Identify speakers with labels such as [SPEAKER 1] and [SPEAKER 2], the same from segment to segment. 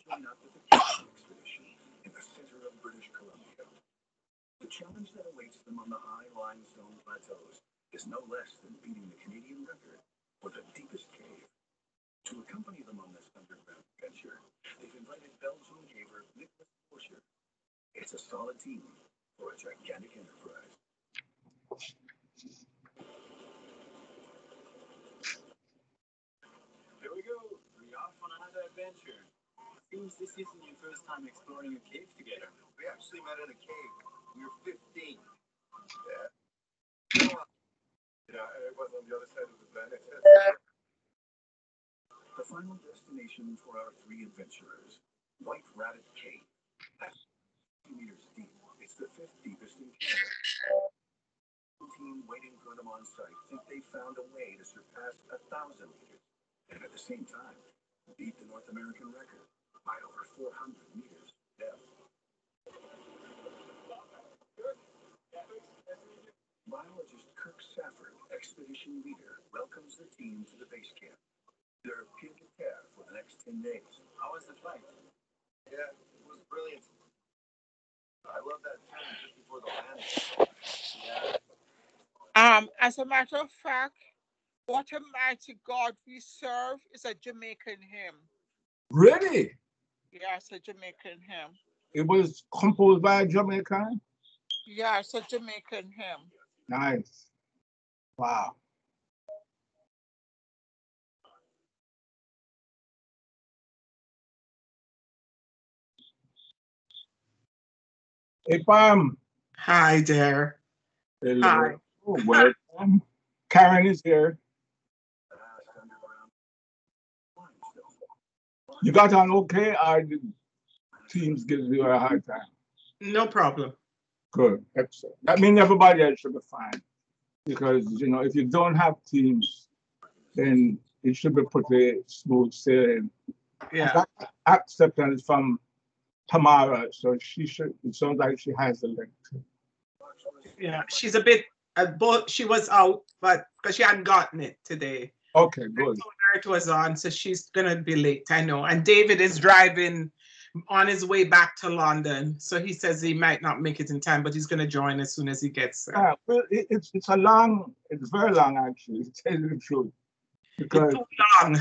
[SPEAKER 1] join up with a camping expedition in the center of British Columbia. The challenge that awaits them on the high limestone plateaus is no less than beating the Canadian record for the deepest cave. To accompany them on this underground adventure, they've invited Belgian caver Nicholas Forscher. It's a solid team for a gigantic enterprise.
[SPEAKER 2] Here we go. We're off on another adventure. Seems this isn't your first time exploring a cave together.
[SPEAKER 3] We actually met in a cave. We were 15. Yeah. Yeah, it was on the other side of the planet.
[SPEAKER 1] The final destination for our three adventurers, White Rabbit Cave. At 50 meters deep, it's the fifth deepest in Canada. The team waiting for them on site think they found a way to surpass 1,000 meters, and at the same time, beat the North American record by over 400 meters depth. Biologist Kirk Safford, expedition leader, welcomes the team to the base camp. They're pied à terre for the next 10 days.
[SPEAKER 2] How was the flight?
[SPEAKER 3] Yeah, it was brilliant. I love that turn just before the landing.
[SPEAKER 2] Yeah.
[SPEAKER 4] As a matter of fact, What a Mighty God We Serve is a Jamaican hymn.
[SPEAKER 5] Really?
[SPEAKER 4] Yeah, it's a Jamaican hymn.
[SPEAKER 5] It was composed by a Jamaican?
[SPEAKER 4] Yeah, it's a Jamaican hymn.
[SPEAKER 5] Nice. Wow. Hey, Pam.
[SPEAKER 6] Hi there.
[SPEAKER 5] Hello.
[SPEAKER 6] Hi.
[SPEAKER 5] Oh, welcome. Karen is here. You got on okay, or the teams give you a hard time?
[SPEAKER 6] No problem.
[SPEAKER 5] Good, excellent. That means everybody else should be fine. Because, you know, if you don't have teams, then it should be pretty smooth sailing.
[SPEAKER 6] Yeah.
[SPEAKER 5] That acceptance from Tamara, so she should, it sounds like she has the link.
[SPEAKER 6] Yeah, she's a bit, both, she was out, but because she hadn't gotten it today.
[SPEAKER 5] Okay,
[SPEAKER 6] I
[SPEAKER 5] good.
[SPEAKER 6] told her it was on, so she's gonna be late, I know. And David is driving on his way back to London, so he says he might not make it in time, but he's gonna join as soon as he gets there.
[SPEAKER 5] Yeah, well, it's a long, it's very long actually, to tell you the truth. Because,
[SPEAKER 6] It's too long.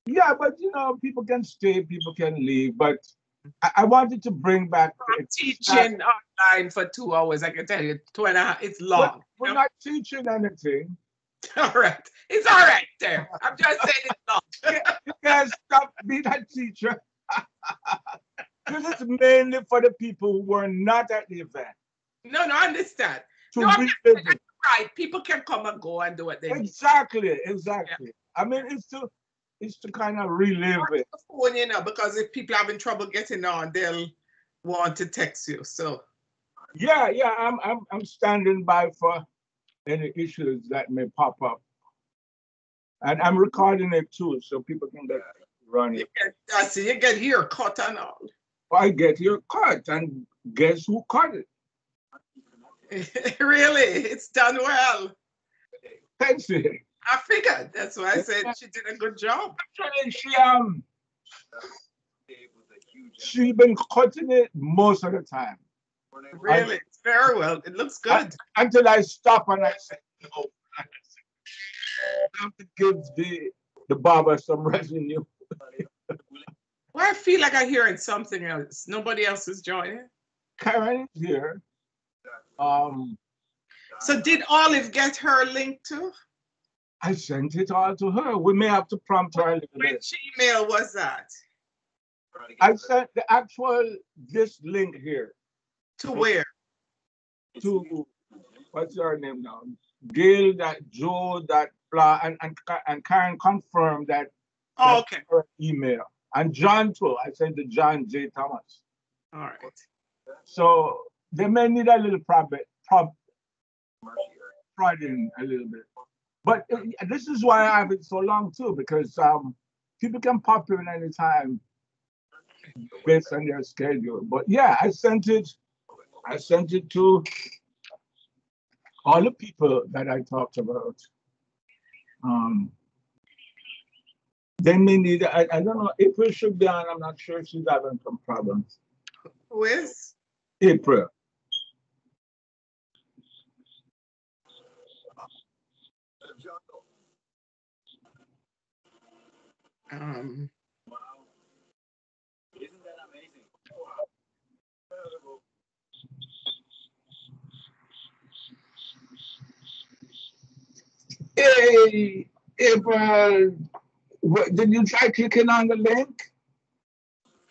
[SPEAKER 5] yeah, but you know, people can stay, people can leave, but I wanted to bring back.
[SPEAKER 6] I'm teaching online for 2 hours, I can tell you, 2.5, it's long.
[SPEAKER 5] We're not teaching anything.
[SPEAKER 6] All right, it's all right there. I'm just saying it's long.
[SPEAKER 5] You guys stop being a teacher. This is mainly for the people who were not at the event.
[SPEAKER 6] No, I understand.
[SPEAKER 5] To
[SPEAKER 6] No,
[SPEAKER 5] revisit.
[SPEAKER 6] that's right. People can come and go and do what they need.
[SPEAKER 5] Exactly.
[SPEAKER 6] Yeah.
[SPEAKER 5] I mean, it's to kind of relive it.
[SPEAKER 6] Phone, you know, because if people having trouble getting on, they'll want to text you. So
[SPEAKER 5] Yeah, I'm standing by for any issues that may pop up. And I'm recording it too, so people can get running.
[SPEAKER 6] I see you get here cut and all.
[SPEAKER 5] I get your cut, and guess who cut it?
[SPEAKER 6] Really, it's done well.
[SPEAKER 5] Thanks. Actually,
[SPEAKER 6] I figured. That's why I said she did a good job.
[SPEAKER 5] she been cutting it most of the time.
[SPEAKER 6] Really, it's very well. It looks good.
[SPEAKER 5] Until I stop and I say, no. I have to give the barber some revenue.
[SPEAKER 6] Well, I feel like I'm hearing something else. Nobody else is joining.
[SPEAKER 5] Karen is here.
[SPEAKER 6] So did Olive get her link too?
[SPEAKER 5] I sent it all to her. We may have to prompt her a little bit.
[SPEAKER 6] Which email was that?
[SPEAKER 5] I sent the actual, this link here.
[SPEAKER 6] To where?
[SPEAKER 5] To, what's her name now? Gail, Joe, blah, and Karen confirmed that.
[SPEAKER 6] Oh, okay.
[SPEAKER 5] Her email. And John too. I sent to John J. Thomas.
[SPEAKER 6] All right.
[SPEAKER 5] So they may need a little prodding a little bit. But this is why I have it so long too, because people can pop in anytime based on their schedule. But yeah, I sent it to all the people that I talked about. They may need, I don't know, April should be on. I'm not sure if she's having some problems.
[SPEAKER 6] Who is?
[SPEAKER 5] April.
[SPEAKER 2] Wow. Isn't that amazing?
[SPEAKER 5] Hey, April, did you try clicking on the link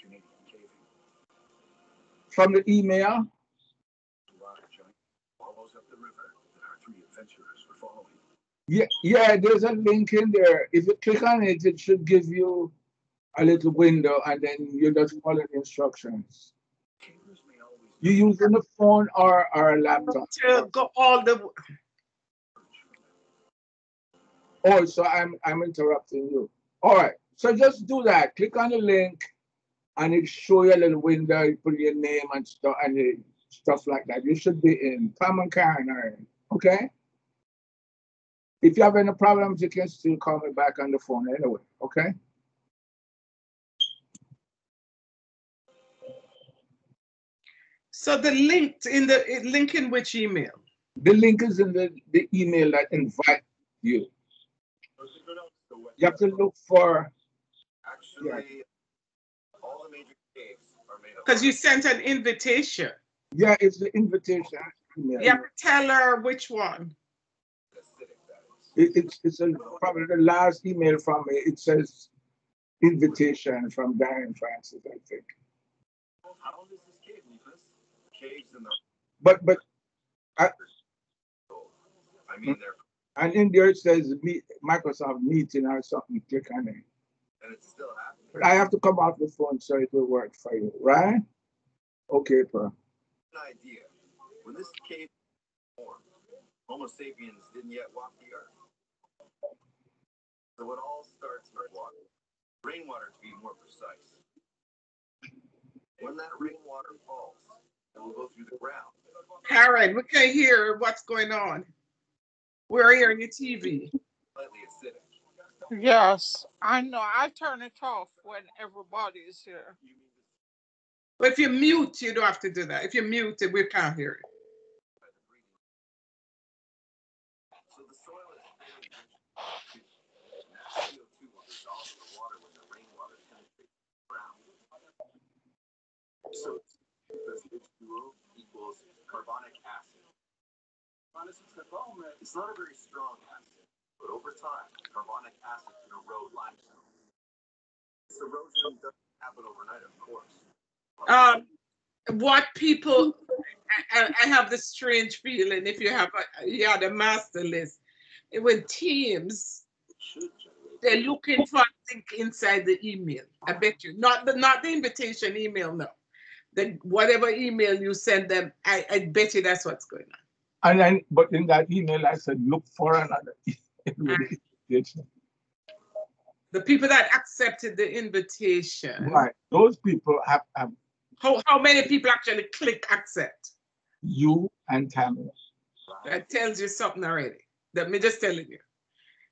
[SPEAKER 1] Canadian caving.
[SPEAKER 5] from the email?
[SPEAKER 1] Water giant follows up the river that our three adventurers were following.
[SPEAKER 5] Yeah, there's a link in there. If you click on it, it should give you a little window and then you just follow the instructions.
[SPEAKER 1] Cavers may always
[SPEAKER 5] You using a phone or a laptop?
[SPEAKER 6] To go all the.
[SPEAKER 5] Oh, so I'm interrupting you. All right. So just do that. Click on the link and it show you a little window, you put your name and stuff like that. You should be in. Tom and Karen are in. Okay? If you have any problems, you can still call me back on the phone anyway. Okay?
[SPEAKER 6] So the link in which email?
[SPEAKER 5] The link is in the email that invite you. You have to look for.
[SPEAKER 3] Actually, all the major caves are made of.
[SPEAKER 6] Because you sent an invitation.
[SPEAKER 5] Yeah, it's the invitation email.
[SPEAKER 6] You have to tell her which one.
[SPEAKER 3] Acidic, that is.
[SPEAKER 5] It's probably the last email from me. It says invitation from Darren Francis, I think.
[SPEAKER 2] How old is this cave, Nicholas?
[SPEAKER 3] Caves in the.
[SPEAKER 5] But
[SPEAKER 3] I mean, they're.
[SPEAKER 5] and in there it says Microsoft meeting or something. Click on it.
[SPEAKER 3] And it's still happening.
[SPEAKER 5] But I have to come off the phone so it will work for you, right? Okay, bro.
[SPEAKER 3] An idea. When this cave formed, Homo sapiens didn't yet walk the earth. So it all starts with water. Rainwater, to be more precise. When that rainwater falls, it will go through the ground.
[SPEAKER 6] Karen, we can't hear what's going on. We're hearing your TV.
[SPEAKER 3] Slightly acidic.
[SPEAKER 4] Yes, I know. I turn it off when everybody is here.
[SPEAKER 6] But if you mute, you don't have to do that. If you mute it, we can't hear it.
[SPEAKER 3] So the soil is very rich in oxygen. And that CO2 will dissolve in the water when the rainwater penetrates the ground. So because H2O equals carbonic acid. It's not a very strong acid, but over time, carbonic acid can erode limestone. This erosion doesn't happen overnight, of course.
[SPEAKER 6] What people, I have this strange feeling if you had a master list, with teams, they're looking for a link inside the email. I bet you, not the invitation email, no. Whatever email you send them, I bet you that's what's going on.
[SPEAKER 5] And then, but in that email, I said, look for another invitation.
[SPEAKER 6] The people that accepted the invitation.
[SPEAKER 5] Right. Those people have
[SPEAKER 6] How many people actually click accept?
[SPEAKER 5] you and Tamara.
[SPEAKER 6] That tells you something already. That me just telling you.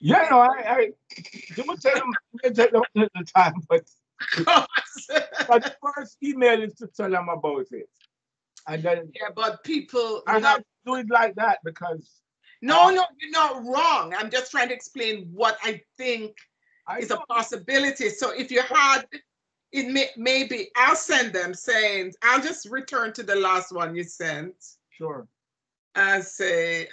[SPEAKER 5] Yeah, no, I you would tell them at the time, but the first email is to tell them about it. And then
[SPEAKER 6] Yeah, but people.
[SPEAKER 5] I have to do it like that because
[SPEAKER 6] No, you're not wrong. I'm just trying to explain what I think is a possibility. So if you had, it maybe I'll send them saying, I'll just return to the last one you sent.
[SPEAKER 5] Sure.
[SPEAKER 6] I say,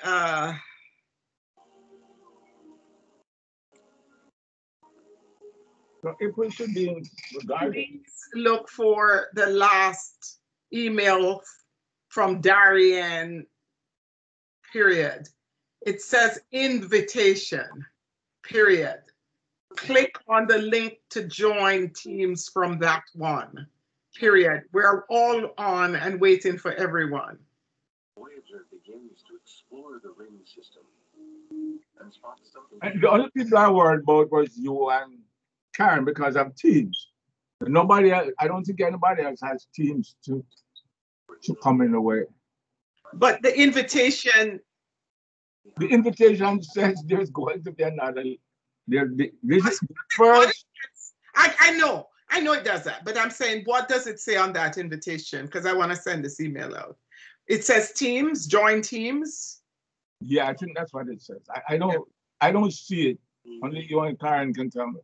[SPEAKER 5] So if we should be regarded.
[SPEAKER 6] please look for the last email from Darian, period. It says invitation, period. Click on the link to join Teams from that one, period. We're all on and waiting for everyone.
[SPEAKER 1] Voyager begins to explore the ring system and spots something.
[SPEAKER 5] And the only people I worried about was you and Karen because of Teams. Nobody else, I don't think anybody else has Teams to come in the way.
[SPEAKER 6] But the invitation
[SPEAKER 5] says there's going to be another This is first.
[SPEAKER 6] I know it does that, but I'm saying, what does it say on that invitation? Because I want to send this email out. It says teams, join teams.
[SPEAKER 5] Yeah, I think that's what it says. I don't see it. Only you and Karen can tell me.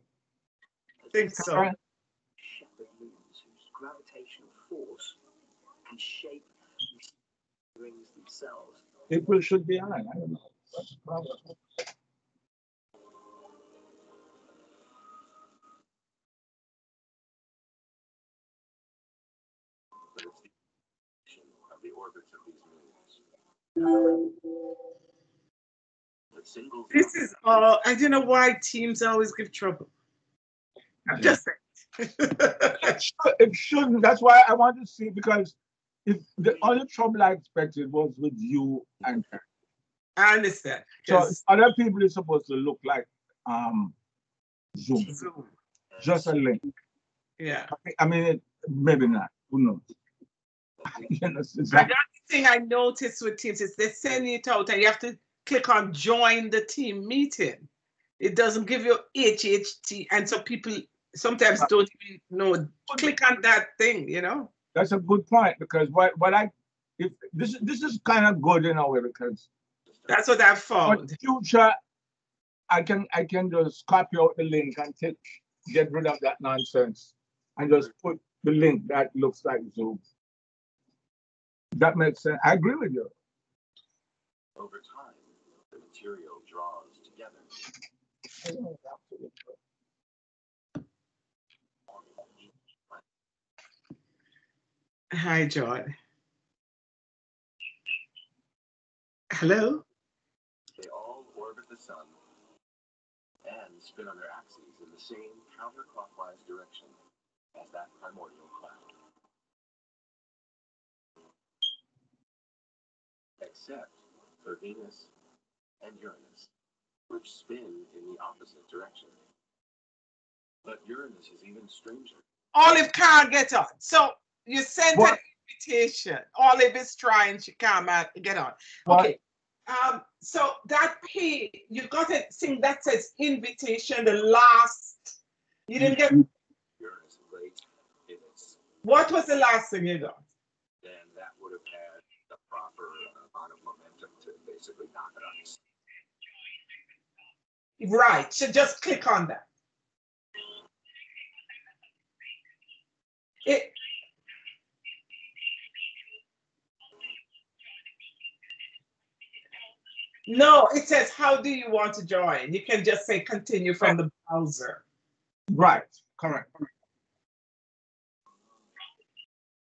[SPEAKER 6] I think so.
[SPEAKER 5] Karen?
[SPEAKER 1] Shepherd moons whose gravitational force can shape rings themselves.
[SPEAKER 5] April should be on. I don't know. What's the problem?
[SPEAKER 3] But it's the position of the orbits of these moons. But single
[SPEAKER 6] This is all. I don't know why teams always give trouble. I'm just saying.
[SPEAKER 5] It shouldn't. That's why I want to see, because if the only trouble I expected was with you and her.
[SPEAKER 6] I understand.
[SPEAKER 5] So
[SPEAKER 6] 'Cause
[SPEAKER 5] other people is supposed to look like Zoom,
[SPEAKER 6] Zoom.
[SPEAKER 5] just a link.
[SPEAKER 6] Yeah.
[SPEAKER 5] I mean, maybe not. Who knows? You know, it's
[SPEAKER 6] Another thing I noticed with Teams is they send it out and you have to click on join the team meeting. It doesn't give you HHT, and so people sometimes don't even know. Click on that thing, you know.
[SPEAKER 5] That's a good point, because if this is kind of good in a way, because
[SPEAKER 6] That's what I've
[SPEAKER 5] for
[SPEAKER 6] found.
[SPEAKER 5] the future I can just copy out the link and get rid of that nonsense and just put the link that looks like Zoom. That makes sense. I agree with you.
[SPEAKER 3] over time, the material draws together.
[SPEAKER 6] Hi, John. Hello?
[SPEAKER 3] They all orbit the sun and spin on their axes in the same counterclockwise direction as that primordial cloud. Except for Venus and Uranus, which spin in the opposite direction. But Uranus is even stranger.
[SPEAKER 6] Olive can't get on. So you sent
[SPEAKER 5] What?
[SPEAKER 6] an invitation. Olive is trying, she can't get on.
[SPEAKER 5] What?
[SPEAKER 6] Okay. So that page, you got a thing that says invitation, the last. You didn't get,
[SPEAKER 3] Uranus late in its,
[SPEAKER 6] what was the last thing you got?
[SPEAKER 3] then that would have had the proper amount of momentum to basically knock it on its.
[SPEAKER 6] Right, so just click on that. No, it says, how do you want to join? You can just say continue from the browser.
[SPEAKER 5] Right, correct.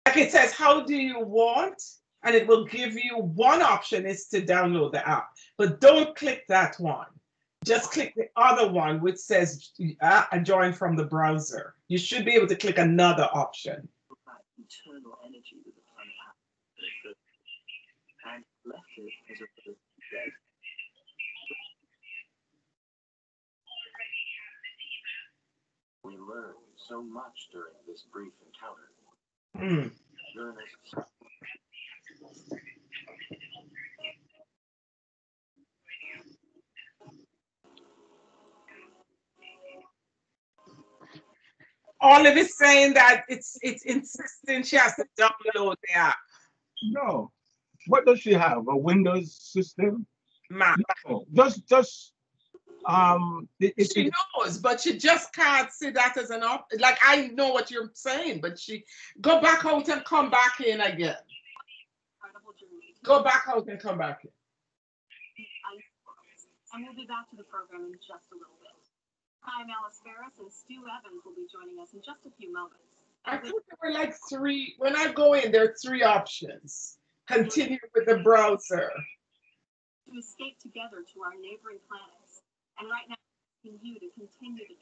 [SPEAKER 6] Like it says, how do you want? And it will give you one option is to download the app, but don't click that one. Just click the other one, which says join from the browser. You should be able to click another option.
[SPEAKER 1] Internal energy that the planet has, and left it as a bit of dead.
[SPEAKER 3] We learned so much during this brief encounter.
[SPEAKER 6] Mm.
[SPEAKER 3] Uranus.
[SPEAKER 6] Olive is saying that it's insisting she has to download the app.
[SPEAKER 5] No. What does she have? A Windows system?
[SPEAKER 6] Mac.
[SPEAKER 5] No. Just
[SPEAKER 6] She knows, but she just can't see that as an option. Like, I know what you're saying, but she go back out and come back in again. Go back out and come back in.
[SPEAKER 7] And we'll be back to the program in just a little bit. I'm Alice Ferris, and Stu Evans will be joining us in just a few moments.
[SPEAKER 6] I think there were like three. When I go in, there are three options. Continue with the browser.
[SPEAKER 7] To escape together to our neighboring planets. And right now, asking you to continue to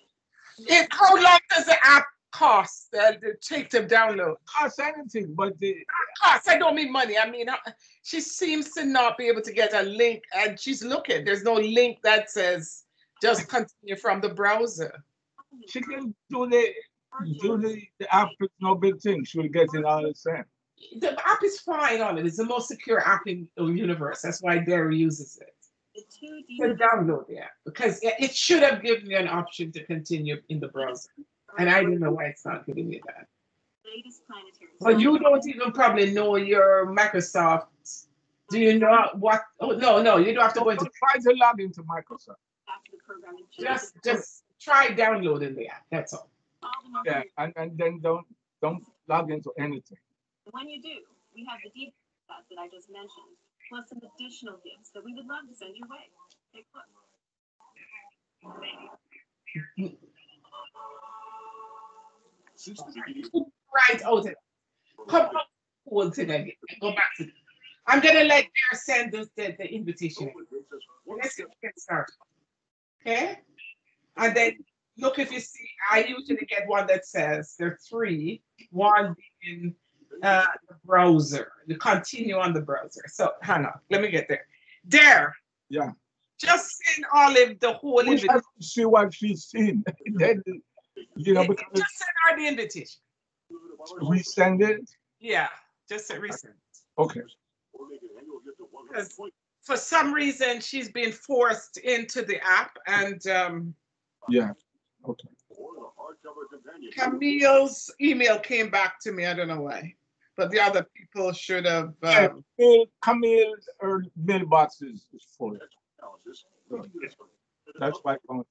[SPEAKER 7] be.
[SPEAKER 6] How long does the app cost to take to download?
[SPEAKER 5] cost anything, but
[SPEAKER 6] Cost, I don't mean money. I mean, she seems to not be able to get a link, and she's looking. There's no link that says just continue from the browser.
[SPEAKER 5] she can do the app is no big thing. She'll get it all the same.
[SPEAKER 6] The app is fine on it. It's the most secure app in the universe. That's why Derry uses it.
[SPEAKER 7] The two
[SPEAKER 6] To
[SPEAKER 7] DVD
[SPEAKER 6] download the app because it should have given you an option to continue in the browser. And I don't know why it's not giving me that.
[SPEAKER 7] latest planetary.
[SPEAKER 6] But you don't even probably know your Microsoft. Do you know what? Oh, no, you don't have to go into.
[SPEAKER 5] Don't try to log into Microsoft.
[SPEAKER 7] After the program and
[SPEAKER 6] Just try downloading the app. That's all.
[SPEAKER 7] all the more
[SPEAKER 5] Yeah, and then don't log into anything.
[SPEAKER 7] When you do, we have the DVD set that I just mentioned, plus some additional gifts that we would love to send your way. Take a look.
[SPEAKER 3] Since the beginning,
[SPEAKER 6] Right out of it. Come on, hold it again. Go back to it. I'm gonna let her send the invitation. Let's get started. Okay? And then look if you see, I usually get one that says there are three, one being the browser, the continue on the browser. So hang on, let me get there. There.
[SPEAKER 5] Yeah.
[SPEAKER 6] Just send Olive the whole
[SPEAKER 5] We
[SPEAKER 6] invitation.
[SPEAKER 5] have to see what she's seen. Then, because
[SPEAKER 6] Just send her the invitation.
[SPEAKER 5] resend it.
[SPEAKER 6] Yeah, just resend.
[SPEAKER 5] Okay.
[SPEAKER 6] Because for some reason she's been forced into the app, and
[SPEAKER 5] Yeah. Okay.
[SPEAKER 6] Camille's email came back to me. I don't know why, but the other people should have.
[SPEAKER 5] Camille, her mailbox is full. That's why.
[SPEAKER 3] How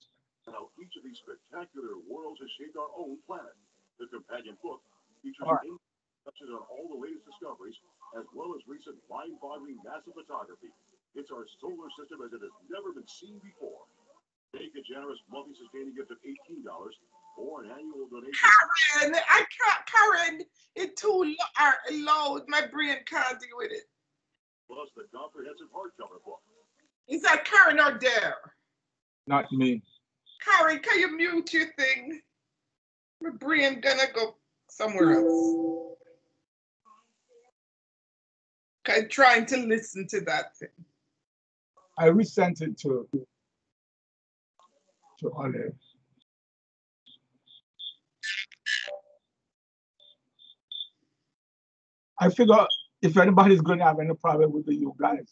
[SPEAKER 3] each of these spectacular worlds has shaped our own planet. The companion book features
[SPEAKER 5] All right.
[SPEAKER 3] touches on all the latest discoveries, as well as recent mind-boggling NASA photography. It's our solar system as it has never been seen before. Make a generous multi-sustaining gift of $18 or an annual donation.
[SPEAKER 6] Karen, I can't. Karen, it's too loud. My brain can't deal with it.
[SPEAKER 3] Plus the comprehensive hardcover book.
[SPEAKER 6] Is that Karen or Dare?
[SPEAKER 5] Not me.
[SPEAKER 6] Karen, can you mute your thing? My brain gonna go somewhere else. I'm trying to listen to that thing.
[SPEAKER 5] I resent it to Olive. I figure if anybody's going to have any problem with you guys.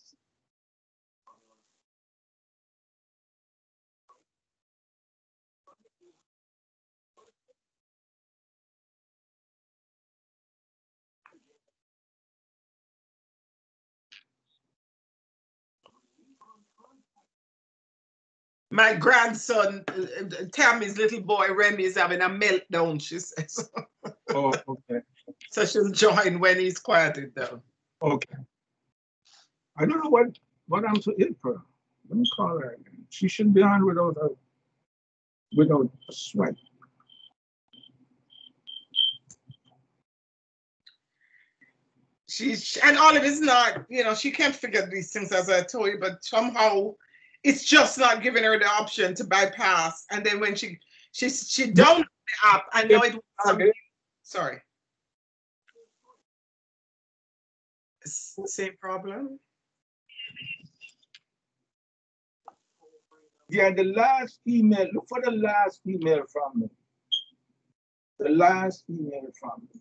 [SPEAKER 6] My grandson, Tammy's little boy, Remy, is having a meltdown, she says.
[SPEAKER 5] Oh, okay.
[SPEAKER 6] So she'll join when he's quieted down.
[SPEAKER 5] Okay. I don't know what I'm to April. Let me call her again. She shouldn't be on without a sweat.
[SPEAKER 6] And Olive is not, she can't figure these things, as I told you, but somehow it's just not giving her the option to bypass. And then when she downloaded the app, I know it was something. Sorry. Same problem.
[SPEAKER 5] Yeah, the last email, look for the last email from me. The last email from me.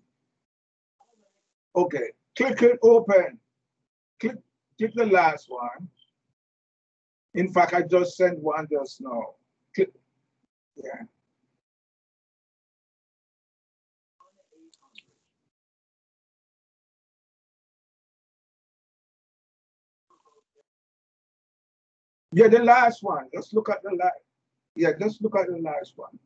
[SPEAKER 5] Okay, click it open. Click the last one. In fact, I just sent one just now. Click, yeah. Yeah, the last one. Let's look at the last. Yeah, let's look at the last one.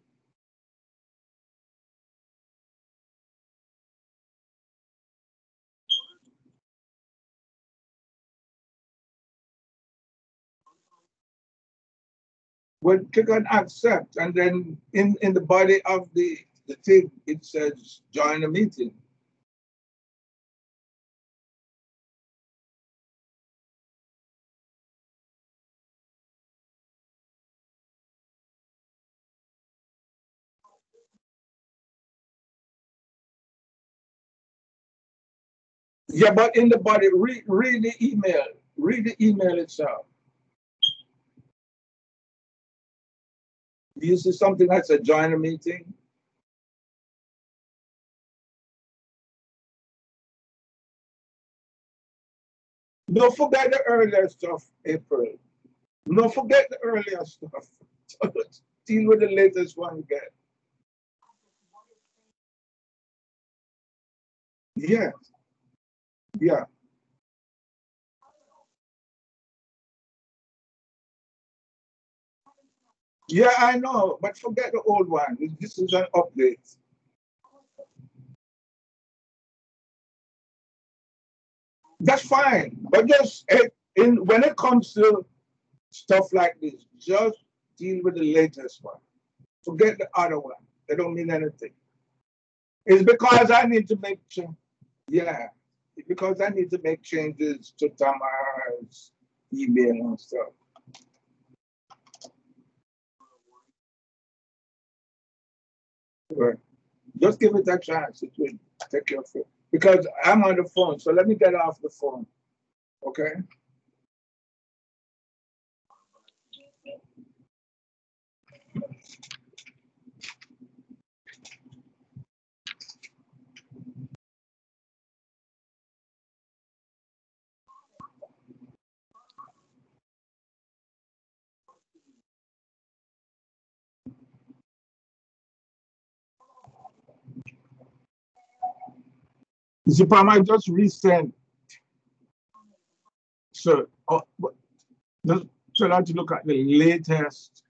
[SPEAKER 5] Well, click on accept, and then in the body of the thing, it says join the meeting. Yeah, but in the body, read the email. Read the email itself. Do you see something that says join a meeting? Don't forget the earlier stuff, April. No, forget the earlier stuff. Deal with the latest one you get. Yeah, yeah. Yeah, I know, but forget the old one. This is an update. That's fine, but just when it comes to stuff like this, just deal with the latest one. Forget the other one. They don't mean anything. It's because I need to make yeah, because I need to make changes to Tamara's email and stuff. Right. Just give it a chance. It will take your phone. Because I'm on the phone, so let me get off the phone. Okay? Zipam, I just resent. So, just try to look at the latest.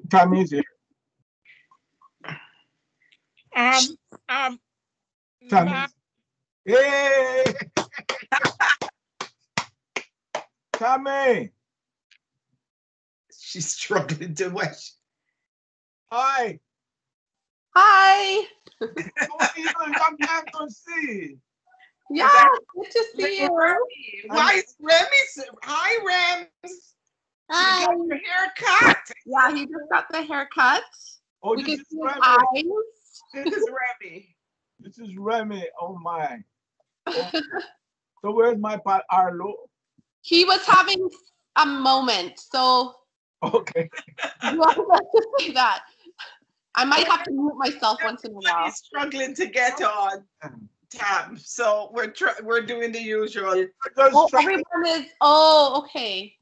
[SPEAKER 5] Tammy's here. Tammy. Hey! Tammy!
[SPEAKER 6] She's struggling to watch.
[SPEAKER 5] Hi!
[SPEAKER 8] Hi.
[SPEAKER 5] How are you doing? Long time no see.
[SPEAKER 8] Yeah, good to see you.
[SPEAKER 6] Why is Remy? Hi, Rems.
[SPEAKER 8] Hi.
[SPEAKER 6] You got your hair cut.
[SPEAKER 8] Yeah, he just got the haircut.
[SPEAKER 5] Oh,
[SPEAKER 8] We
[SPEAKER 5] this
[SPEAKER 8] can
[SPEAKER 5] is
[SPEAKER 8] see his
[SPEAKER 5] Remy.
[SPEAKER 8] eyes.
[SPEAKER 6] This is Remy.
[SPEAKER 5] This is Remy. Oh my. Oh. So where's my pal Arlo?
[SPEAKER 8] He was having a moment, so
[SPEAKER 5] Okay.
[SPEAKER 8] you want to say that. I might have to mute myself once in a while.
[SPEAKER 6] He's struggling to get on tab, so we're doing the usual.
[SPEAKER 8] Oh, everyone is. Oh, okay.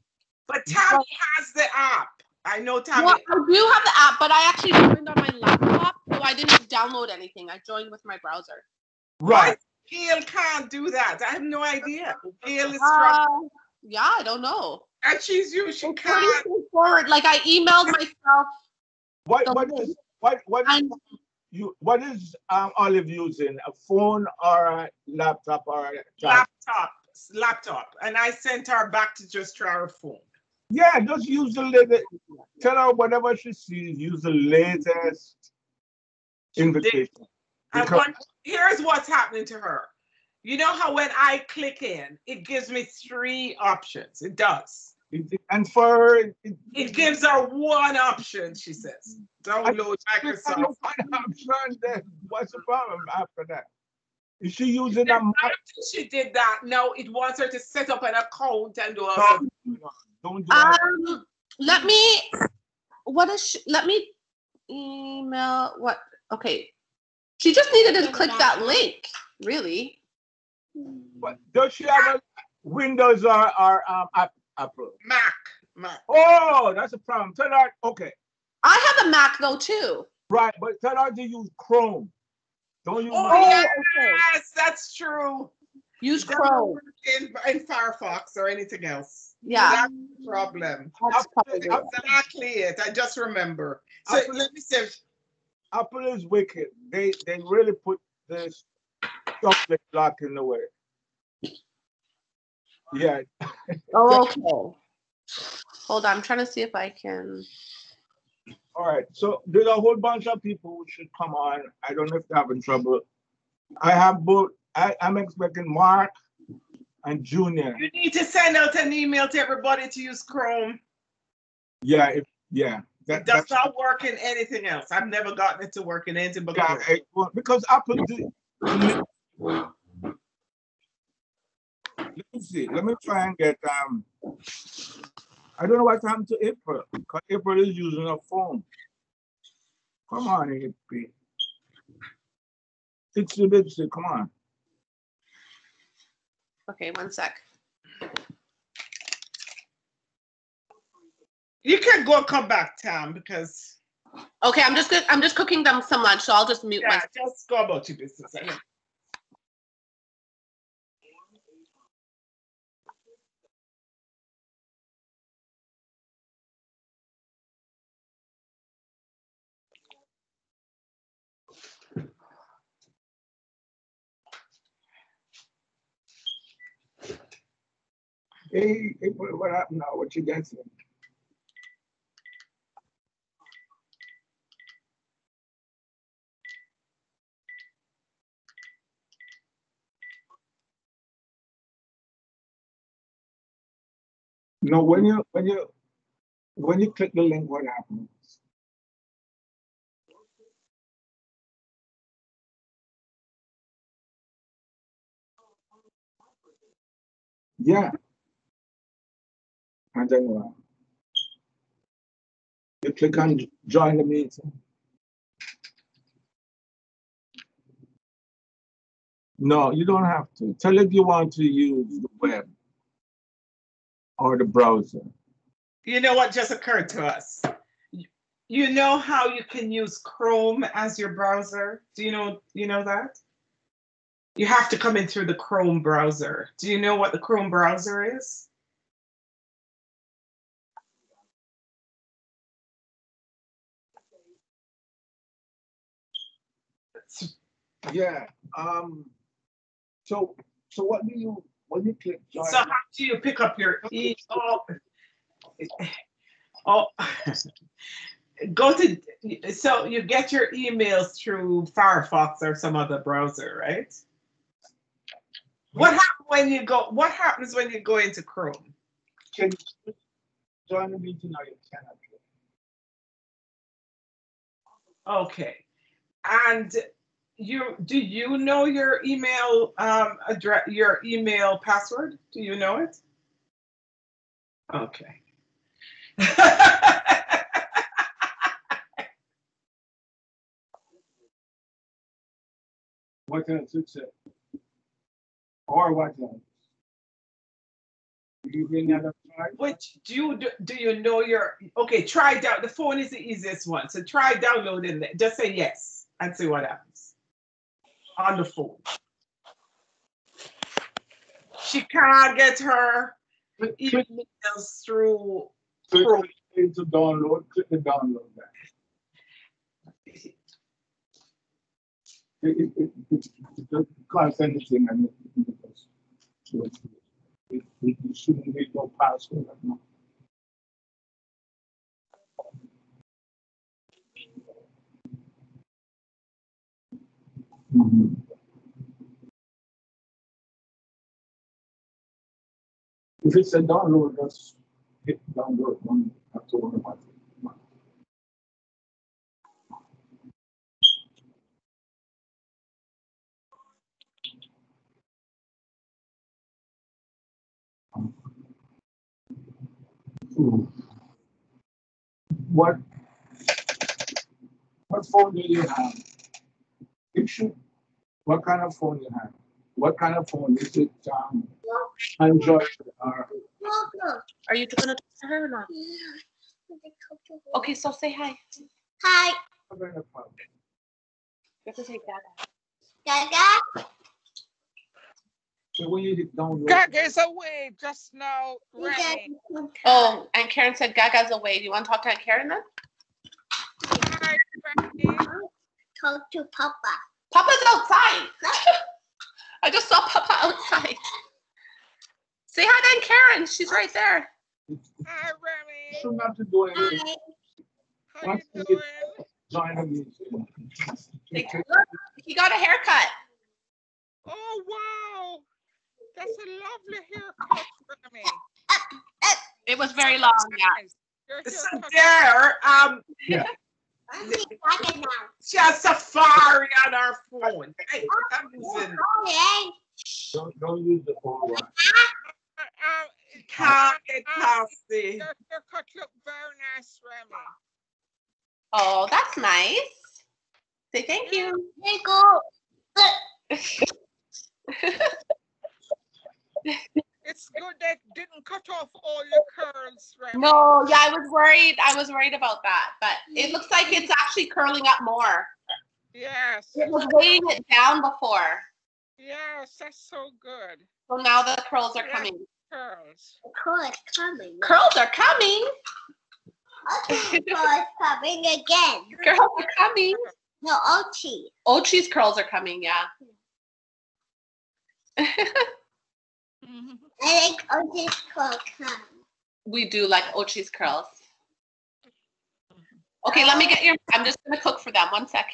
[SPEAKER 6] But Tammy has the app. I know Tammy.
[SPEAKER 8] Well, I do have the app, but I actually joined on my laptop, so I didn't download anything. I joined with my browser.
[SPEAKER 5] Right.
[SPEAKER 6] Gail can't do that. I have no idea. Gail is struggling.
[SPEAKER 8] Yeah, I don't know.
[SPEAKER 6] And she's you. She
[SPEAKER 8] It's
[SPEAKER 6] can't.
[SPEAKER 8] pretty straightforward. Like I emailed myself.
[SPEAKER 5] What is Olive using? A phone or a laptop or a
[SPEAKER 6] laptop, and I sent her back to just try her phone.
[SPEAKER 5] Yeah, just use the latest. Tell her whatever she sees. Use the latest invitation.
[SPEAKER 6] Here's what's happening to her. You know how when I click in, it gives me 3 options. It does.
[SPEAKER 5] And for
[SPEAKER 6] it gives her one option. She says, "Download Microsoft."
[SPEAKER 5] One option. Then what's the problem after that? Is she using a?
[SPEAKER 6] After she did that, no, it wants her to set up an account and do all.
[SPEAKER 5] Don't do that.
[SPEAKER 8] Let me. What is? Let me email. What? Okay. She just needed to click that link. Really?
[SPEAKER 5] But does she have a Windows or Apple?
[SPEAKER 6] Mac.
[SPEAKER 5] Oh, that's a problem. Tell her. Okay.
[SPEAKER 8] I have a Mac though too.
[SPEAKER 5] Right, but tell her to use Chrome. Don't use.
[SPEAKER 6] Yes, that's true.
[SPEAKER 8] Use Chrome
[SPEAKER 6] in Firefox or anything else.
[SPEAKER 8] Yeah,
[SPEAKER 6] that's the problem. Exactly it. I just remember. So let me say,
[SPEAKER 5] Apple is wicked. They really put this chocolate block in the way. Yeah.
[SPEAKER 8] Oh, okay. Hold on, I'm trying to see if I can.
[SPEAKER 5] All right. So there's a whole bunch of people who should come on. I don't know if they're having trouble. I have both. I'm expecting Mark and Junior.
[SPEAKER 6] You need to send out an email to everybody to use Chrome.
[SPEAKER 5] Yeah. It
[SPEAKER 6] does not work in anything else. I've never gotten it to work in anything but
[SPEAKER 5] Chrome. Because Apple did. Let me see. Let me try and get I don't know what happened to April, because April is using a phone. Come on, April. Itsy bitsy, come on.
[SPEAKER 8] Okay, one sec.
[SPEAKER 6] You can go and come back, Tam, because
[SPEAKER 8] Okay, I'm just cooking them some lunch, so I'll just mute
[SPEAKER 6] yeah,
[SPEAKER 8] myself.
[SPEAKER 6] just go about your business.
[SPEAKER 5] Hey, what happened now? What you guessing? No, when you click the link, what happens? Yeah. And then you click on join the meeting. No, you don't have to. Tell if you want to use the web or the browser.
[SPEAKER 6] You know what just occurred to us? You know how you can use Chrome as your browser? Do you know that? You have to come in through the Chrome browser. Do you know what the Chrome browser is?
[SPEAKER 5] Yeah. So what do you when you click join?
[SPEAKER 6] So how do you pick up your go to, so you get your emails through Firefox or some other browser, right? What happens when you go into Chrome?
[SPEAKER 5] Can you join the meeting or you cannot?
[SPEAKER 6] Okay. And do you know your email address, your email password? Do you know it? Okay.
[SPEAKER 5] What else it say? Or what else? Do you bring that up?
[SPEAKER 6] Which do you know your, okay, try down, the phone is the easiest one. So try downloading it. Just say yes and see what happens on the phone. She can't get her emails through Chrome.
[SPEAKER 5] Click to download, click the download back. It just can't send anything and it shouldn't be no password. No. Mm-hmm. If it's a download, just hit download one after one. What phone do you have? What kind of phone you have? What kind of phone is it? Android or?
[SPEAKER 8] Are you gonna talk to her or not? Okay, so say hi. Hi. You have to say Gaga. Gaga.
[SPEAKER 5] So when you hit download.
[SPEAKER 4] Gaga's away just now, Remy.
[SPEAKER 8] Oh, and Karen said Gaga's away. Do you want to talk to Aunt Karen then?
[SPEAKER 4] Hi, Remy.
[SPEAKER 8] Talk to Papa. Papa's outside. I just saw Papa outside. Say hi to Aunt Karen. She's right there.
[SPEAKER 4] Hi, Remy.
[SPEAKER 5] You shouldn't have to do anything.
[SPEAKER 4] How you doing?
[SPEAKER 5] Join a meeting.
[SPEAKER 8] He got a haircut.
[SPEAKER 4] Oh, wow. That's a lovely haircut, Remy.
[SPEAKER 8] It was very long, yeah.
[SPEAKER 6] So there,
[SPEAKER 5] yeah.
[SPEAKER 6] She has Safari on our phone. Hey, I'm using.
[SPEAKER 5] Don't use the phone one.
[SPEAKER 6] Can't get past the.
[SPEAKER 4] Your haircut look very nice, Remy.
[SPEAKER 8] Oh, that's nice. Say thank you. Thank you.
[SPEAKER 4] It's good that didn't cut off all your curls, right?
[SPEAKER 8] No, yeah, I was worried. I was worried about that, but it looks like it's actually curling up more.
[SPEAKER 4] Yes.
[SPEAKER 8] It was weighing it down before.
[SPEAKER 4] Yes, that's so good.
[SPEAKER 8] So now the curls are coming.
[SPEAKER 4] Curls.
[SPEAKER 9] Curls coming.
[SPEAKER 8] Curls are coming.
[SPEAKER 9] Curls coming again.
[SPEAKER 8] Curls are coming.
[SPEAKER 9] No, Ochi.
[SPEAKER 8] Ochi's curls are coming, yeah.
[SPEAKER 9] I like Ochi's curls come.
[SPEAKER 8] We do like Ochi's curls. Okay, let me get your, I'm just gonna cook for them, 1 sec.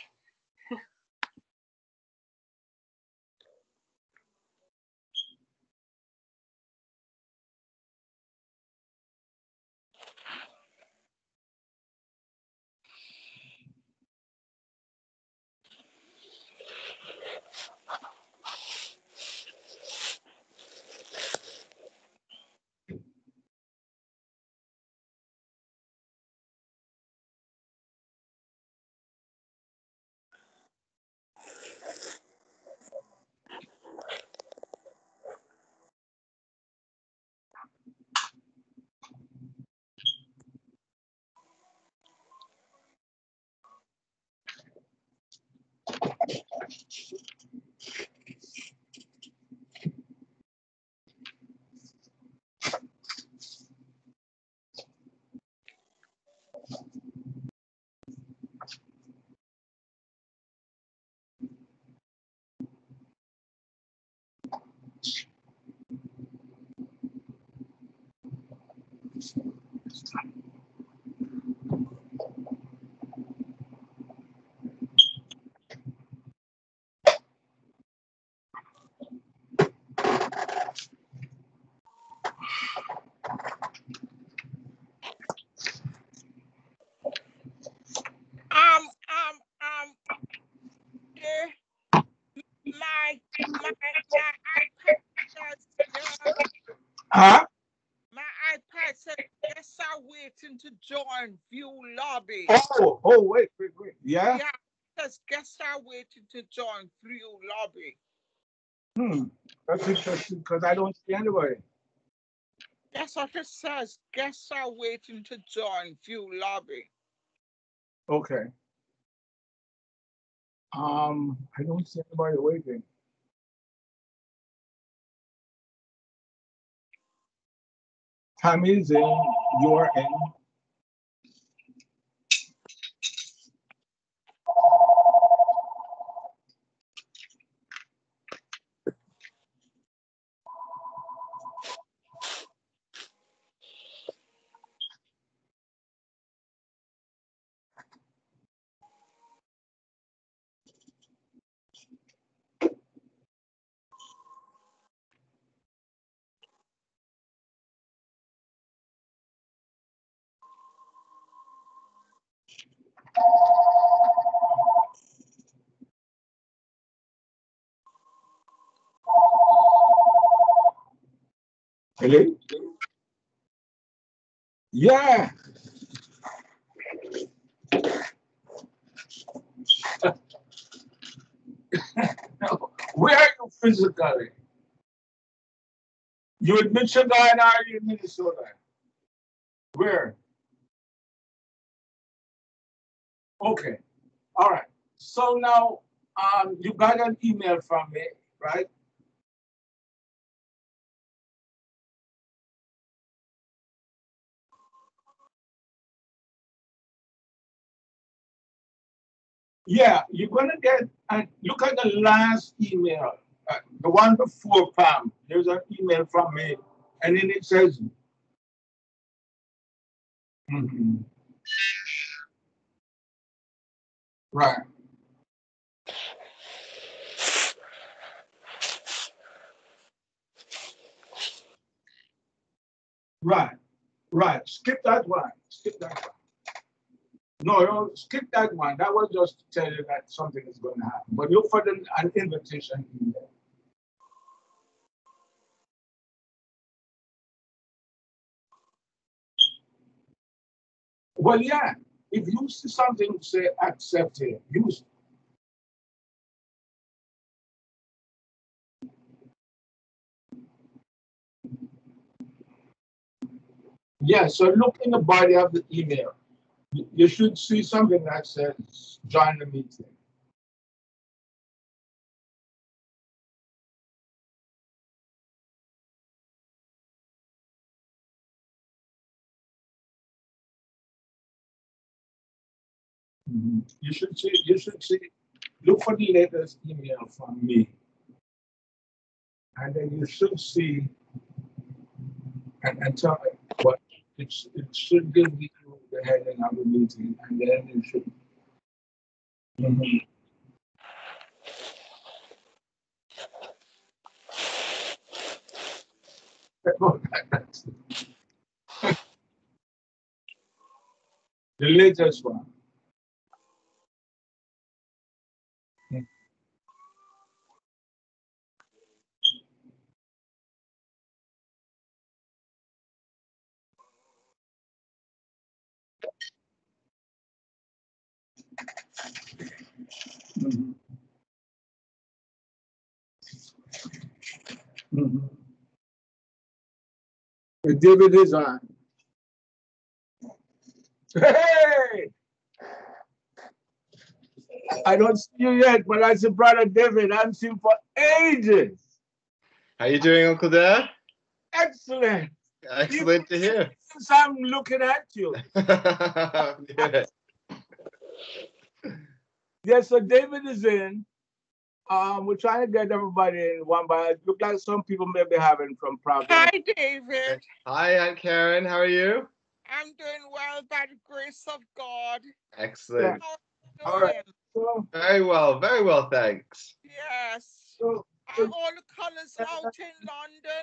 [SPEAKER 4] My iPad says,
[SPEAKER 5] Huh?
[SPEAKER 4] my iPad says guests are waiting to join view lobby.
[SPEAKER 5] Oh, wait. Yeah?
[SPEAKER 4] Yeah, it says guests are waiting to join view lobby.
[SPEAKER 5] That's interesting because I don't see anybody.
[SPEAKER 4] That's what it says. Guests are waiting to join view lobby.
[SPEAKER 5] Okay. I don't see anybody waiting. Tammy's in, you're in. Hello? Yeah. Where are you physically? You in Michigan or are you in Minnesota? Where? Okay. All right. So now you got an email from me, right? Yeah, you're gonna get, look at the last email, the one before Pam. There's an email from me, and then it says, right. Right. Skip that one. Skip that one. No, skip that one. That was just to tell you that something is going to happen. But look for an invitation email. Well, yeah. If you see something say accepted, use it. Yeah, so look in the body of the email. You should see something that says join the meeting. You should see, look for the latest email from me. And then you should see, and tell me what it should give you the heading of the meeting, and then you should. The latest one. David is on. Hey! I don't see you yet, but I see Brother David. I haven't seen him for ages.
[SPEAKER 10] How you doing, Uncle Dad?
[SPEAKER 5] Excellent.
[SPEAKER 10] Excellent to hear.
[SPEAKER 5] Since I'm looking at you.
[SPEAKER 10] Yeah.
[SPEAKER 5] Yeah, so David is in. We're trying to get everybody in one by. It looks like some people may be having some problems.
[SPEAKER 4] Hi, David.
[SPEAKER 10] Hi, Aunt Karen. How are you?
[SPEAKER 4] I'm doing well by the grace of God.
[SPEAKER 10] Excellent.
[SPEAKER 4] How are you doing?
[SPEAKER 5] So,
[SPEAKER 10] Very well, thanks.
[SPEAKER 4] Yes.
[SPEAKER 5] so,
[SPEAKER 4] Are all the colors out in London?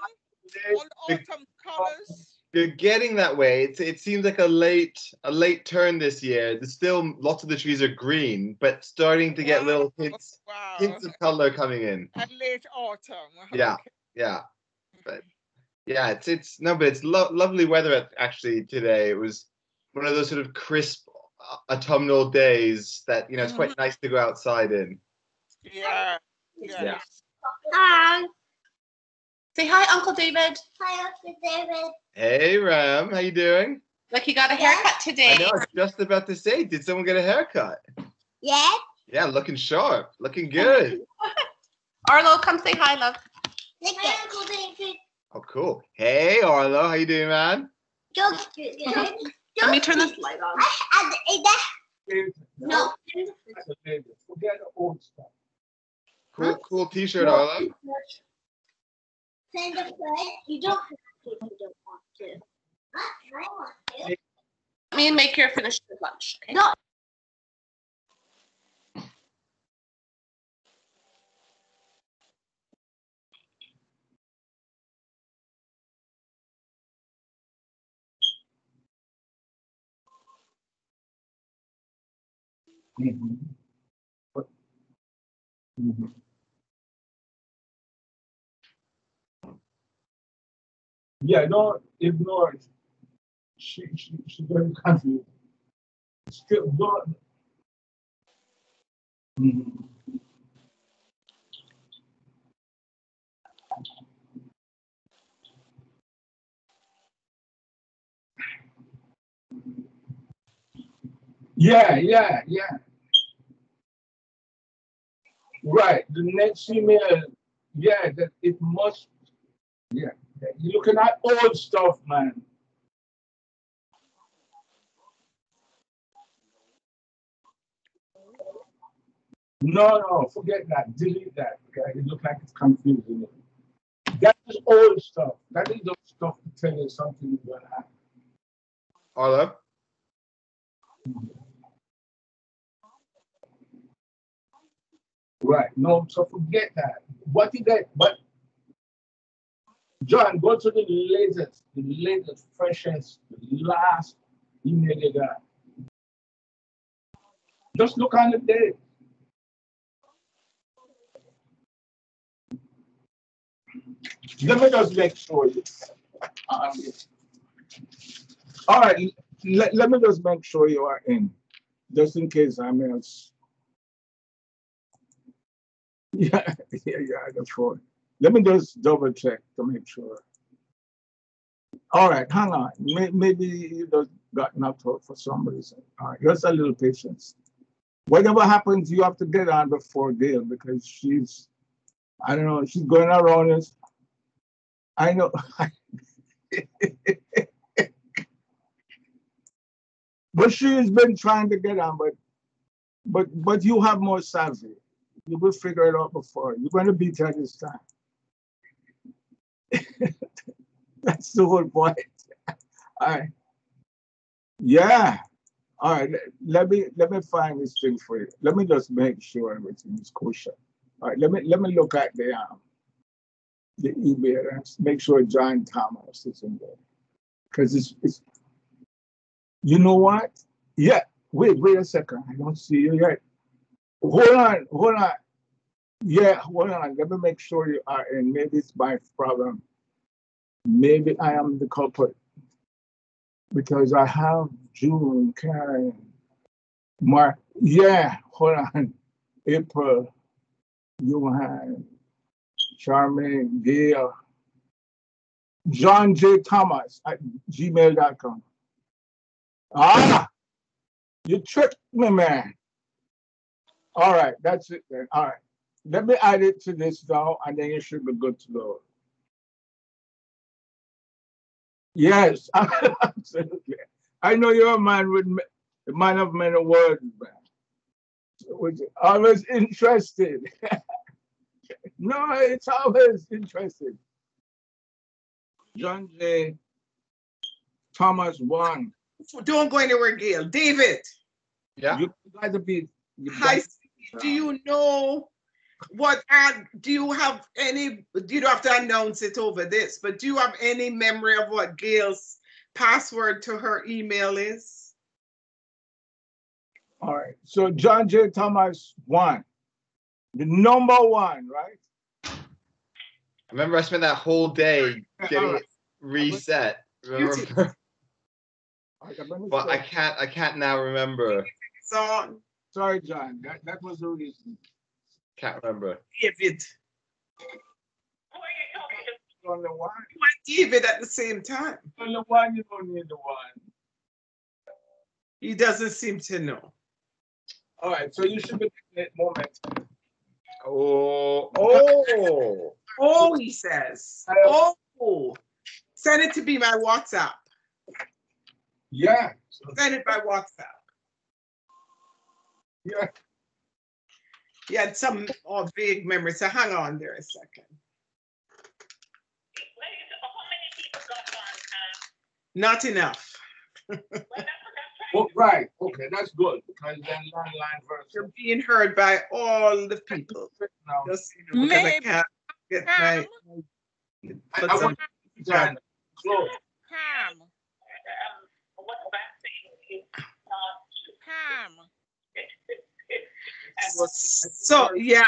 [SPEAKER 4] All the autumn colors?
[SPEAKER 10] You're getting that way. It seems like a late turn this year. There's still lots of the trees are green, but starting to get little hints of color coming in.
[SPEAKER 4] A late autumn.
[SPEAKER 10] Yeah,
[SPEAKER 4] Okay.
[SPEAKER 10] yeah. But yeah, it's lovely weather actually today. It was one of those sort of crisp autumnal days that it's quite nice to go outside in.
[SPEAKER 4] Yeah.
[SPEAKER 10] Yeah.
[SPEAKER 8] Hi. Say hi, Uncle David.
[SPEAKER 9] Hi, Uncle David.
[SPEAKER 10] Hey, Ram. How you doing?
[SPEAKER 8] Like you got a haircut today.
[SPEAKER 10] I know. I was just about to say, did someone get a haircut?
[SPEAKER 9] Yeah.
[SPEAKER 10] Yeah, looking sharp. Looking good.
[SPEAKER 8] Arlo, come say hi, love.
[SPEAKER 9] Hi, Uncle David.
[SPEAKER 10] Oh, cool. Hey, Arlo. How you doing, man?
[SPEAKER 8] Let me turn this light on.
[SPEAKER 9] No.
[SPEAKER 5] Forget the old stuff.
[SPEAKER 10] Cool T-shirt, Arlo.
[SPEAKER 9] Send a friend. You don't have to if you don't want to. I want to.
[SPEAKER 8] Let me make your finish your lunch. Okay?
[SPEAKER 9] No.
[SPEAKER 5] Yeah, don't ignore it. She's very confused. Still don't. Yeah. Right. The next email, that it must. Yeah. You're looking at old stuff, man. No, forget that. Delete that. Okay? It looks like it's confusing. That is old stuff. That is old stuff to tell you something is going to happen.
[SPEAKER 10] Arlo?
[SPEAKER 5] Right. No, so forget that. What you get, but John, go to the latest, freshest, last email you got. Just look on the date. Let me just make sure you. All right, let me just make sure you are in, just in case I miss. Yeah, that's right. Let me just double check to make sure. All right, hang on. Maybe you just got knocked out for some reason. All right, just a little patience. Whatever happens, you have to get on before Gail because she's, I don't know, she's going around and I know. But she's been trying to get on, but you have more savvy. You will figure it out before. You're going to beat her this time. That's the whole point. All right. Yeah. All right. Let me find this thing for you. Let me just make sure everything is kosher. All right. Let me look at the email and make sure John Thomas is in there. Because it's you know what? Yeah. Wait a second. I don't see you yet. Hold on. Yeah, hold on. Let me make sure you are in. Maybe it's my problem. Maybe I am the culprit. Because I have June, Karen, Mark. Yeah, hold on. April, Johan, Charmaine, Gail, John J. Thomas at gmail.com. Ah, you tricked me, man. All right, that's it then. All right. Let me add it to this now, and then you should be good to go. Yes, absolutely. I know you're a man a man of many words, man. Always interested. No, it's always interested. John J. Thomas 1.
[SPEAKER 6] Don't go anywhere, Gail. David.
[SPEAKER 10] Yeah.
[SPEAKER 5] You got to be.
[SPEAKER 6] Hi, do you know what? Do you have any? You don't have to announce it over this, but do you have any memory of what Gail's password to her email is?
[SPEAKER 5] All right. So John J. Thomas 1, the number 1, right?
[SPEAKER 10] I remember I spent that whole day getting it reset. Remember? But I can't now remember.
[SPEAKER 5] Sorry, John. That was the reason.
[SPEAKER 10] Can't remember.
[SPEAKER 6] David.
[SPEAKER 5] On the 1.
[SPEAKER 6] You want David at the same time.
[SPEAKER 5] On the 1, you don't need the 1.
[SPEAKER 6] He doesn't seem to know.
[SPEAKER 5] All right, so you should be taking it moment.
[SPEAKER 6] Oh, he says. Oh, send it to be my WhatsApp.
[SPEAKER 5] Yeah.
[SPEAKER 6] Send it by WhatsApp.
[SPEAKER 5] Yeah.
[SPEAKER 6] He had some vague memory, so hang on there a second. Not enough.
[SPEAKER 5] Oh, right. Okay, that's good because then landline version.
[SPEAKER 6] You're being heard by all the people. Just, because I can't get my.
[SPEAKER 5] I want John close.
[SPEAKER 4] Pam.
[SPEAKER 6] So yeah,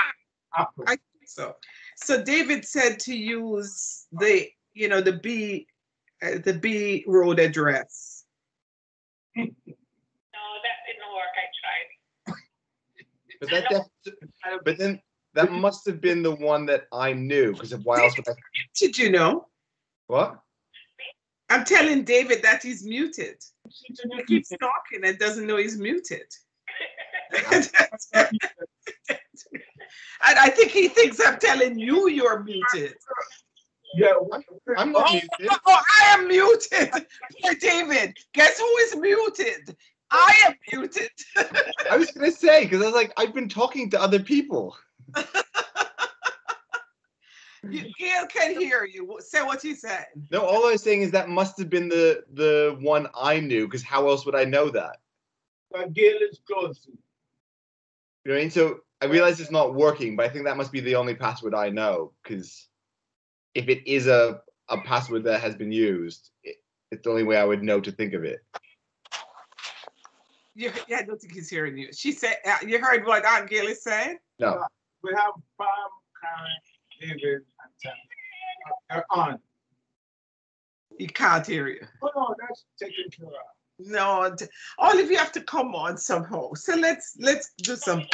[SPEAKER 6] I think so. So David said to use the B road address.
[SPEAKER 10] No, that didn't work. I tried. But then that must have been the one that I knew because of why else would I?
[SPEAKER 6] Did you know?
[SPEAKER 10] What?
[SPEAKER 6] I'm telling David that he's muted. He keeps talking and doesn't know he's muted. I think he thinks I'm telling you you're muted.
[SPEAKER 5] Yeah,
[SPEAKER 10] I'm not muted.
[SPEAKER 6] Oh, I am muted. Poor David, guess who is muted? I am muted.
[SPEAKER 10] I was gonna say because I was like, I've been talking to other people.
[SPEAKER 6] Gail can hear you. Say what he said.
[SPEAKER 10] No, all I was saying is that must have been the one I knew because how else would I know that?
[SPEAKER 5] Gail is close.
[SPEAKER 10] You know what I mean? So I realize it's not working, but I think that must be the only password I know because if it is a password that has been used, it's the only way I would know to think of it.
[SPEAKER 6] Yeah, I don't think he's hearing you. She said, you heard what Aunt Gail is saying?
[SPEAKER 10] No.
[SPEAKER 5] We have Pam, Karen, David, and Tam. On.
[SPEAKER 6] He can't hear you.
[SPEAKER 5] Oh, no, that's taken care of.
[SPEAKER 6] No, all of you have to come on somehow. So let's do some.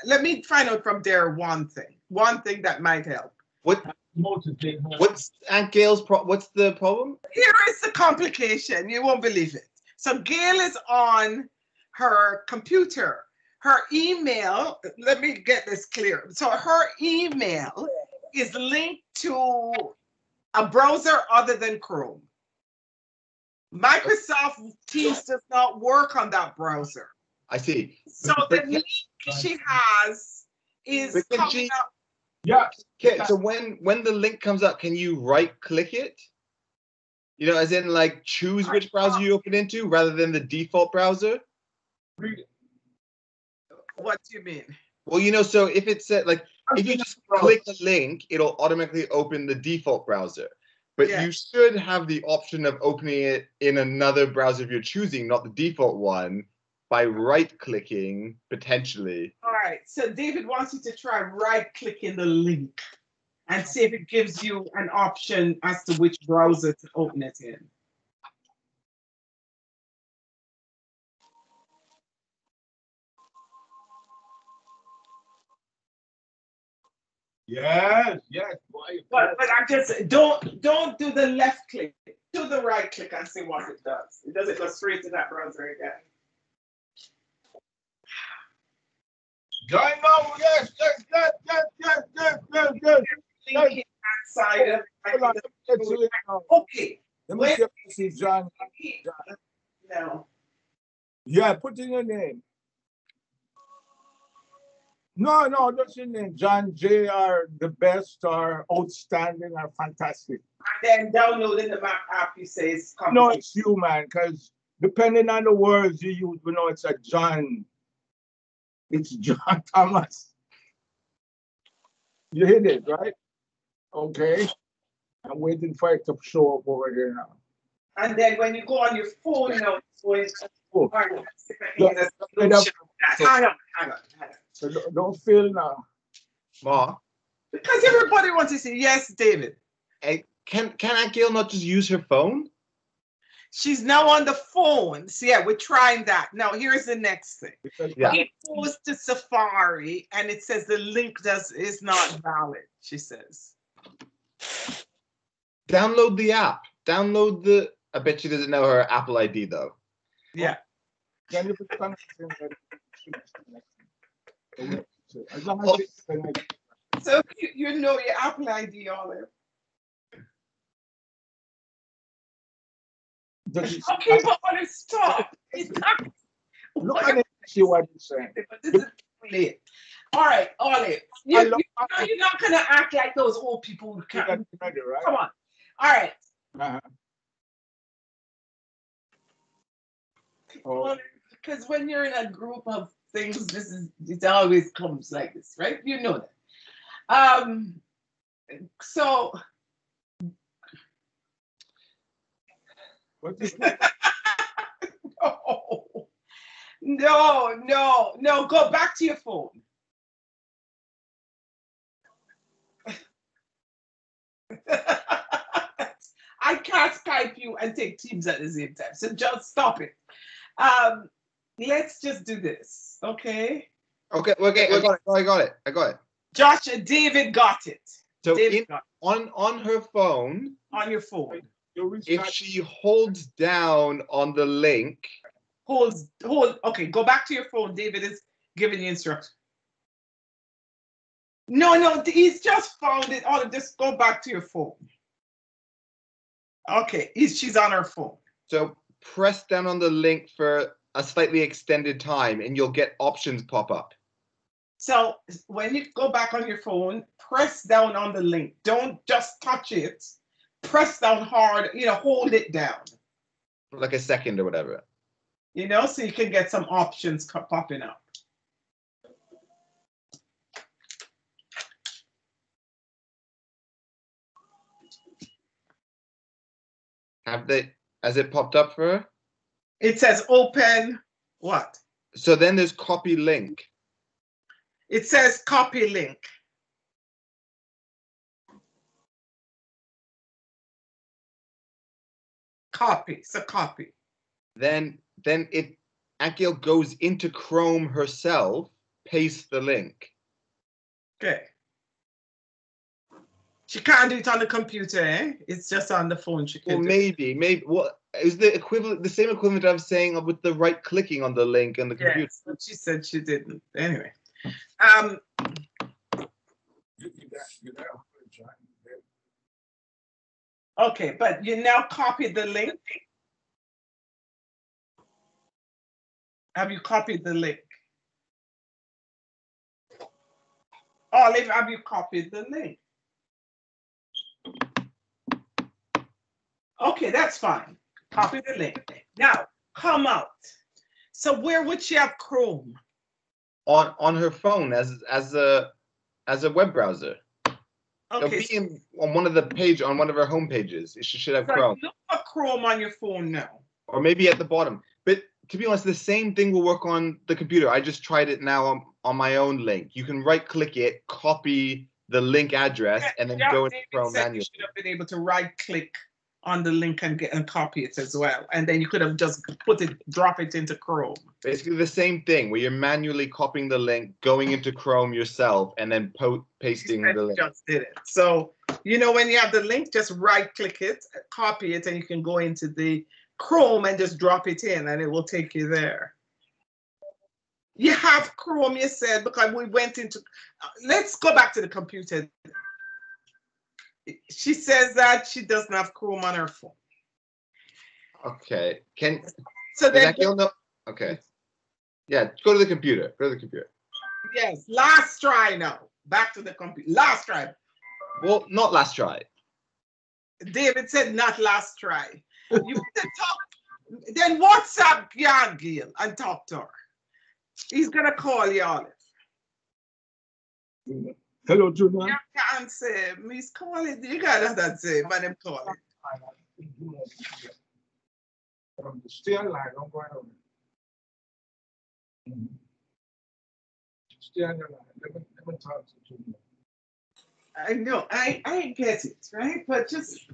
[SPEAKER 6] Let me find out from there one thing that might help.
[SPEAKER 10] What
[SPEAKER 5] motivate her.
[SPEAKER 10] What's Aunt Gail's what's the problem?
[SPEAKER 6] Here is the complication. You won't believe it. So Gail is on her computer. Her email, let me get this clear. So her email is linked to a browser other than Chrome. Microsoft Teams does not work on that browser.
[SPEAKER 10] I see.
[SPEAKER 6] So the link she has is coming up.
[SPEAKER 5] Yeah.
[SPEAKER 10] Okay, so when the link comes up, can you right click it? You know, as in like choose which browser you open into rather than the default browser?
[SPEAKER 6] What do you mean?
[SPEAKER 10] Well, you know, so if it said like if you just click the link, it'll automatically open the default browser. But you should have the option of opening it in another browser if you're choosing, not the default one, by right-clicking, potentially.
[SPEAKER 6] All right, so David wants you to try right-clicking the link and see if it gives you an option as to which browser to open it in.
[SPEAKER 5] Yes.
[SPEAKER 6] But I just don't do the left click. Do the right click and see what it does. It doesn't go straight to that browser again.
[SPEAKER 5] Join now. Yes.
[SPEAKER 6] Link inside of okay.
[SPEAKER 5] Let me see if this is John.
[SPEAKER 6] No.
[SPEAKER 5] Yeah, put in your name. No, that's your name. John J. are the best, or outstanding, or fantastic.
[SPEAKER 6] And then downloading the map app, you say it's coming.
[SPEAKER 5] No, it's you, man, because depending on the words you use, we know it's a John. It's John Thomas. You hit it, right? Okay. I'm waiting for it to show up over here now.
[SPEAKER 6] And then when you go on your phone, now it's going to hang on.
[SPEAKER 5] So don't feel now.
[SPEAKER 10] Ma?
[SPEAKER 6] Because everybody wants to say, yes, David.
[SPEAKER 10] Hey, can Aunt Gail not just use her phone?
[SPEAKER 6] She's now on the phone. So yeah, we're trying that. Now here's the next thing.
[SPEAKER 10] Yeah.
[SPEAKER 6] It goes to Safari and it says the link is not valid, she says.
[SPEAKER 10] Download the app. Download the. I bet she doesn't know her Apple ID though.
[SPEAKER 6] Yeah.
[SPEAKER 5] Can you put as long as it's connected.
[SPEAKER 6] So you know your Apple ID, Olive. Okay, but Olive, stop.
[SPEAKER 5] Look at it, see what it's saying.
[SPEAKER 6] This is late. All right, Olive. You're not going to act like those old people who can't.
[SPEAKER 5] Ready, right?
[SPEAKER 6] Come on. All right. Because when you're in a group of things, it always comes like this, right? You know that. So
[SPEAKER 5] what is
[SPEAKER 6] no, go back to your phone. I can't Skype you and take Teams at the same time, so just stop it. Let's just do this, okay?
[SPEAKER 10] Okay, I got it.
[SPEAKER 6] Josh and David got it.
[SPEAKER 10] So on her phone.
[SPEAKER 6] On your phone.
[SPEAKER 10] If she holds down on the link.
[SPEAKER 6] Okay, go back to your phone. David is giving you instructions. No, he's just found it. Oh, just go back to your phone. Okay, she's on her phone.
[SPEAKER 10] So press down on the link for a slightly extended time and you'll get options pop up.
[SPEAKER 6] So when you go back on your phone, press down on the link. Don't just touch it. Press down hard, hold it down.
[SPEAKER 10] For like a second or whatever.
[SPEAKER 6] So you can get some options popping up.
[SPEAKER 10] Has it popped up for her?
[SPEAKER 6] It says open what?
[SPEAKER 10] So then there's copy link.
[SPEAKER 6] It says copy link. Copy, so copy.
[SPEAKER 10] Then Aunt Gail goes into Chrome herself, pastes the link.
[SPEAKER 6] Okay. She can't do it on the computer, eh? It's just on the phone she can
[SPEAKER 10] Well,
[SPEAKER 6] do.
[SPEAKER 10] maybe. What is the equivalent? The same equivalent of saying with the right clicking on the link on the computer.
[SPEAKER 6] Yes, but she said she didn't. Anyway. Okay, but you now copied the link. Have you copied the link? Olive, have you copied the link? Okay, that's fine. Copy the link. Now, come out. So where would she have Chrome?
[SPEAKER 10] On her phone as a web browser.
[SPEAKER 6] Okay.
[SPEAKER 10] It'll be on one of her home pages. She should have
[SPEAKER 6] So
[SPEAKER 10] Chrome.
[SPEAKER 6] look for Chrome on your phone now.
[SPEAKER 10] Or maybe at the bottom. But to be honest, the same thing will work on the computer. I just tried it now on my own link. You can right click it, copy the link address, and then go into Chrome manually.
[SPEAKER 6] You should have been able to right click on the link and copy it as well. And then you could have just drop it into Chrome.
[SPEAKER 10] Basically the same thing where you're manually copying the link, going into Chrome yourself, and then pasting the link.
[SPEAKER 6] Just did it. So, you know, when you have the link, just right click it, copy it, and you can go into the Chrome and just drop it in and it will take you there. You have Chrome, you said, because we went into, let's go back to the computer. She says that she doesn't have Chrome on her phone.
[SPEAKER 10] Okay.
[SPEAKER 6] So then,
[SPEAKER 10] okay. Yeah, go to the computer. Go to the computer.
[SPEAKER 6] Yes, last try now. Back to the computer. Last try.
[SPEAKER 10] Well, not last try.
[SPEAKER 6] David said not last try. You talk, then WhatsApp Gail and talk to her. He's gonna call you, Olive.
[SPEAKER 5] Hello, Junior.
[SPEAKER 6] You can't say, Miss calling. You gotta that say, but I'm calling.
[SPEAKER 5] Stay online, don't go anywhere. Stay on your line. Let me talk to you.
[SPEAKER 6] I know, I get it, right? But just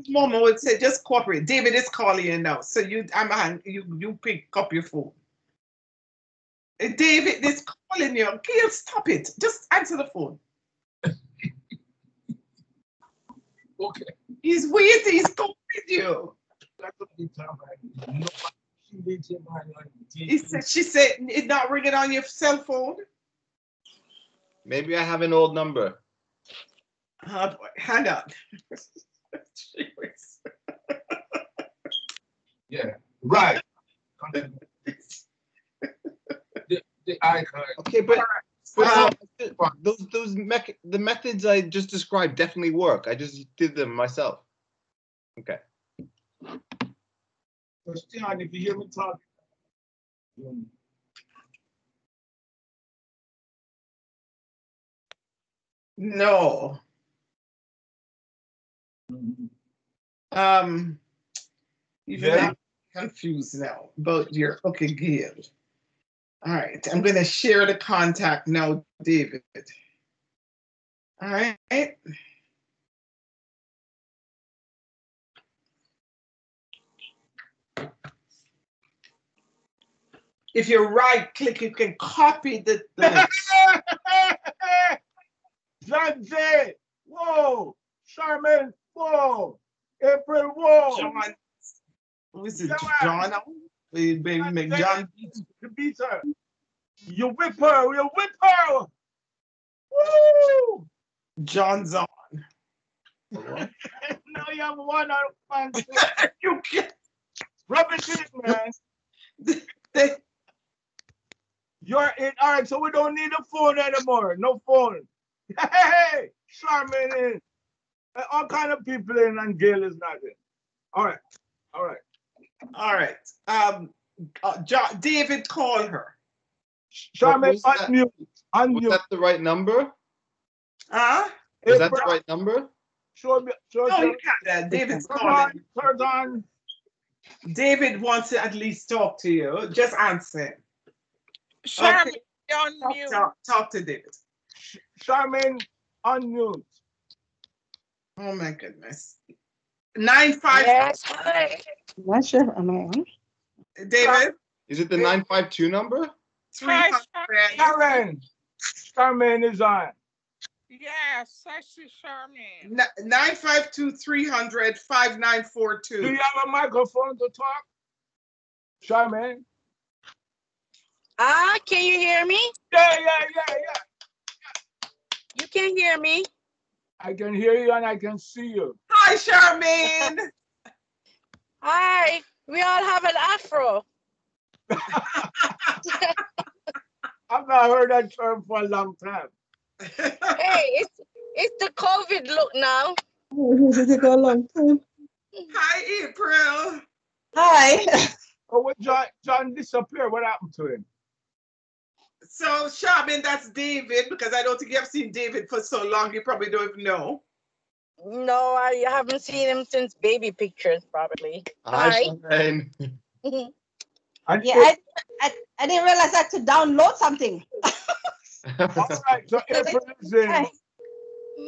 [SPEAKER 6] Mama would say, just cooperate. David is calling you now, so you pick up your phone. David is calling you. Gail, stop it. Just answer the phone.
[SPEAKER 5] Okay.
[SPEAKER 6] He's waiting. He's calling you. She said it's not ringing on your cell phone.
[SPEAKER 10] Maybe I have an old number.
[SPEAKER 6] Hang on.
[SPEAKER 5] Yeah, right. The icon.
[SPEAKER 10] Okay, but the methods I just described definitely work. I just did them myself. Okay.
[SPEAKER 5] Christian, if you hear me talking.
[SPEAKER 6] No. I'm confused now about your Gail. All right, I'm gonna share the contact now, David. All right. If you right click, you can copy the link.
[SPEAKER 5] John J. Whoa. Charmin. Whoa. April. Whoa.
[SPEAKER 6] John. Who is it? John? Baby McJohn.
[SPEAKER 5] The beater. You whip her. You whip her. Woo.
[SPEAKER 6] John's on.
[SPEAKER 5] No, you have one on
[SPEAKER 6] You can't.
[SPEAKER 5] Rub it in, man. You're in. All right, so we don't need a phone anymore. No phone. Hey, Charmin in. All kind of people in, and Gail is not in. All right. All right.
[SPEAKER 6] All right. David, call her.
[SPEAKER 5] Charmin, unmute.
[SPEAKER 10] Was that the right number?
[SPEAKER 6] Huh?
[SPEAKER 10] Was that the right number?
[SPEAKER 5] Show me.
[SPEAKER 6] No, you can't. David's calling.
[SPEAKER 5] Turn on.
[SPEAKER 6] David wants to at least talk to you. Just answer.
[SPEAKER 4] Charmin,
[SPEAKER 6] okay.
[SPEAKER 4] unmute.
[SPEAKER 6] Talk to David.
[SPEAKER 5] Charmin, unmute.
[SPEAKER 6] Oh my goodness. 95.
[SPEAKER 4] Yes, hi.
[SPEAKER 11] Not sure. Am I on?
[SPEAKER 6] David?
[SPEAKER 10] Is it the 952 number?
[SPEAKER 5] Karen. Charmin is on.
[SPEAKER 4] Yes, I see Charmaine.
[SPEAKER 6] 952-300-5942.
[SPEAKER 5] Do you have a microphone to talk? Charmaine?
[SPEAKER 12] Can you hear me?
[SPEAKER 5] Yeah.
[SPEAKER 12] You can hear me?
[SPEAKER 5] I can hear you and I can see you.
[SPEAKER 6] Hi, Charmaine.
[SPEAKER 12] Hi. We all have an afro.
[SPEAKER 5] I've not heard that term for a long time.
[SPEAKER 12] Hey, it's the COVID look now.
[SPEAKER 11] Oh, it take a long time.
[SPEAKER 6] Hi, April.
[SPEAKER 11] Hi.
[SPEAKER 5] Oh, what John disappeared. What happened to him?
[SPEAKER 6] So, Charmaine, that's David, because I don't think you have seen David for so long, you probably don't even know.
[SPEAKER 12] No, I haven't seen him since baby pictures, probably.
[SPEAKER 10] Hi, Charmaine.
[SPEAKER 11] Yeah, I didn't realize I had to download something.
[SPEAKER 5] All right, so April is in.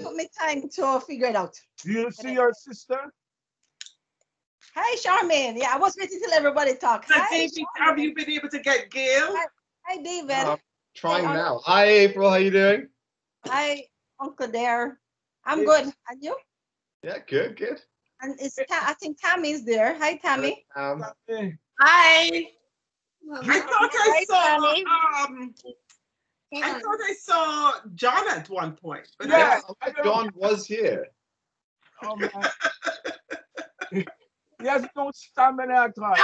[SPEAKER 11] Took me time to figure it out.
[SPEAKER 5] Do you see your sister?
[SPEAKER 11] Hi, Charmaine. Yeah, I was waiting till everybody talks.
[SPEAKER 6] So,
[SPEAKER 11] Hi,
[SPEAKER 6] David, have you been able to get Gail?
[SPEAKER 11] Hi, David.
[SPEAKER 10] Trying now. Hi, April. How you doing?
[SPEAKER 11] Hi, Uncle Dare. I'm good. And you?
[SPEAKER 10] Yeah, good.
[SPEAKER 11] And I think Tammy's there. Hi, Tammy.
[SPEAKER 6] Hi.
[SPEAKER 12] Hi.
[SPEAKER 6] I thought I saw John at one point. But
[SPEAKER 10] Yeah, John was here.
[SPEAKER 5] Oh, man. He has no stamina at all.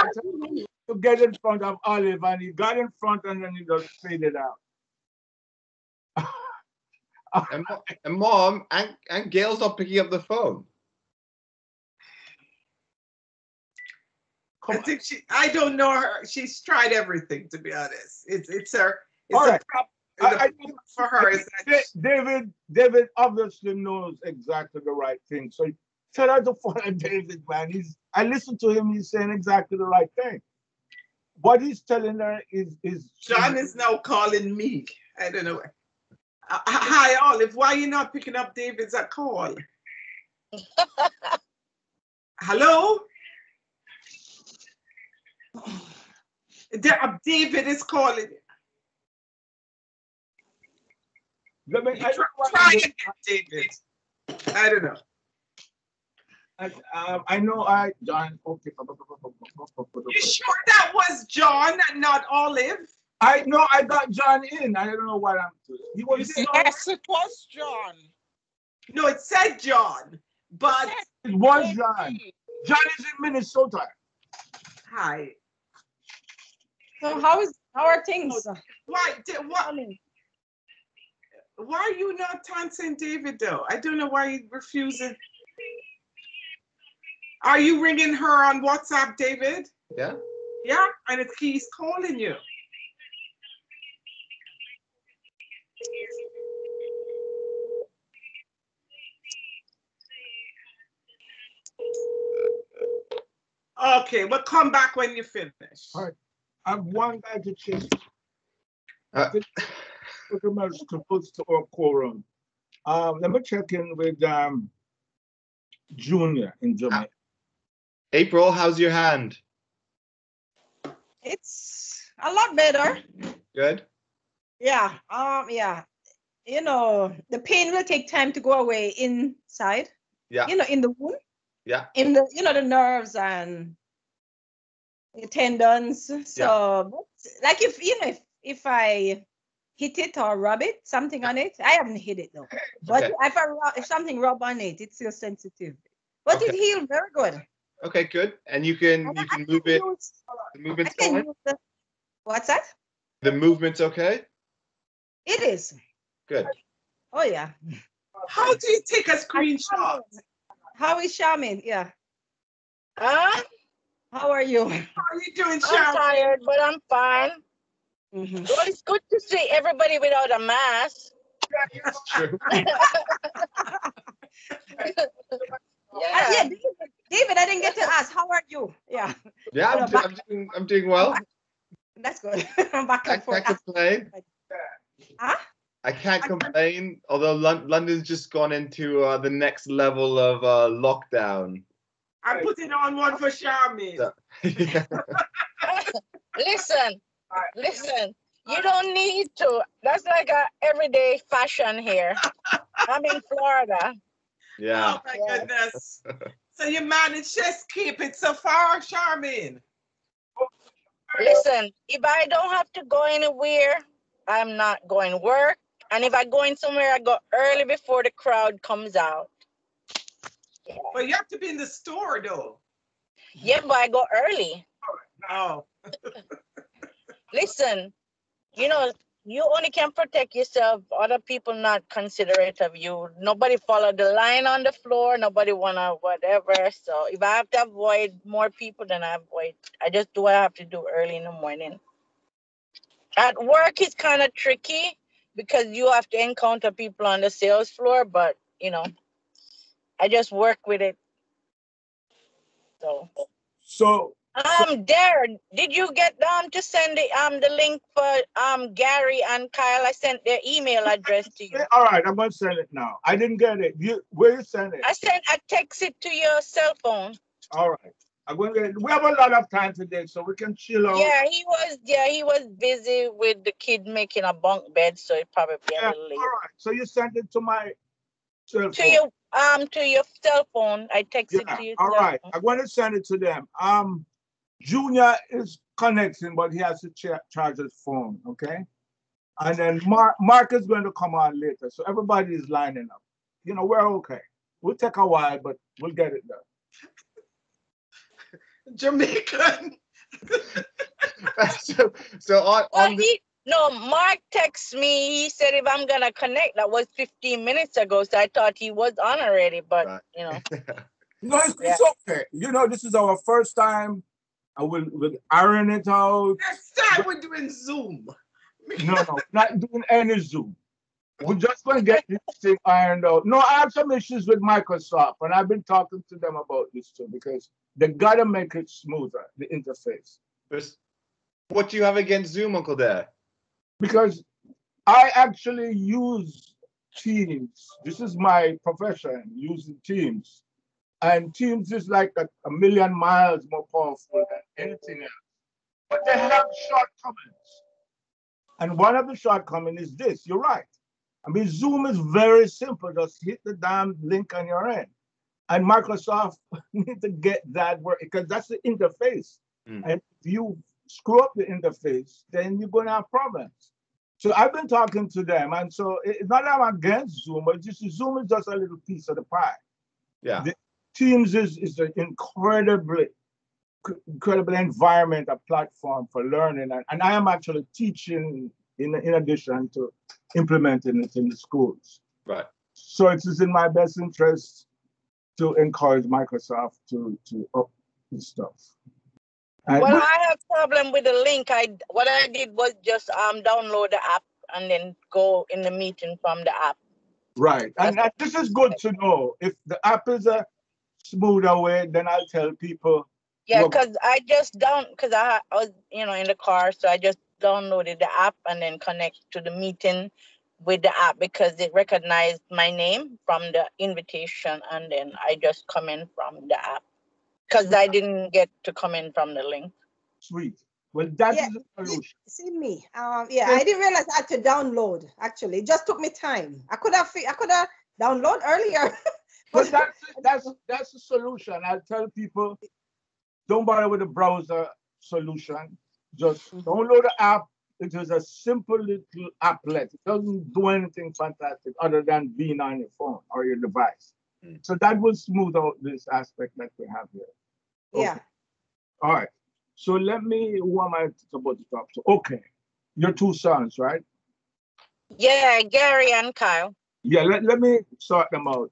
[SPEAKER 5] To get in front of Olive, and he got in front and then he just faded out.
[SPEAKER 10] and Mom, and Gail's not picking up the phone.
[SPEAKER 6] I think I don't know her. She's tried everything, to be honest. It's her.
[SPEAKER 5] All right.
[SPEAKER 6] For her.
[SPEAKER 5] David obviously knows exactly the right thing. So tell her to follow David, man. I listened to him, he's saying exactly the right thing. What he's telling her is
[SPEAKER 6] John is now calling me. I don't know. Hi, Olive. Why are you not picking up David's call? Hello? David is calling. Try again, David. I don't know.
[SPEAKER 5] I know John. Okay.
[SPEAKER 6] You sure that was John and not Olive?
[SPEAKER 5] I know I got John in. I don't know what I'm doing.
[SPEAKER 4] Yes, it was John.
[SPEAKER 6] No, it said John, but
[SPEAKER 5] it was John. John is in Minnesota.
[SPEAKER 6] Hi.
[SPEAKER 11] So how are things?
[SPEAKER 6] Why are you not answering David though? I don't know why he's refusing. Are you ringing her on WhatsApp, David?
[SPEAKER 10] Yeah.
[SPEAKER 6] Yeah, and he's calling you. Okay, we'll come back when you finish.
[SPEAKER 5] All right. I have one guy to chase. Supposed to our quorum. Let me check in with Junior in Jamaica.
[SPEAKER 10] April, how's your hand?
[SPEAKER 11] It's a lot better.
[SPEAKER 10] Good.
[SPEAKER 11] Yeah. Yeah. You know, the pain will take time to go away inside.
[SPEAKER 10] Yeah.
[SPEAKER 11] You know, in the wound.
[SPEAKER 10] Yeah.
[SPEAKER 11] In the, the nerves and the tendons. So, but like if I hit it or rub it, something on it, I haven't hit it though. But
[SPEAKER 10] Okay.
[SPEAKER 11] if something rub on it, it's still sensitive. But
[SPEAKER 10] Okay.
[SPEAKER 11] it healed very good.
[SPEAKER 10] Okay, good. And you can move it. The movement's fine?
[SPEAKER 11] What's that?
[SPEAKER 10] The movement's okay?
[SPEAKER 11] It is.
[SPEAKER 10] Good.
[SPEAKER 11] Oh yeah.
[SPEAKER 6] How do you take a screenshot?
[SPEAKER 11] How is Charmaine? Yeah.
[SPEAKER 12] Huh?
[SPEAKER 11] How are you?
[SPEAKER 6] How are you doing,
[SPEAKER 12] I'm
[SPEAKER 6] Charmaine?
[SPEAKER 12] tired, but I'm fine.
[SPEAKER 11] Mm-hmm.
[SPEAKER 12] Well, it's good to see everybody without a mask.
[SPEAKER 10] That's true.
[SPEAKER 11] Yeah. David, I didn't get to ask. How are you? Yeah.
[SPEAKER 10] Yeah, I'm doing well.
[SPEAKER 11] That's good. I'm back and
[SPEAKER 10] I
[SPEAKER 11] forth.
[SPEAKER 10] can't complain.
[SPEAKER 11] Huh?
[SPEAKER 10] I can't complain, although London's just gone into the next level of lockdown.
[SPEAKER 6] I'm putting on one for Charmaine.
[SPEAKER 10] So,
[SPEAKER 12] Listen, you don't need to. That's like a everyday fashion here. I'm in Florida.
[SPEAKER 10] Yeah.
[SPEAKER 6] Oh my goodness. So you managed to escape it so far, Charmaine?
[SPEAKER 12] Listen, if I don't have to go anywhere, I'm not going to work. And if I go in somewhere, I go early before the crowd comes out. Yeah.
[SPEAKER 6] But you have to be in the store though.
[SPEAKER 12] Yeah, but I go early.
[SPEAKER 6] Oh.
[SPEAKER 12] Listen, you know, you only can protect yourself. Other people not considerate of you. Nobody follow the line on the floor. Nobody wanna whatever. So if I have to avoid more people, then I avoid. I just do what I have to do early in the morning. At work, it's kind of tricky because you have to encounter people on the sales floor. But you know, I just work with it. So. Darren, did you get to send the link for Gary and Kyle? I sent their email address to you.
[SPEAKER 5] All right, I'm gonna send it now. I didn't get it. Where you send it?
[SPEAKER 12] I text it to your cell phone.
[SPEAKER 5] All right. I'm going to get it. We have a lot of time today, so we can chill out.
[SPEAKER 12] Yeah, he was busy with the kid making a bunk bed, so it probably be a little late.
[SPEAKER 5] All right. So you sent it to my cell phone.
[SPEAKER 12] To your cell phone. I texted to you.
[SPEAKER 5] All right. I'm going to send it to them. Junior is connecting, but he has to charge his phone, okay? And then Mark is going to come on later. So everybody is lining up. You know, we're okay. We'll take a while, but we'll get it done.
[SPEAKER 6] Jamaican.
[SPEAKER 12] Mark texted me. He said if I'm going to connect, that was 15 minutes ago. So I thought he was on already, but, you know.
[SPEAKER 5] No, it's okay. You know, this is our first time. We'll iron it out.
[SPEAKER 6] Next time we're doing Zoom.
[SPEAKER 5] No, not doing any Zoom. We're just going to get this thing ironed out. No, I have some issues with Microsoft, and I've been talking to them about this too, because they got to make it smoother, the interface.
[SPEAKER 10] What do you have against Zoom, Uncle Dare?
[SPEAKER 5] Because I actually use Teams. This is my profession, using Teams. And Teams is like a million miles more powerful than anything else. But they have shortcomings. And one of the shortcomings is this. You're right. I mean, Zoom is very simple. Just hit the damn link on your end. And Microsoft need to get that work because that's the interface. And if you screw up the interface, then you're going to have problems. So I've been talking to them. And so it's not that I'm against Zoom, but Zoom is just a little piece of the pie.
[SPEAKER 10] Yeah.
[SPEAKER 5] Teams is an incredible environment, a platform for learning. And I am actually teaching in addition to implementing it in the schools.
[SPEAKER 10] Right.
[SPEAKER 5] So it is in my best interest to encourage Microsoft to up this stuff.
[SPEAKER 12] I have a problem with the link. What I did was just download the app and then go in the meeting from the app.
[SPEAKER 5] Right. And this is good to know. If the app is a smoother way, then I'll tell people.
[SPEAKER 12] Yeah, because I was, in the car, so I just downloaded the app and then connect to the meeting with the app because it recognized my name from the invitation, and then I just come in from the app because I didn't get to come in from the link.
[SPEAKER 5] Sweet. Well, that is a solution.
[SPEAKER 11] See me. I didn't realize I had to download. Actually, it just took me time. I could have downloaded earlier.
[SPEAKER 5] But that's a solution. I tell people, don't bother with the browser solution. Just download the app. It is a simple little applet. It doesn't do anything fantastic other than being on your phone or your device. So that will smooth out this aspect that we have here. Okay.
[SPEAKER 11] Yeah.
[SPEAKER 5] All right. So who am I supposed to talk to? Okay. Your two sons, right?
[SPEAKER 12] Yeah, Gary and Kyle.
[SPEAKER 5] Yeah, let me sort them out.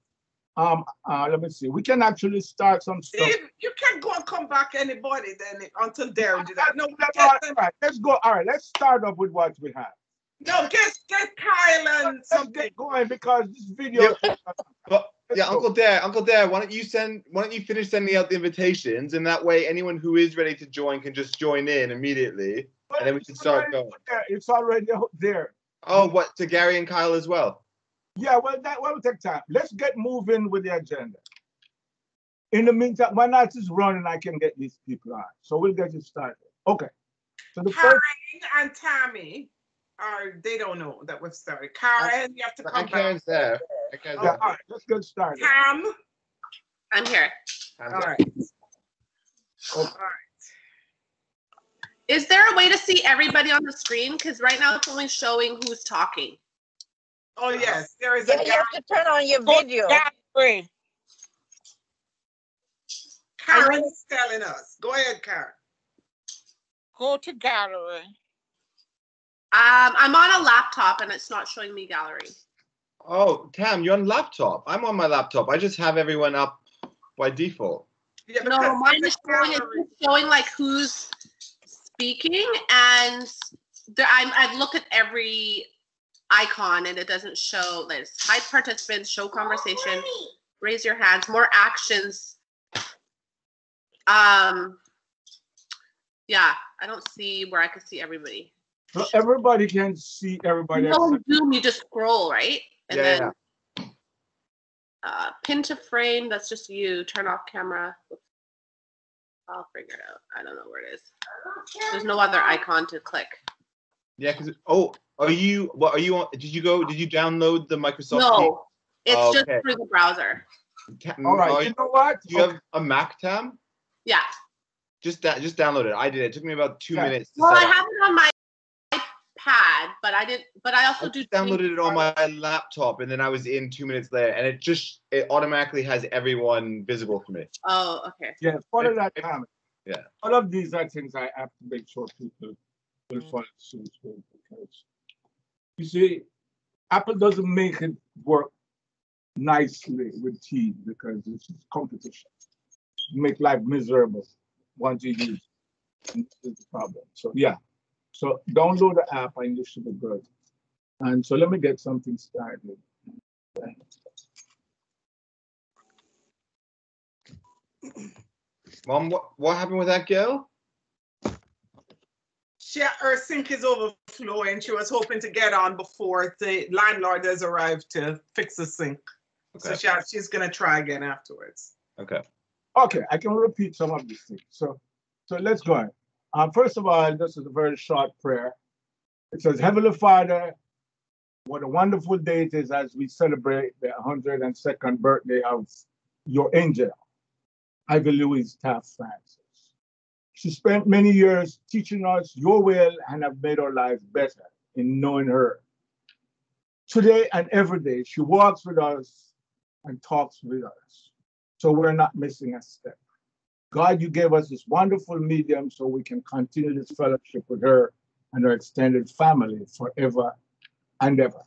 [SPEAKER 5] Let me see. We can actually start some stuff.
[SPEAKER 6] You can go and come back anybody then until Darren do that. No,
[SPEAKER 5] all right. Let's go. All right, let's start up with what we have.
[SPEAKER 6] No, get Kyle and something.
[SPEAKER 5] Let's get going because this video.
[SPEAKER 10] Uncle Dare, why don't you finish sending out the invitations, and that way anyone who is ready to join can just join in immediately, and then we can start going.
[SPEAKER 5] It's already out there.
[SPEAKER 10] Oh, what, to Gary and Kyle as well?
[SPEAKER 5] Yeah, well, that will take time. Let's get moving with the agenda. In the meantime, my night is running, I can get these people on. So we'll get it started. Okay. So the
[SPEAKER 6] Karen and Tammy, they don't know that we've started. Karen, you have to come back.
[SPEAKER 10] Karen's there. Okay,
[SPEAKER 5] Yeah, all right, let's get started.
[SPEAKER 6] Tam.
[SPEAKER 8] I'm here.
[SPEAKER 6] All right.
[SPEAKER 5] Okay.
[SPEAKER 6] All right.
[SPEAKER 8] Is there a way to see everybody on the screen? Because right now it's only showing who's talking.
[SPEAKER 6] Oh yes, there is
[SPEAKER 12] Yeah,
[SPEAKER 6] a
[SPEAKER 12] you have to turn on your
[SPEAKER 4] Go
[SPEAKER 12] video.
[SPEAKER 4] gallery.
[SPEAKER 6] Karen is telling us. Go ahead, Karen.
[SPEAKER 4] Go to gallery.
[SPEAKER 8] I'm on a laptop and it's not showing me gallery.
[SPEAKER 10] Oh, Tam, you're on laptop. I'm on my laptop. I just have everyone up by default.
[SPEAKER 6] Yeah,
[SPEAKER 8] No, mine is showing like who's speaking, and I've looked at every icon and it doesn't show. There's hide participants, show conversation, raise your hands, more actions. Yeah, I don't see where I can see everybody.
[SPEAKER 5] So everybody can see everybody.
[SPEAKER 8] No, on Zoom, you just scroll, right? And
[SPEAKER 10] Yeah,
[SPEAKER 8] then pin to frame, that's just you. Turn off camera. I'll figure it out. I don't know where it is. There's no other icon to click.
[SPEAKER 10] Yeah, because are you on? Did you download the Microsoft?
[SPEAKER 8] No, it's just
[SPEAKER 10] okay.
[SPEAKER 8] through the browser.
[SPEAKER 5] All right, you know what?
[SPEAKER 10] Do you have a Mac, Tam?
[SPEAKER 8] Yeah.
[SPEAKER 10] Just download it. I did. It took me about 2 minutes.
[SPEAKER 8] Well, I have it on my iPad, but I also
[SPEAKER 10] downloaded it on my laptop, and then I was in 2 minutes later, and it automatically has everyone visible for me.
[SPEAKER 8] Oh, okay.
[SPEAKER 5] Yeah, follow that comment.
[SPEAKER 10] Yeah.
[SPEAKER 5] All of these are things I have to make sure people will follow suit with, because you see, Apple doesn't make it work nicely with teams because it's competition. Make life miserable once you use it. It's the problem. So yeah. So download the app and you should be good. And so let me get something started.
[SPEAKER 10] Mom, what happened with that girl?
[SPEAKER 6] Her sink is overflowing. She was hoping to get on before the landlord has arrived to fix the sink. Okay. So she's gonna try again afterwards.
[SPEAKER 10] Okay.
[SPEAKER 5] Okay, I can repeat some of these things. So let's go on. First of all, this is a very short prayer. It says, Heavenly Father, what a wonderful day it is as we celebrate the 102nd birthday of your angel, Ivy Louise Taft Francis. She spent many years teaching us your will and have made our lives better in knowing her. Today and every day, she walks with us and talks with us, so we're not missing a step. God, you gave us this wonderful medium so we can continue this fellowship with her and her extended family forever and ever.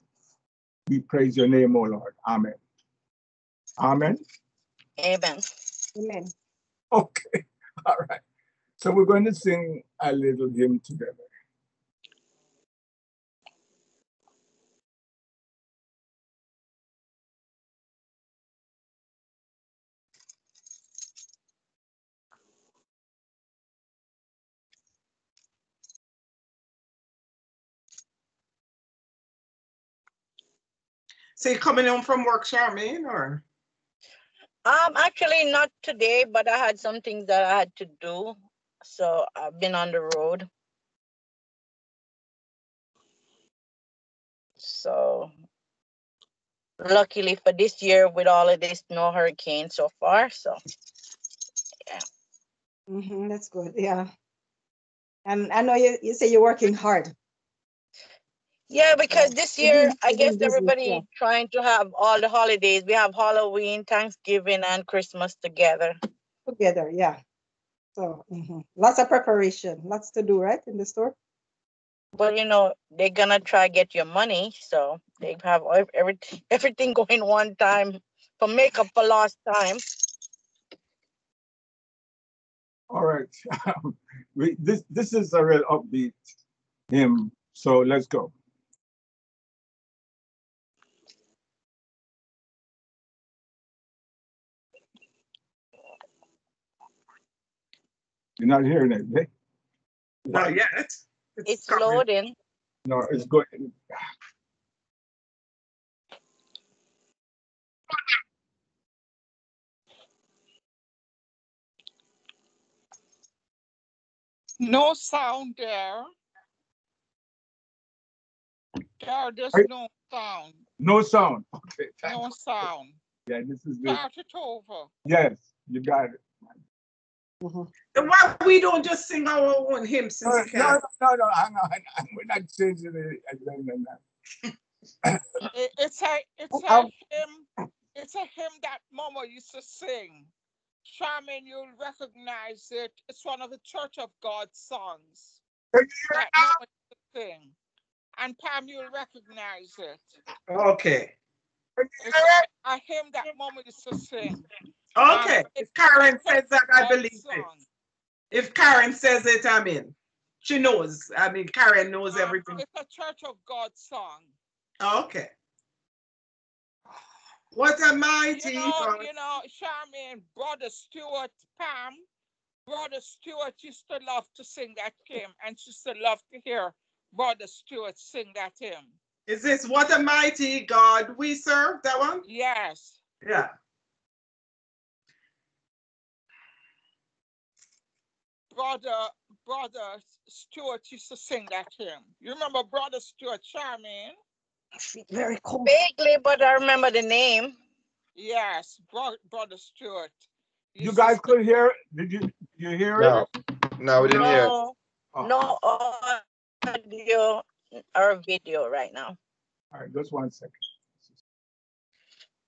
[SPEAKER 5] We praise your name, O Lord. Amen. Amen.
[SPEAKER 12] Amen.
[SPEAKER 11] Amen.
[SPEAKER 5] Okay. All right. So we're going to sing a little hymn together.
[SPEAKER 6] So you're coming home from work, Charmaine, or?
[SPEAKER 12] Actually not today, but I had some things that I had to do. So I've been on the road. So luckily for this year, with all of this, no hurricane so far. So yeah.
[SPEAKER 11] That's good. Yeah. And I know you say you're working hard.
[SPEAKER 12] Yeah, because this year, I guess
[SPEAKER 11] business,
[SPEAKER 12] everybody
[SPEAKER 11] yeah.
[SPEAKER 12] trying to have all the holidays. We have Halloween, Thanksgiving, and Christmas together.
[SPEAKER 11] Together, yeah. So lots of preparation, lots to do, right, in the store?
[SPEAKER 12] But you know, they're gonna try get your money, so they have everything going one time for make up for lost time.
[SPEAKER 5] All right. This is a real upbeat hymn, so let's go. You're not hearing it, eh?
[SPEAKER 6] Not yet.
[SPEAKER 12] It's loading.
[SPEAKER 5] No, it's going.
[SPEAKER 4] No sound there. There's no sound.
[SPEAKER 5] No sound. Okay.
[SPEAKER 4] No sound.
[SPEAKER 5] Yeah, this is the.
[SPEAKER 4] Start it over.
[SPEAKER 5] Yes, you got it.
[SPEAKER 6] And why we don't just sing our own hymn,
[SPEAKER 5] No,
[SPEAKER 6] Sister
[SPEAKER 5] no,
[SPEAKER 6] Cat?
[SPEAKER 5] no, hang on. We're not changing it.
[SPEAKER 4] It's a
[SPEAKER 11] Oh.
[SPEAKER 4] hymn. It's a hymn that Mama used to sing. Charmaine, you'll recognize it. It's one of the Church of God songs that Mama used to sing. And Pam, you'll recognize it.
[SPEAKER 6] Okay.
[SPEAKER 4] It's a hymn that Mama used to sing.
[SPEAKER 6] Okay. If Karen says that, I believe it. If Karen says it, I'm in. She knows. I mean, Karen knows everything.
[SPEAKER 4] It's a Church of God song.
[SPEAKER 6] Okay. What a mighty God.
[SPEAKER 4] You know, Charmaine, Brother Stewart, Pam, Brother Stewart used to love to sing that hymn, and she used to love to hear Brother Stewart sing that hymn.
[SPEAKER 6] Is this What a Mighty God We Serve, that one?
[SPEAKER 4] Yes.
[SPEAKER 6] Yeah.
[SPEAKER 4] Brother Stewart used to sing that hymn. You remember Brother Stewart, Charmaine?
[SPEAKER 11] Very cool.
[SPEAKER 12] Vaguely, but I remember the name.
[SPEAKER 4] Yes, Brother Stewart.
[SPEAKER 5] You guys could hear it? Did you hear
[SPEAKER 10] No.
[SPEAKER 5] it?
[SPEAKER 10] No, we didn't hear it.
[SPEAKER 12] No audio or video right now.
[SPEAKER 5] All right, just 1 second.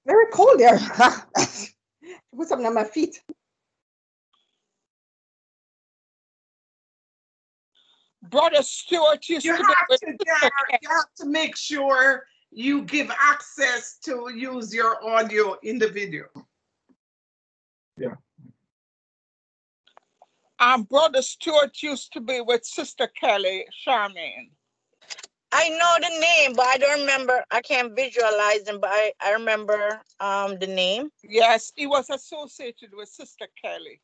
[SPEAKER 11] Very cold there. Put something on my feet.
[SPEAKER 4] Brother Stewart used
[SPEAKER 6] You
[SPEAKER 4] to
[SPEAKER 6] have to make sure you give access to use your audio in the video.
[SPEAKER 5] Yeah.
[SPEAKER 4] Brother Stewart used to be with Sister Kelly, Charmaine.
[SPEAKER 12] I know the name, but I don't remember. I can't visualize him, but I remember the name.
[SPEAKER 4] Yes, he was associated with Sister Kelly.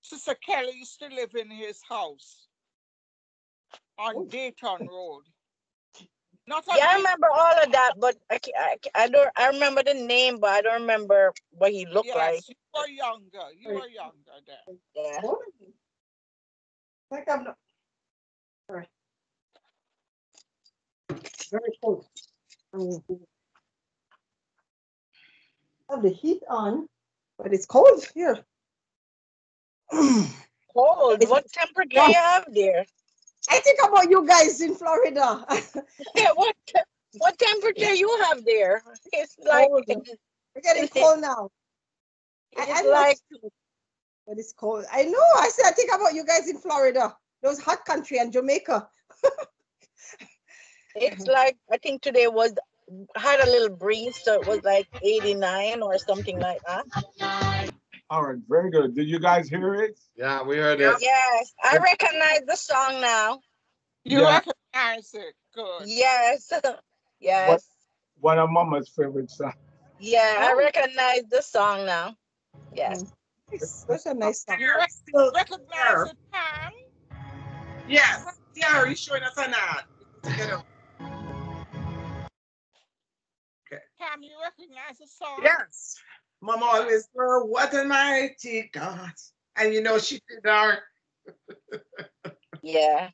[SPEAKER 4] Sister Kelly used to live in his house on Dayton Road.
[SPEAKER 12] I remember all of that, but I don't. I remember the name, but I don't remember what he looked like.
[SPEAKER 4] Yes, you were younger. You were younger then.
[SPEAKER 12] Yeah.
[SPEAKER 11] Like I'm not. All right. Very cold. Have the heat on, but it's cold here.
[SPEAKER 12] Cold. What temperature you have there?
[SPEAKER 11] I think about you guys in Florida.
[SPEAKER 12] Yeah, what temperature you have there? It's like
[SPEAKER 11] Cold. We're getting cold now.
[SPEAKER 12] It's like,
[SPEAKER 11] but it's cold. I know. I said I think about you guys in Florida, those hot country, and Jamaica.
[SPEAKER 12] it's like I think today had a little breeze, so it was like 89 or something like that.
[SPEAKER 5] All right, very good. Did you guys hear it?
[SPEAKER 10] Yeah, we heard it.
[SPEAKER 12] Yes, I recognize the song now.
[SPEAKER 4] You recognize it. Good.
[SPEAKER 12] Yes. Yes.
[SPEAKER 5] One of Mama's favorite songs.
[SPEAKER 12] Yeah, I recognize the song now. Yes.
[SPEAKER 11] That's a nice song.
[SPEAKER 4] You recognize it, Pam?
[SPEAKER 6] Yes. Yeah, are you showing us an ad? Okay.
[SPEAKER 4] Pam, you recognize the song?
[SPEAKER 6] Yes. Mama always said, what a mighty God. And you know, she did our.
[SPEAKER 12] Yeah.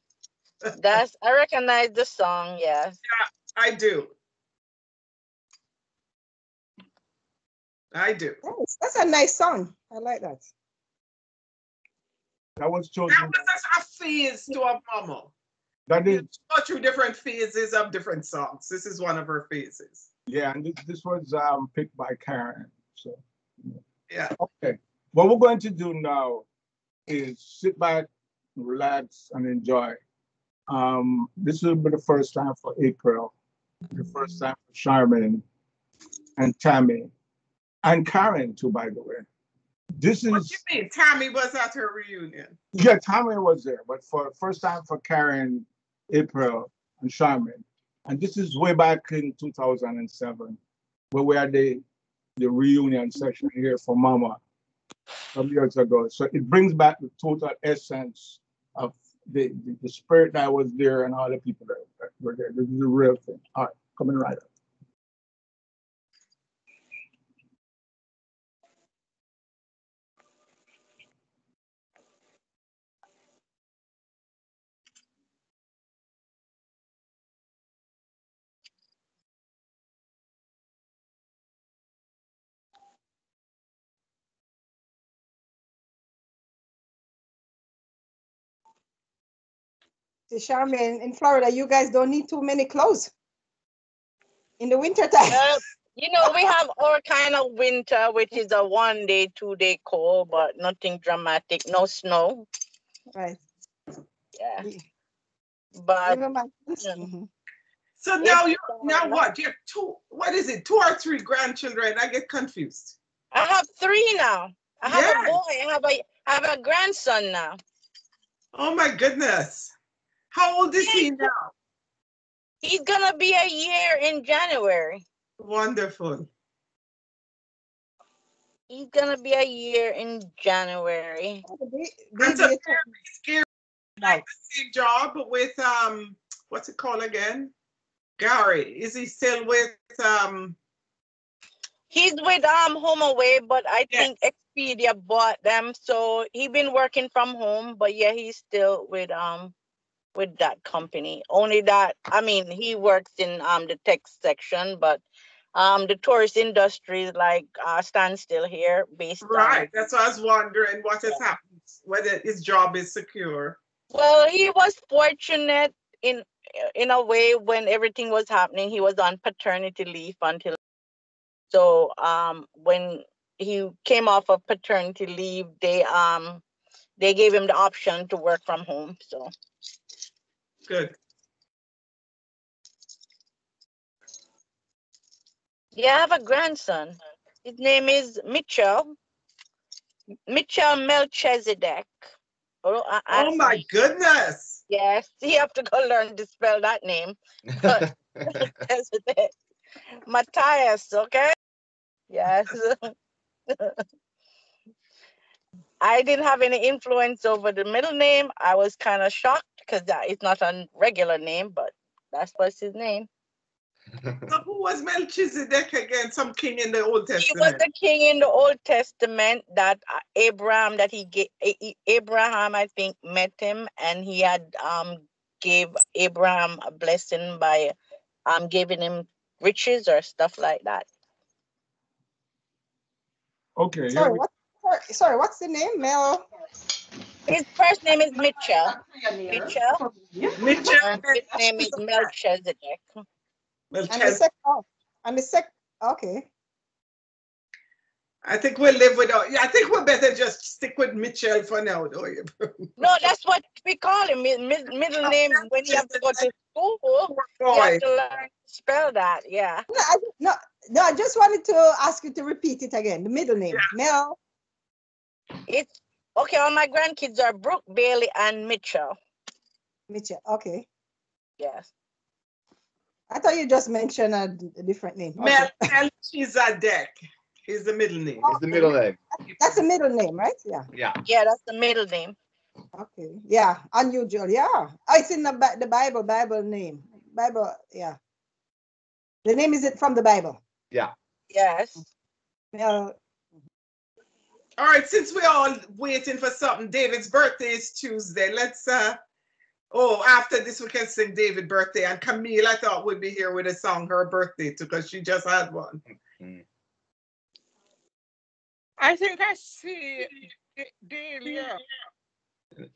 [SPEAKER 12] I recognize the song, yes.
[SPEAKER 6] Yeah, I do. I do.
[SPEAKER 11] That's a nice song. I like that.
[SPEAKER 5] That was chosen.
[SPEAKER 6] That was a phase to a Mama.
[SPEAKER 5] That is.
[SPEAKER 6] You go through different phases of different songs. This is one of her phases.
[SPEAKER 5] Yeah, and this was picked by Karen. So.
[SPEAKER 6] Yeah.
[SPEAKER 5] Okay. What we're going to do now is sit back, relax, and enjoy. This will be the first time for April, the first time for Charmaine and Tammy, and Karen too, by the way. This is.
[SPEAKER 6] What do you mean? Tammy was at her reunion.
[SPEAKER 5] Yeah, Tammy was there, but for the first time for Karen, April, and Charmaine. And this is way back in 2007, where we had the reunion session here for Mama some years ago. So it brings back the total essence of the spirit that was there and all the people that were there. This is the real thing. All right, coming right up.
[SPEAKER 11] See, Charmaine, in Florida, you guys don't need too many clothes in the winter time.
[SPEAKER 12] You know, we have our kind of winter, which is a 1 day, 2 day cold, but nothing dramatic, no snow.
[SPEAKER 11] Right.
[SPEAKER 12] Yeah. But
[SPEAKER 11] Even my
[SPEAKER 6] So now what? You have two, what is it? 2 or 3 grandchildren? I get confused.
[SPEAKER 12] I have 3 now. I have
[SPEAKER 6] Yes.
[SPEAKER 12] a boy. I have a grandson now.
[SPEAKER 6] Oh my goodness. How old is he now?
[SPEAKER 12] He's gonna be a year in January.
[SPEAKER 6] Wonderful.
[SPEAKER 12] He's gonna be a year in January.
[SPEAKER 6] And so Gary, like the same job with what's it called again? Gary, is he still with
[SPEAKER 12] He's with HomeAway, but I think Expedia bought them, so he been working from home. But yeah, he's still with that company. Only that, I mean, he works in the tech section, but the tourist industry is like standstill here based
[SPEAKER 6] right? That's why I was wondering what has happened, whether his job is secure.
[SPEAKER 12] Well, he was fortunate in a way when everything was happening. He was on paternity leave until when he came off of paternity leave, they gave him the option to work from home. So
[SPEAKER 6] good.
[SPEAKER 12] Yeah, I have a grandson. His name is Mitchell Melchizedek.
[SPEAKER 6] Oh my goodness.
[SPEAKER 12] Yes, you have to go learn to spell that name. Melchizedek. Matthias, okay? Yes. I didn't have any influence over the middle name. I was kind of shocked because it's not a regular name, but that's what's his name.
[SPEAKER 6] So who was Melchizedek again? Some king in the Old Testament.
[SPEAKER 12] He was the king in the Old Testament that Abraham, Abraham, I think, met him, and he had gave Abraham a blessing by giving him riches or stuff like that.
[SPEAKER 5] Okay.
[SPEAKER 11] Sorry, what's the name? Mel?
[SPEAKER 12] His first name is Mitchell. Mitchell. And his name is Melchizedek.
[SPEAKER 11] And the second, okay.
[SPEAKER 6] I think we'll live without. Yeah, I think we'll better just stick with Mitchell for now, though.
[SPEAKER 12] No, that's what we call him. Middle name when you have to go to school, you have to learn to spell that. Yeah.
[SPEAKER 11] No, I just wanted to ask you to repeat it again. The middle name, Mel.
[SPEAKER 12] It's okay. All my grandkids are Brooke, Bailey, and Mitchell.
[SPEAKER 11] Mitchell. Okay.
[SPEAKER 12] Yes.
[SPEAKER 11] I thought you just mentioned a different name.
[SPEAKER 6] Okay. Melchizedek is the middle name.
[SPEAKER 10] It's the middle name.
[SPEAKER 11] That's the middle name, right? Yeah.
[SPEAKER 10] Yeah.
[SPEAKER 12] Yeah, that's the middle name.
[SPEAKER 11] Okay. Yeah. Unusual. Yeah. Oh, it's in the Bible name. Bible. Yeah. The name is it from the Bible?
[SPEAKER 10] Yeah.
[SPEAKER 12] Yes.
[SPEAKER 11] Well.
[SPEAKER 6] All right. Since we're all waiting for something, David's birthday is Tuesday. Let's after this we can sing David's birthday, and Camille I thought would be here with a song her birthday too, because she just had one.
[SPEAKER 4] I think I see Delia.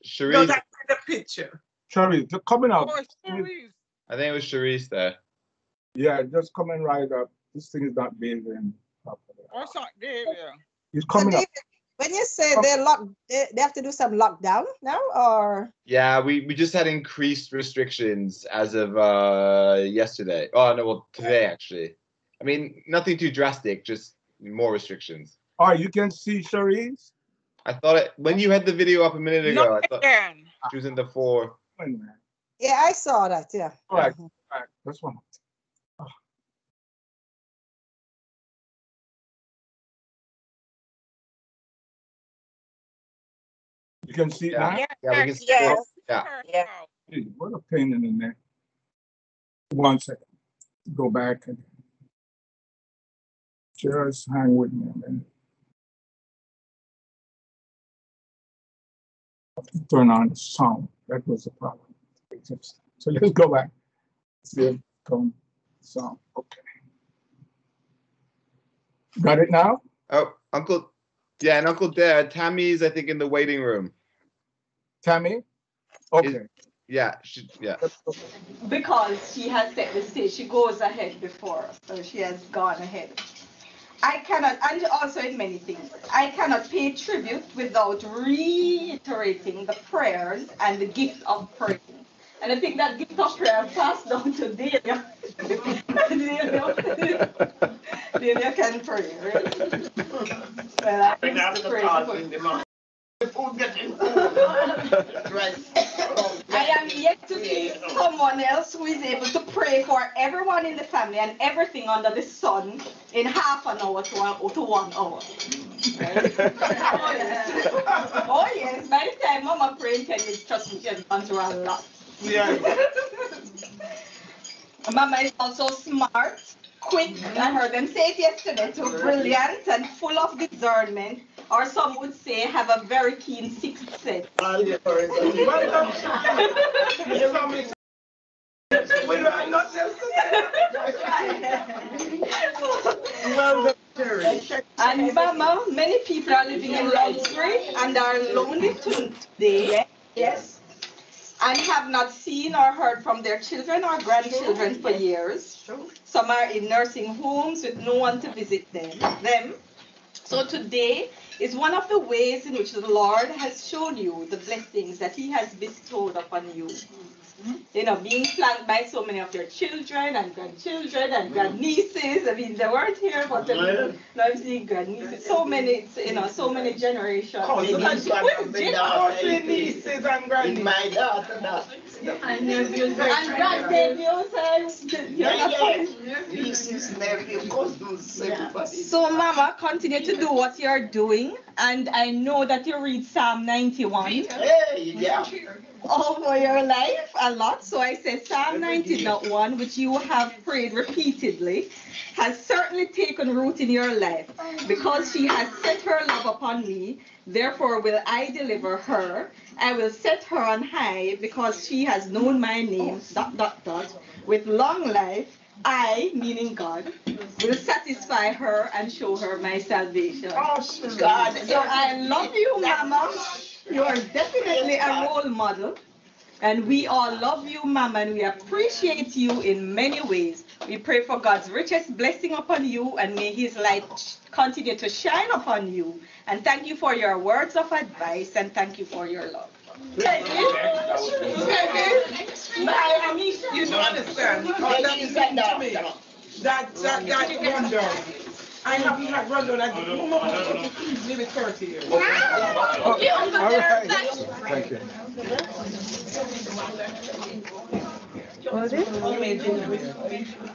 [SPEAKER 10] Cherise.
[SPEAKER 6] No, that's in the picture.
[SPEAKER 5] Cherise, coming up.
[SPEAKER 4] Oh, Cherise.
[SPEAKER 10] I think it was Cherise there.
[SPEAKER 5] Yeah, just coming right up. This thing is not behaving properly.
[SPEAKER 4] Oh, it's not Delia.
[SPEAKER 5] He's coming up.
[SPEAKER 11] When you say they're locked, they have to do some lockdown now, or?
[SPEAKER 10] Yeah, we just had increased restrictions as of yesterday. Oh no, well today actually. I mean, nothing too drastic, just more restrictions.
[SPEAKER 5] Oh, you can see Cherise?
[SPEAKER 10] I thought when you had the video up a minute ago, I thought
[SPEAKER 4] again.
[SPEAKER 10] she was in the 4.
[SPEAKER 11] Yeah, I saw that. Yeah.
[SPEAKER 5] All right. That's one. Oh. You can see that?
[SPEAKER 10] Yeah, we can see
[SPEAKER 12] Yes.
[SPEAKER 10] Yeah.
[SPEAKER 12] Yeah.
[SPEAKER 5] What a pain in the neck. 1 second. Go back and just hang with me a minute. Turn on the sound. That was the problem. So let's go back. See if come sound. Okay. Got it now?
[SPEAKER 10] Oh, Uncle. Yeah, and Uncle Dad. Tammy's, I think, in the waiting room.
[SPEAKER 5] Tammy? Okay.
[SPEAKER 10] Yeah,
[SPEAKER 13] Because she has set the stage. She goes ahead before us, so she has gone ahead. I cannot, and also in many things, I cannot pay tribute without reiterating the prayers and the gift of prayer. And I think that gift of prayer passed down to Delia. Delia can pray, right? Well, I used to pray before. I am yet to see someone else who is able to pray for everyone in the family and everything under the sun in half an hour to 1 hour. Right? Oh yes, by the time Mama praying 10 minutes, trust me, she has gone through a lot. Yeah. Mama is also smart, quick, I heard them say it yesterday too, brilliant and full of discernment, or some would say have a very keen sixth sense. Well and Mama, many people are living in luxury and are lonely today. Yes. And have not seen or heard from their children or grandchildren for years. Some are in nursing homes with no one to visit them. So today is one of the ways in which the Lord has shown you the blessings that He has bestowed upon you. You know, being flanked by so many of your children and grandchildren and grandnieces. I mean, they weren't here, but now I'm seeing grandnieces. So many, you know, so many generations. Nieces and grandnieces. My daughter, and nephews and grandnephews and nieces, nephews, cousins, everybody. So, Mama, continue to do what you're doing, and I know that you read Psalm 91. Hey, yeah. Over your life a lot. So I say Psalm 91, which you have prayed repeatedly, has certainly taken root in your life. Because she has set her love upon me, therefore will I deliver her. I will set her on high because she has known my name, ... With long life, I, meaning God, will satisfy her and show her my salvation. Oh, God. So I love you, Mama. You are definitely a role model. And we all love you, Mama, and we appreciate you in many ways. We pray for God's richest blessing upon you, and may His light continue to shine upon you. And thank you for your words of advice, and thank you for your love. Thank you. I mean, you don't understand. That wonder. I have not run down maybe 30 years. All right.
[SPEAKER 5] Thank you.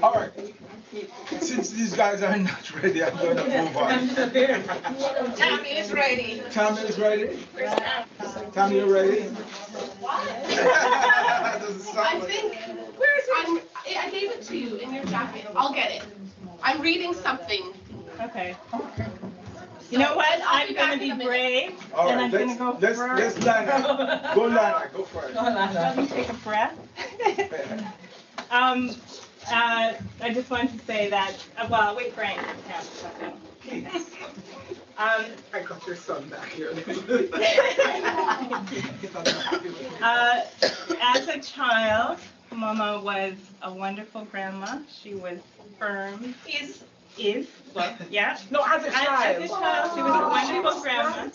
[SPEAKER 5] All right. Since these guys are not ready, I'm going to move on.
[SPEAKER 8] Tommy is ready.
[SPEAKER 5] Tommy is ready? Tommy, you ready?
[SPEAKER 8] I think, where is it? I gave it to you in your jacket. I'll get it. I'm reading something.
[SPEAKER 14] Okay. You know what? I'm going to be brave.
[SPEAKER 5] All right,
[SPEAKER 14] and I'm going to go
[SPEAKER 5] first. Let's Lana. Go, Lana. Go first.
[SPEAKER 14] Let me take a breath. I just wanted to say that, well, wait, Frank.
[SPEAKER 6] I got your son back here.
[SPEAKER 14] As a child, Mama was a wonderful grandma. She was firm. Is, well, yeah.
[SPEAKER 6] No, as a child.
[SPEAKER 14] As a child, she was a wonderful grandma.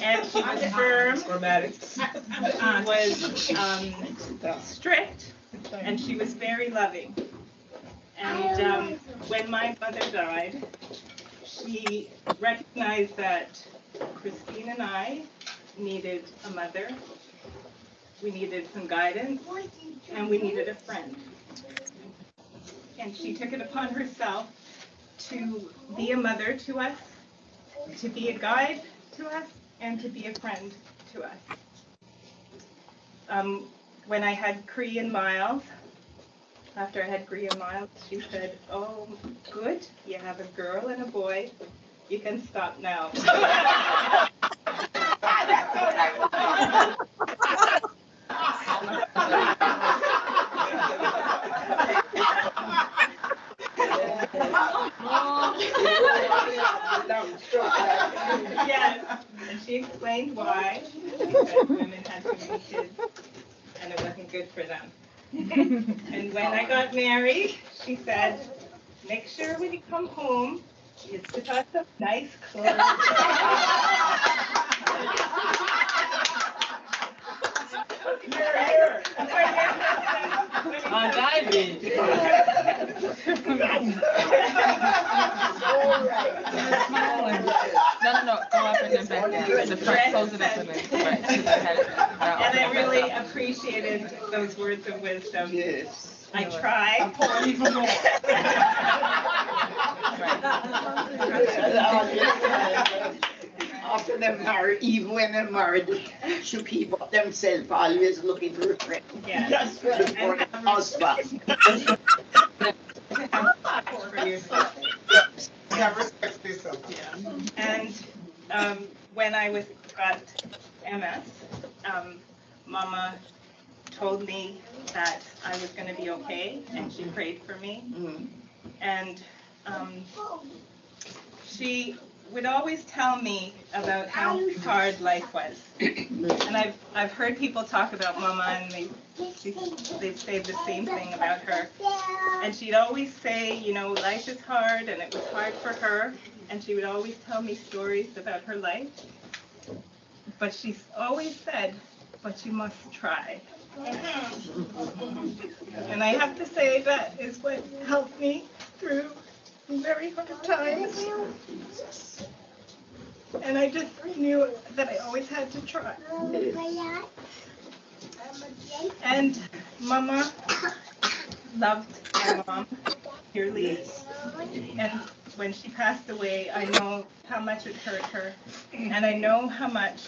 [SPEAKER 14] And she was firm. She was strict. And she was very loving. And when my mother died, she recognized that Christine and I needed a mother. We needed some guidance. And we needed a friend. And she took it upon herself to be a mother to us, to be a guide to us, and to be a friend to us. When I had Cree and Miles, after I had Cree and Miles, she said, "Oh, good, you have a girl and a boy. You can stop now." Yes, and she explained why. Because women had too many kids, and it was good for them. And when I got married, she said, make sure when you come home, you put on some nice clothes.
[SPEAKER 15] Here. On diving. No, go up and then back down. The front, close it up and then right to the head.
[SPEAKER 14] And I really appreciated those words of wisdom. Yes. I try.
[SPEAKER 15] Even more.
[SPEAKER 16] After them married, even when they're married, should keep up themselves, always looking for a friend.
[SPEAKER 14] Yeah.
[SPEAKER 16] That's for the husband.
[SPEAKER 14] And when I got MS, Mama told me that I was going to be okay, and she prayed for me. And she would always tell me about how hard life was. And I've heard people talk about Mama, and they've said the same thing about her. And she'd always say, you know, life is hard, and it was hard for her. And she would always tell me stories about her life. But she's always said, but you must try. And I have to say that is what helped me through very hard times. And I just knew that I always had to try. And Mama loved my mom dearly. And when she passed away, I know how much it hurt her. And I know how much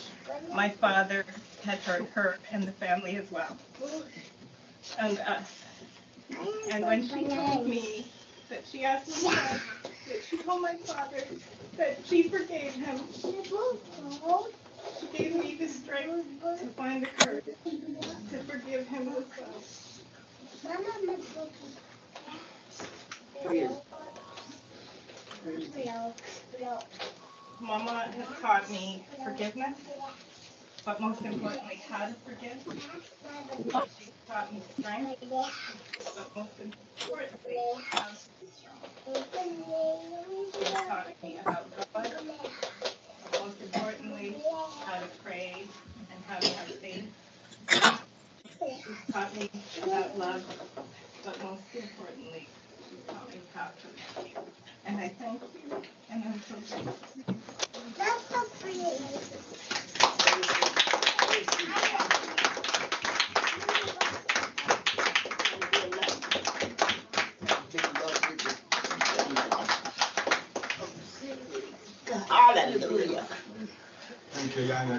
[SPEAKER 14] my father had hurt her and the family as well. And us. And when she told me that she asked me that she told my father that she forgave him. She gave me the strength to find the courage to forgive him as well. Mama has taught me forgiveness, but most importantly, how to forgive. She taught me strength, but most importantly, how to be strong. She taught me about God, but most importantly, how to pray and how to have faith. She taught me about love, but most importantly, she taught me how to love. And I thank you, and I'm so grateful. That's so pretty.
[SPEAKER 16] Hallelujah.
[SPEAKER 5] Thank you, Yana.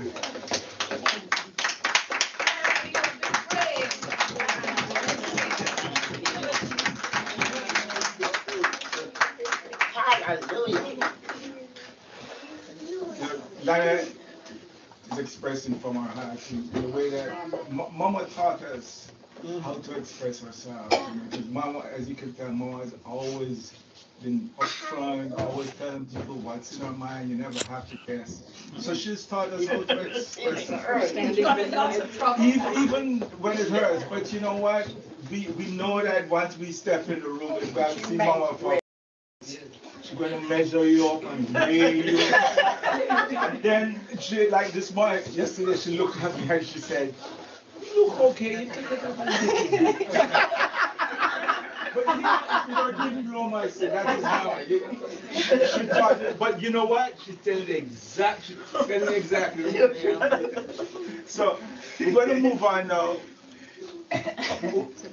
[SPEAKER 16] Hallelujah.
[SPEAKER 5] Lana is expressing from our heart the way that Mama taught us how to express ourselves. Because Mama, as you can tell, Mama has always been upfront, always telling people what's in her mind. You never have to guess. So she's taught us how to express ourselves. Even when it hurts. But you know what? We know that once we step in the room, we've got to see Mama for. She's going to measure you up and weigh you. And then she, like this morning, yesterday, she looked at me and she said, "You look okay." But you didn't know my son. That is how. She taught it, but you know what? She's telling the exact. So we're going to move on now.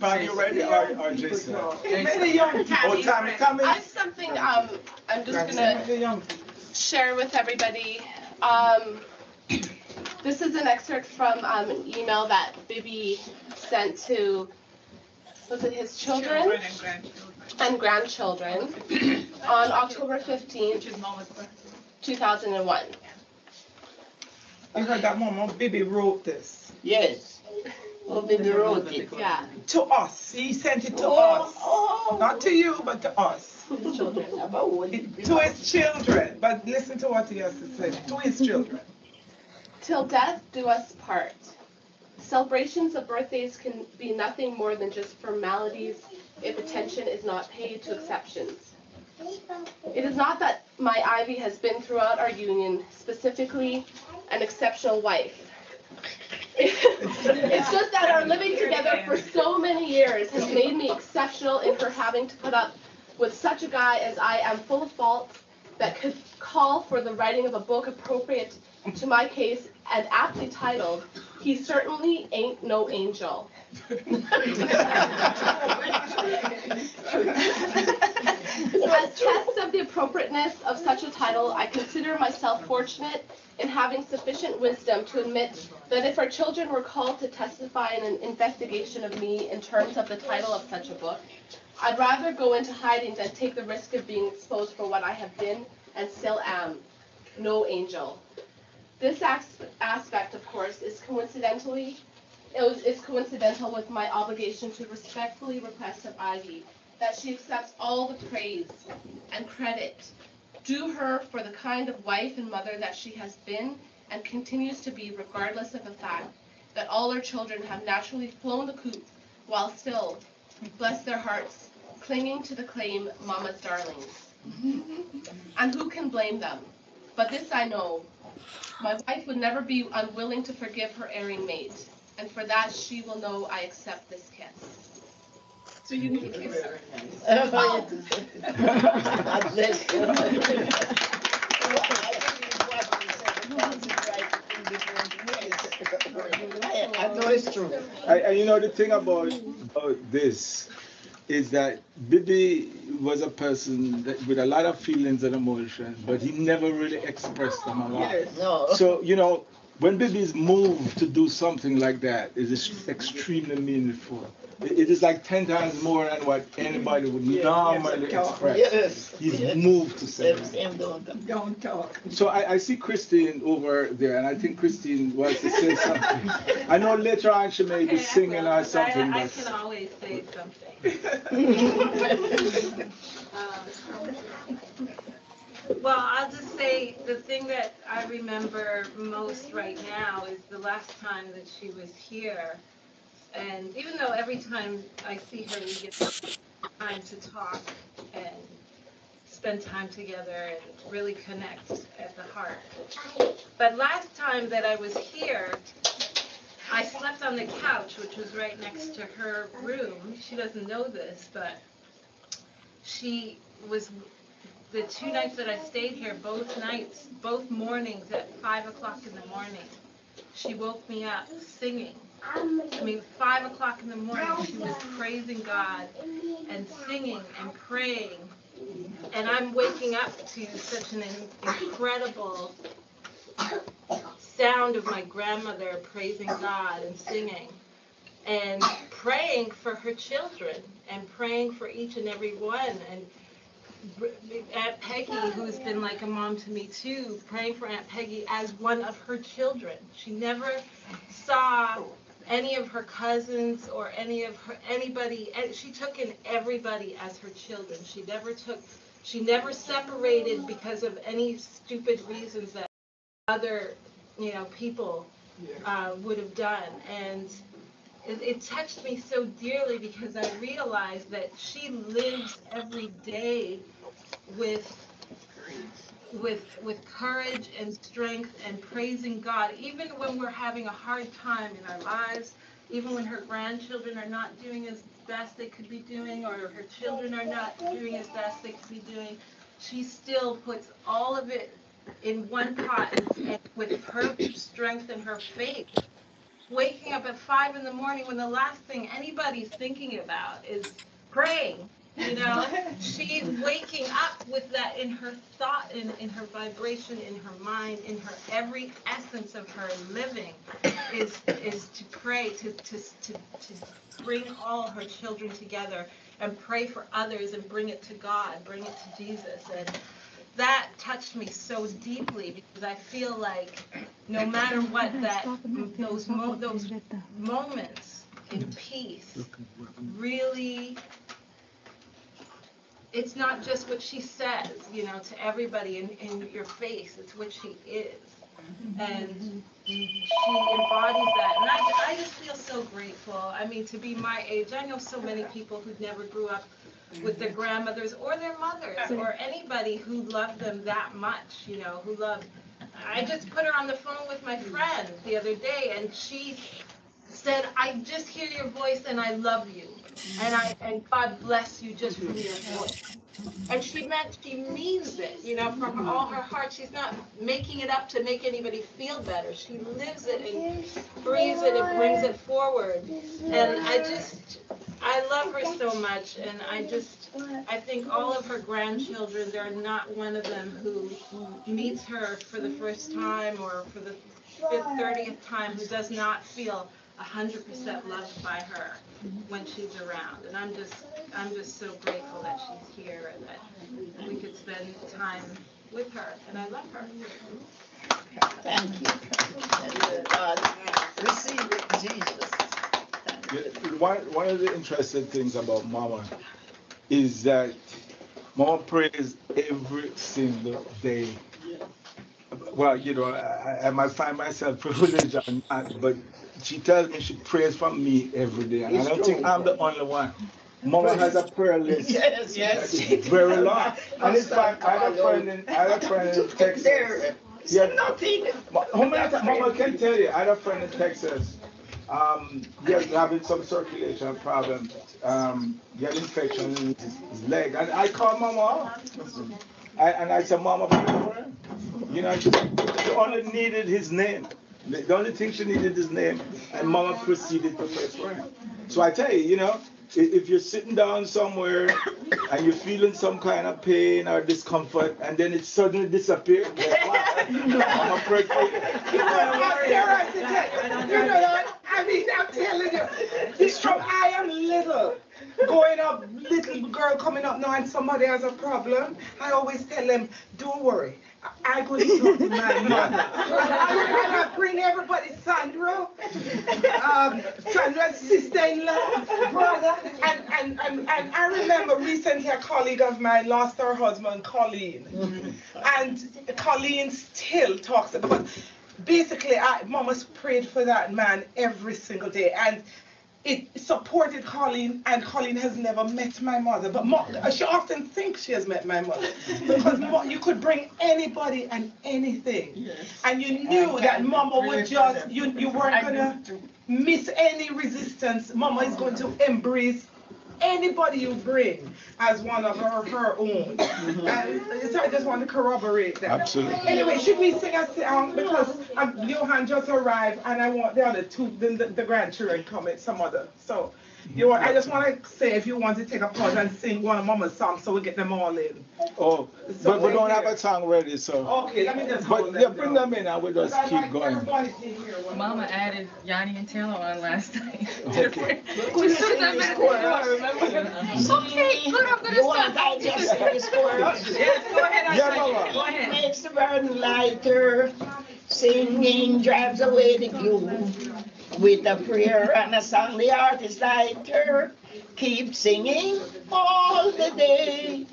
[SPEAKER 5] Are you ready or Jason?
[SPEAKER 8] Tammy. I have something I'm just gonna share with everybody. This is an excerpt from an email that Bibi sent to, was it his children and grandchildren on October 15th, 2001.
[SPEAKER 6] You heard that, Mama? Bibi wrote this.
[SPEAKER 16] Yes. Oh, Bibi wrote it.
[SPEAKER 8] Yeah.
[SPEAKER 6] To us. He sent it to us. Not to you, but to us. To his children. But listen to what he has to say. To his children.
[SPEAKER 8] Till death do us part. Celebrations of birthdays can be nothing more than just formalities if attention is not paid to exceptions. It is not that my Ivy has been throughout our union, specifically an exceptional wife. It's just that our living together for so many years has made me exceptional in her having to put up with such a guy as I am, full of faults that could call for the writing of a book appropriate to my case and aptly titled, "He Certainly Ain't No Angel." As tests of the appropriateness of such a title, I consider myself fortunate in having sufficient wisdom to admit that if our children were called to testify in an investigation of me in terms of the title of such a book, I'd rather go into hiding than take the risk of being exposed for what I have been and still am, no angel. This aspect, of course, is coincidental with my obligation to respectfully request of Ivy that she accepts all the praise and credit due her for the kind of wife and mother that she has been and continues to be, regardless of the fact that all her children have naturally flown the coop while still, bless their hearts, clinging to the claim Mama's darlings. And who can blame them? But this I know, my wife would never be unwilling to forgive her erring mate, and for that she will know I accept this kiss. So you need to kiss her. Oh.
[SPEAKER 16] I know it's true.
[SPEAKER 5] And you know the thing about this is that Bibi was a person that, with a lot of feelings and emotions, but he never really expressed them a lot.
[SPEAKER 16] Yes. No.
[SPEAKER 5] So, you know, when Bibi is moved to do something like that, it is extremely meaningful. It is like 10 times more than what anybody would normally express.
[SPEAKER 16] Yes.
[SPEAKER 5] He's moved to say
[SPEAKER 16] that. Don't talk.
[SPEAKER 5] So I see Christine over there, and I think Christine wants to say something. I know later on she may be singing or something.
[SPEAKER 14] I
[SPEAKER 5] But
[SPEAKER 14] can always say something. Well, I'll just say the thing that I remember most right now is the last time that she was here. And even though every time I see her, we get time to talk and spend time together and really connect at the heart. But last time that I was here, I slept on the couch, which was right next to her room. She doesn't know this, but she was, the 2 nights that I stayed here, both mornings at 5 o'clock in the morning, she woke me up singing. 5 o'clock in the morning, she was praising God and singing and praying. And I'm waking up to such an incredible sound of my grandmother praising God and singing and praying for her children and praying for each and every one. And Aunt Peggy, who's been like a mom to me too, praying for Aunt Peggy as one of her children. She never saw any of her cousins or anybody. She took in everybody as her children. She never separated because of any stupid reasons that other, people would have done. And it touched me so dearly because I realized that she lives every day with courage and strength and praising God, even when we're having a hard time in our lives, even when her grandchildren are not doing as best they could be doing, or her children are not doing as best they could be doing. She still puts all of it in one pot and with her strength and her faith. Waking up at 5 in the morning when the last thing anybody's thinking about is praying. She's waking up with that in her thought, in her vibration, in her mind, in her every essence of her living is to pray, to bring all her children together and pray for others and bring it to God, bring it to Jesus. And that touched me so deeply because I feel like no matter what, those moments in peace really, it's not just what she says, to everybody in your face. It's what she is.
[SPEAKER 17] and she embodies that. And I just feel so grateful. I mean, to be my age, I know so many people who never grew up with their grandmothers or their mothers or anybody who loved them that much, you know, who loved. I just put her on the phone with my friend the other day, and she said, I just hear your voice and I love you. And God bless you just from your voice. And she means it, you know, from all her heart. She's not making it up to make anybody feel better. She lives it and breathes it and brings it forward. And I love her so much. And I think all of her grandchildren, there are not one of them who meets her for the first time or for the 30th time who does not feel 100% loved by her when she's around. And I'm just so grateful that she's here and that we could spend time with her. And I love her.
[SPEAKER 16] Thank you. Receive it, Jesus.
[SPEAKER 5] One of the interesting things about Mama is that Mama prays every single day. Well, you know, I might find myself privileged or not, but she tells me she prays for me every day. And I don't think I'm the only one. Mama has a prayer list.
[SPEAKER 16] Yes.
[SPEAKER 5] It's very long. And in fact, I had a friend in Texas. Yeah, nothing. How many times Mama can tell you? I had a friend in Texas. He was having some circulation problems. He had infection in his leg. And I called Mama up. And I said, Mama, pray for him. You know, she only needed his name. The only thing she needed his name. And Mama proceeded to pray for him. So I tell you, you know, if you're sitting down somewhere and you're feeling some kind of pain or discomfort and then it suddenly disappears, Mama pray for you.
[SPEAKER 6] You know what? I mean, I'm telling you, it's from I am little. Growing up, little girl coming up now and somebody has a problem, I always tell them, don't worry, I'm going to talk to my mother. I bring everybody, Sandra, Sandra's sister-in-law, brother, and I remember recently a colleague of mine lost her husband, Colleen, and Colleen still talks about, basically, Mama's prayed for that man every single day, and it supported Colleen, and Colleen has never met my mother, but she often thinks she has met my mother, because you could bring anybody and anything, and you knew that Mama would just, you weren't going to miss any resistance. Mama is going to embrace anybody you bring as one of her own. And so I just want to corroborate that.
[SPEAKER 5] Absolutely.
[SPEAKER 6] Anyway, should we sing a song? Because Johan just arrived and I want the other two, the grandchildren coming, some other. So I just want to say if you want to take a pause and sing one of Mama's songs so we get them all in.
[SPEAKER 5] Oh, but we don't have a song ready, so.
[SPEAKER 6] Okay, let me just
[SPEAKER 5] But yeah, bring them in and we'll just keep going.
[SPEAKER 15] Mama added Yanni and Taylor on last night.
[SPEAKER 5] Okay.
[SPEAKER 15] As soon as I met her, remember? Okay, good, I'm gonna stop.
[SPEAKER 16] I just sing this for us?
[SPEAKER 17] Yes, go ahead.
[SPEAKER 5] Yeah, Mama.
[SPEAKER 17] Go ahead.
[SPEAKER 16] Makes the burden lighter, singing drives away the gloom. With a prayer and a song, the heart is lighter. Keep singing all the day.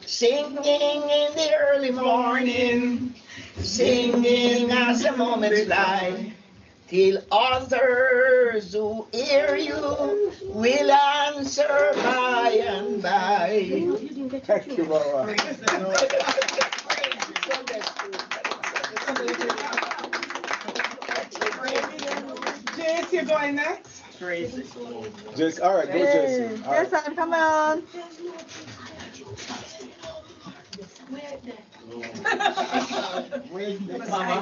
[SPEAKER 16] Singing in the early morning. Singing as the moments fly. Till others who hear you will answer by and by.
[SPEAKER 5] Thank you, Mama.
[SPEAKER 6] Jace, you're going next?
[SPEAKER 16] Crazy.
[SPEAKER 5] Just, all right, go Jason. All right.
[SPEAKER 12] Jason, come on.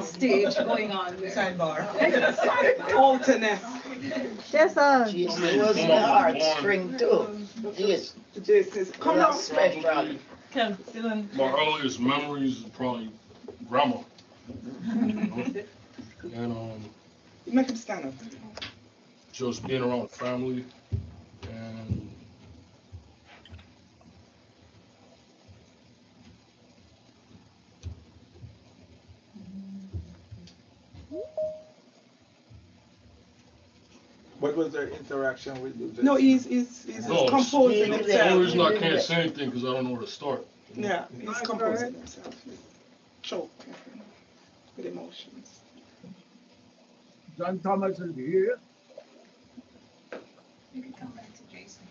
[SPEAKER 17] Stage going on there.
[SPEAKER 6] Sidebar. Alternate.
[SPEAKER 12] Jason.
[SPEAKER 16] Jesus was the heartstring too. Yes.
[SPEAKER 6] Jesus, come on.
[SPEAKER 16] Special.
[SPEAKER 18] My earliest memories is probably grandma. And
[SPEAKER 6] Make him stand up.
[SPEAKER 18] just being around family and
[SPEAKER 5] What was their interaction with you?
[SPEAKER 6] No, he's
[SPEAKER 18] no,
[SPEAKER 6] composing
[SPEAKER 18] the
[SPEAKER 6] himself.
[SPEAKER 18] only reason I can't say anything because I don't know where to start.
[SPEAKER 6] Yeah, he's composing himself. Choke. with emotions.
[SPEAKER 5] John Thomas is here.
[SPEAKER 17] You can come back to Jason.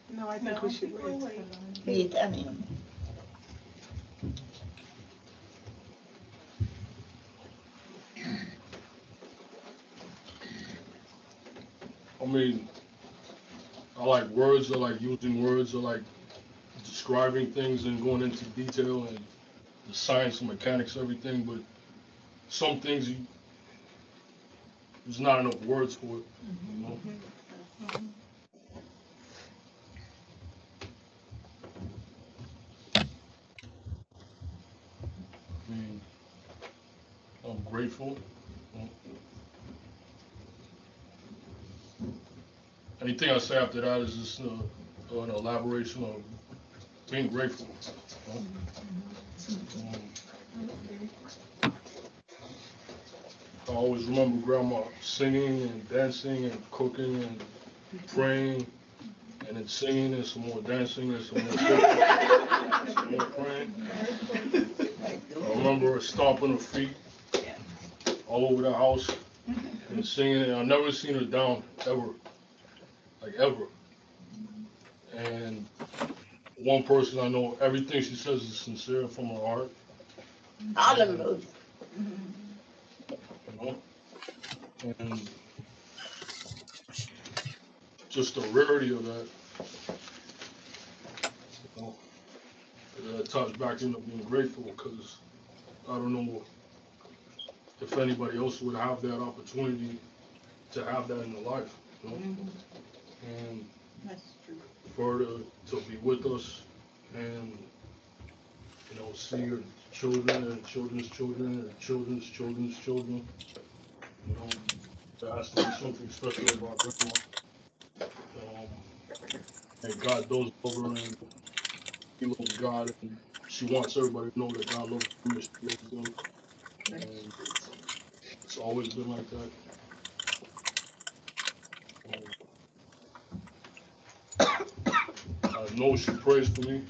[SPEAKER 6] No, I think we should wait.
[SPEAKER 16] Wait a minute.
[SPEAKER 18] I mean, I like words. I like using words. I like describing things and going into detail and the science and mechanics, everything. But some things, there's not enough words for it. You know? I mean, I'm grateful. Anything I say after that is just an elaboration of being grateful. I always remember Grandma singing and dancing and cooking and praying, and then singing and some more dancing and some more cooking, some more praying. I remember her stomping her feet all over the house and singing, and I've never seen her down ever. Like ever. And one person I know, everything she says is sincere from her heart.
[SPEAKER 16] Hallelujah.
[SPEAKER 18] You know? And just the rarity of that. You know? It ties back into being grateful because I don't know if anybody else would have that opportunity to have that in their life. You know? And
[SPEAKER 16] That's true.
[SPEAKER 18] for her to be with us and, you know, see her children and children's children and children's children's children. You know, there has to be something special about Grandma. And God does love her and he loves God and she wants everybody to know that God loves them and she loves them. And it's always been like that. I know she prays for me.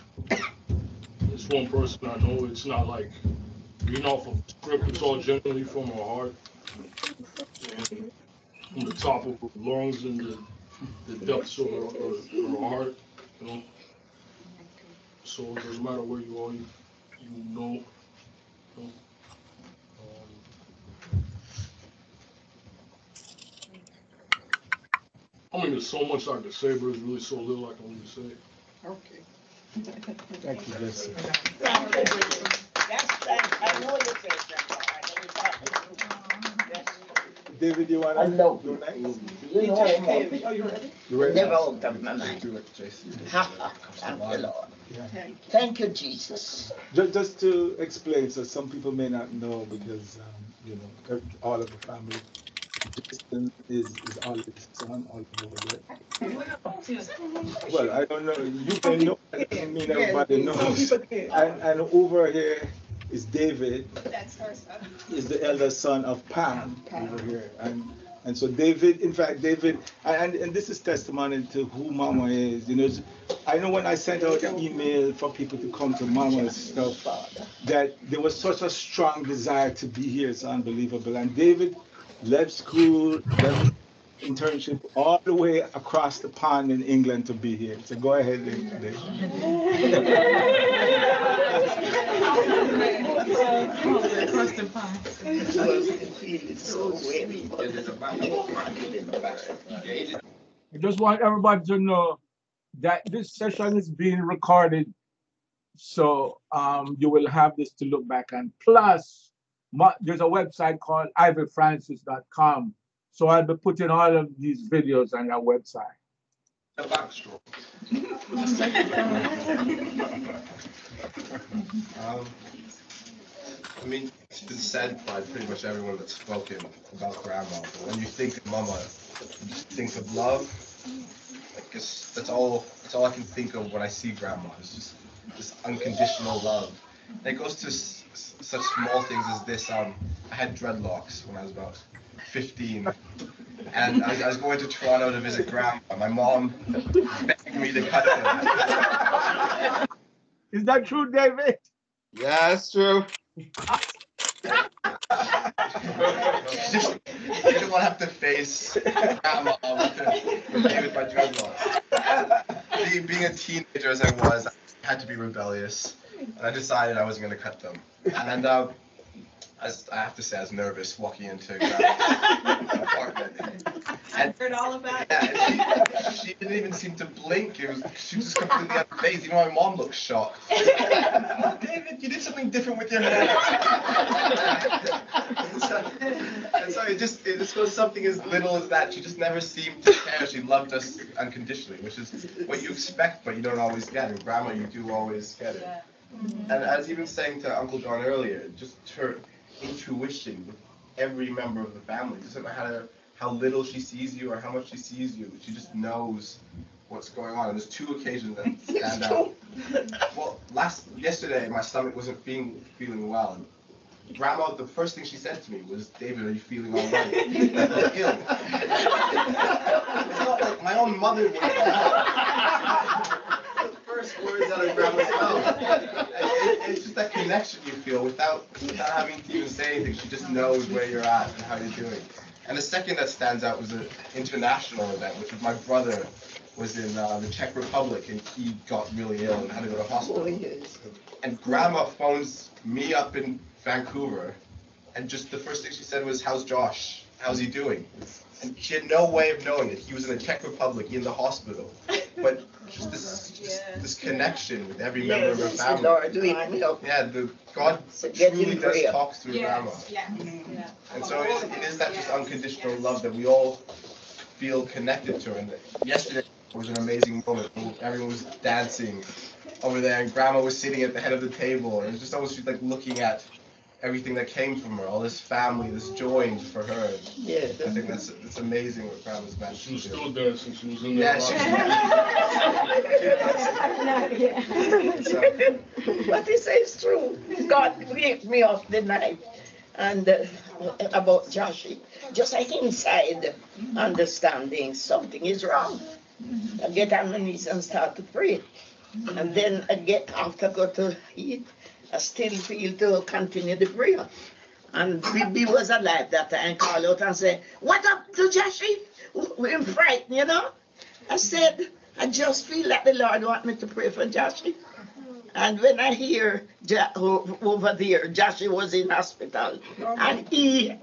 [SPEAKER 18] It's one person I know. It's not like being off of script. It's all genuinely from her heart, and from the top of her lungs and the depths of her heart. You know. So it doesn't matter where you are, you know. You know. I mean, there's so much I could say, but there's really so little I can really say.
[SPEAKER 6] Okay.
[SPEAKER 5] Thank you, Jesse.
[SPEAKER 16] I know you said
[SPEAKER 5] David, you want to go next?
[SPEAKER 16] You know,
[SPEAKER 6] Are you ready?
[SPEAKER 5] You ready?
[SPEAKER 16] never out of my mind. Thank you, Lord. Thank you, Jesus.
[SPEAKER 5] Just to explain, so some people may not know because, you know, all of the family, Jason is Olive's son, Olive. Well, I don't know. You may know, I don't mean everybody knows. And over here is David.
[SPEAKER 17] That's her son.
[SPEAKER 5] Is the elder son of Pam over here. And so David, in fact, David, and this is testimony to who Mama is. You know, I know when I sent out the email for people to come to Mama's stuff, that there was such a strong desire to be here. It's unbelievable. And David left school, left internship all the way across the pond in England to be here. So go ahead, David. I just want everybody to know that this session is being recorded, so you will have this to look back on. Plus, there's a website called ivyfrancis.com, so I'll be putting all of these videos on our website.
[SPEAKER 19] The backstroke. I mean, it's been said by pretty much everyone that's spoken about Grandma, but when you think of Mama, you just think of love. I guess that's all I can think of when I see Grandma. It's just this unconditional love. And it goes to such small things as this. I had dreadlocks when I was about 15, and I was going to Toronto to visit Grandma. My mom begged me to cut them.
[SPEAKER 5] Is that true, David?
[SPEAKER 10] Yeah, that's true.
[SPEAKER 19] Just didn't want to have to face grandma with my dreadlocks. Being a teenager as I was, I had to be rebellious, and I decided I wasn't going to cut them. And I have to say, I was nervous walking into grandma's apartment.
[SPEAKER 17] I've heard all about it.
[SPEAKER 19] Yeah, she didn't even seem to blink. She was just completely unfazed. Even my mom looked shocked. David, you did something different with your hair. And so it just was something as little as that. She just never seemed to care. She loved us unconditionally, which is what you expect, but you don't always get. And grandma, you do always get it. And I was even saying to Uncle John earlier, just her intuition with every member of the family. It doesn't matter how little she sees you or how much she sees you. She just knows what's going on. And there's two occasions that stand out. Well, yesterday my stomach wasn't feeling well. And Grandma, the first thing she said to me was, "David, are you feeling all right?" It's not like my own mother would. The first words out of Grandma's mouth. It's just that connection you feel without having to even say anything. She just knows where you're at and how you're doing. And the second that stands out was an international event, which was my brother was in the Czech Republic, and he got really ill and had to go to hospital. And Grandma phones me up in Vancouver, and just the first thing she said was, "How's Josh? How's he doing?" And she had no way of knowing it. He was in the Czech Republic in the hospital. But just this connection with every member of her family. Yeah, God truly does talk through Grandma. And so it is that just unconditional love that we all feel connected to. And yesterday was an amazing moment. Everyone was dancing over there, and Grandma was sitting at the head of the table. And it was just almost like looking at everything that came from her, all this family, this joy for her. Yeah, I think it's amazing what Grandma's managed to do.
[SPEAKER 18] She was still dancing. She was in
[SPEAKER 19] there.
[SPEAKER 16] What he says is true. God waked me up the night and about Joshie. Just like inside understanding something is wrong. I get on my knees and start to pray. And then I get after go to eat. I still feel to continue the prayer. And Bibi was alive that time, call out and say, "What up to Joshie?" We're frightened, you know. I said, I just feel that the Lord want me to pray for Joshie. And when I hear over there, Joshie was in hospital, and I think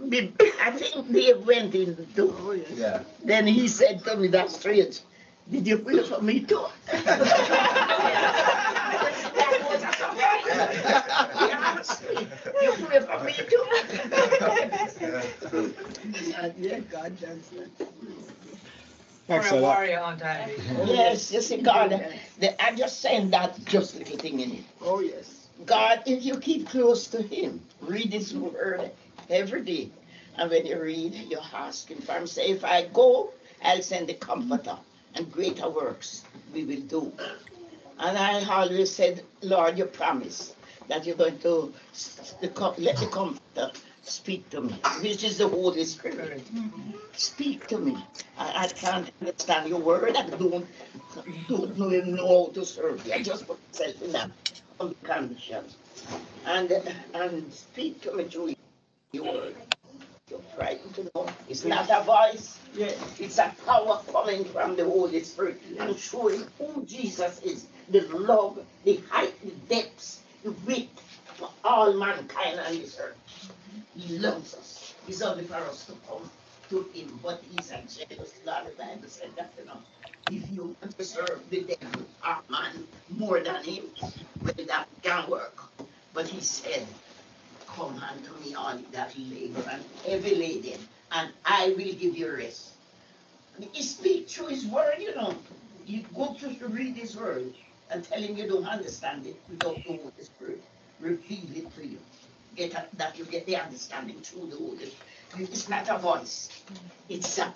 [SPEAKER 16] they went in too.
[SPEAKER 19] Yeah.
[SPEAKER 16] Then he said to me, "That's strange. Did you pray for me too?" You pray for me too. Yeah, God does that.
[SPEAKER 20] For a warrior, Aunt Ivy.
[SPEAKER 16] Yes, you see, God, I'm just saying that just little thing in it. Oh, yes. God, if you keep close to Him, read His word every day. And when you read, you ask Him for Him. Say, if I go, I'll send the Comforter, and greater works we will do. And I always said, Lord, you promise that you're going to let the Comforter speak to me, which is the Holy Spirit. Speak to me. I can't understand your word. I don't even know how to serve you. I just put myself in that condition. And speak to me through your word. You're frightened to know. It's not a voice. It's a power coming from the Holy Spirit and showing who Jesus is. The love, the height, the depths, the width for all mankind on this earth. He loves us. It's only for us to come to Him, but He's a jealous God. The Bible said that, you know. If you want to serve the devil or man more than him, well, that can work. But He said, "Come unto me, all that labor and heavy laden, and I will give you rest." He speaks through His word, you know. You go to read His word and tell Him you don't understand it without the Holy Spirit. Reveal it to you. That you get the understanding through the Holy Spirit. It's not a voice. It's a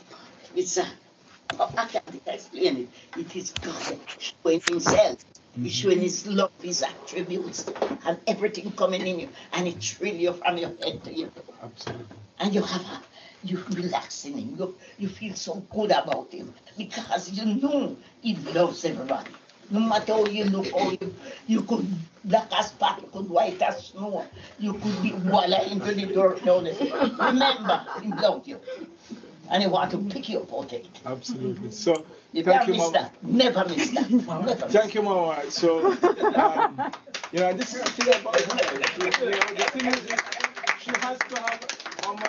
[SPEAKER 16] I can't explain it. It is God showing Himself. He's showing His love, His attributes, and everything coming in you. And it thrills you from your head to your toe. Absolutely. And you relax in Him. You feel so good about Him because you know He loves everybody. No matter how you look, you could black as spot, you could white as snow, you could be walla into the dirt down the street. Remember, he loved you. And he want to pick you up out of it.
[SPEAKER 5] Absolutely. So
[SPEAKER 16] You
[SPEAKER 5] thank
[SPEAKER 16] can't
[SPEAKER 5] you,
[SPEAKER 16] miss
[SPEAKER 5] Mama.
[SPEAKER 16] that. Never miss that. Never miss
[SPEAKER 5] Thank you, Mama. So, you know, this is the thing about her. The thing is, she has to have Mama,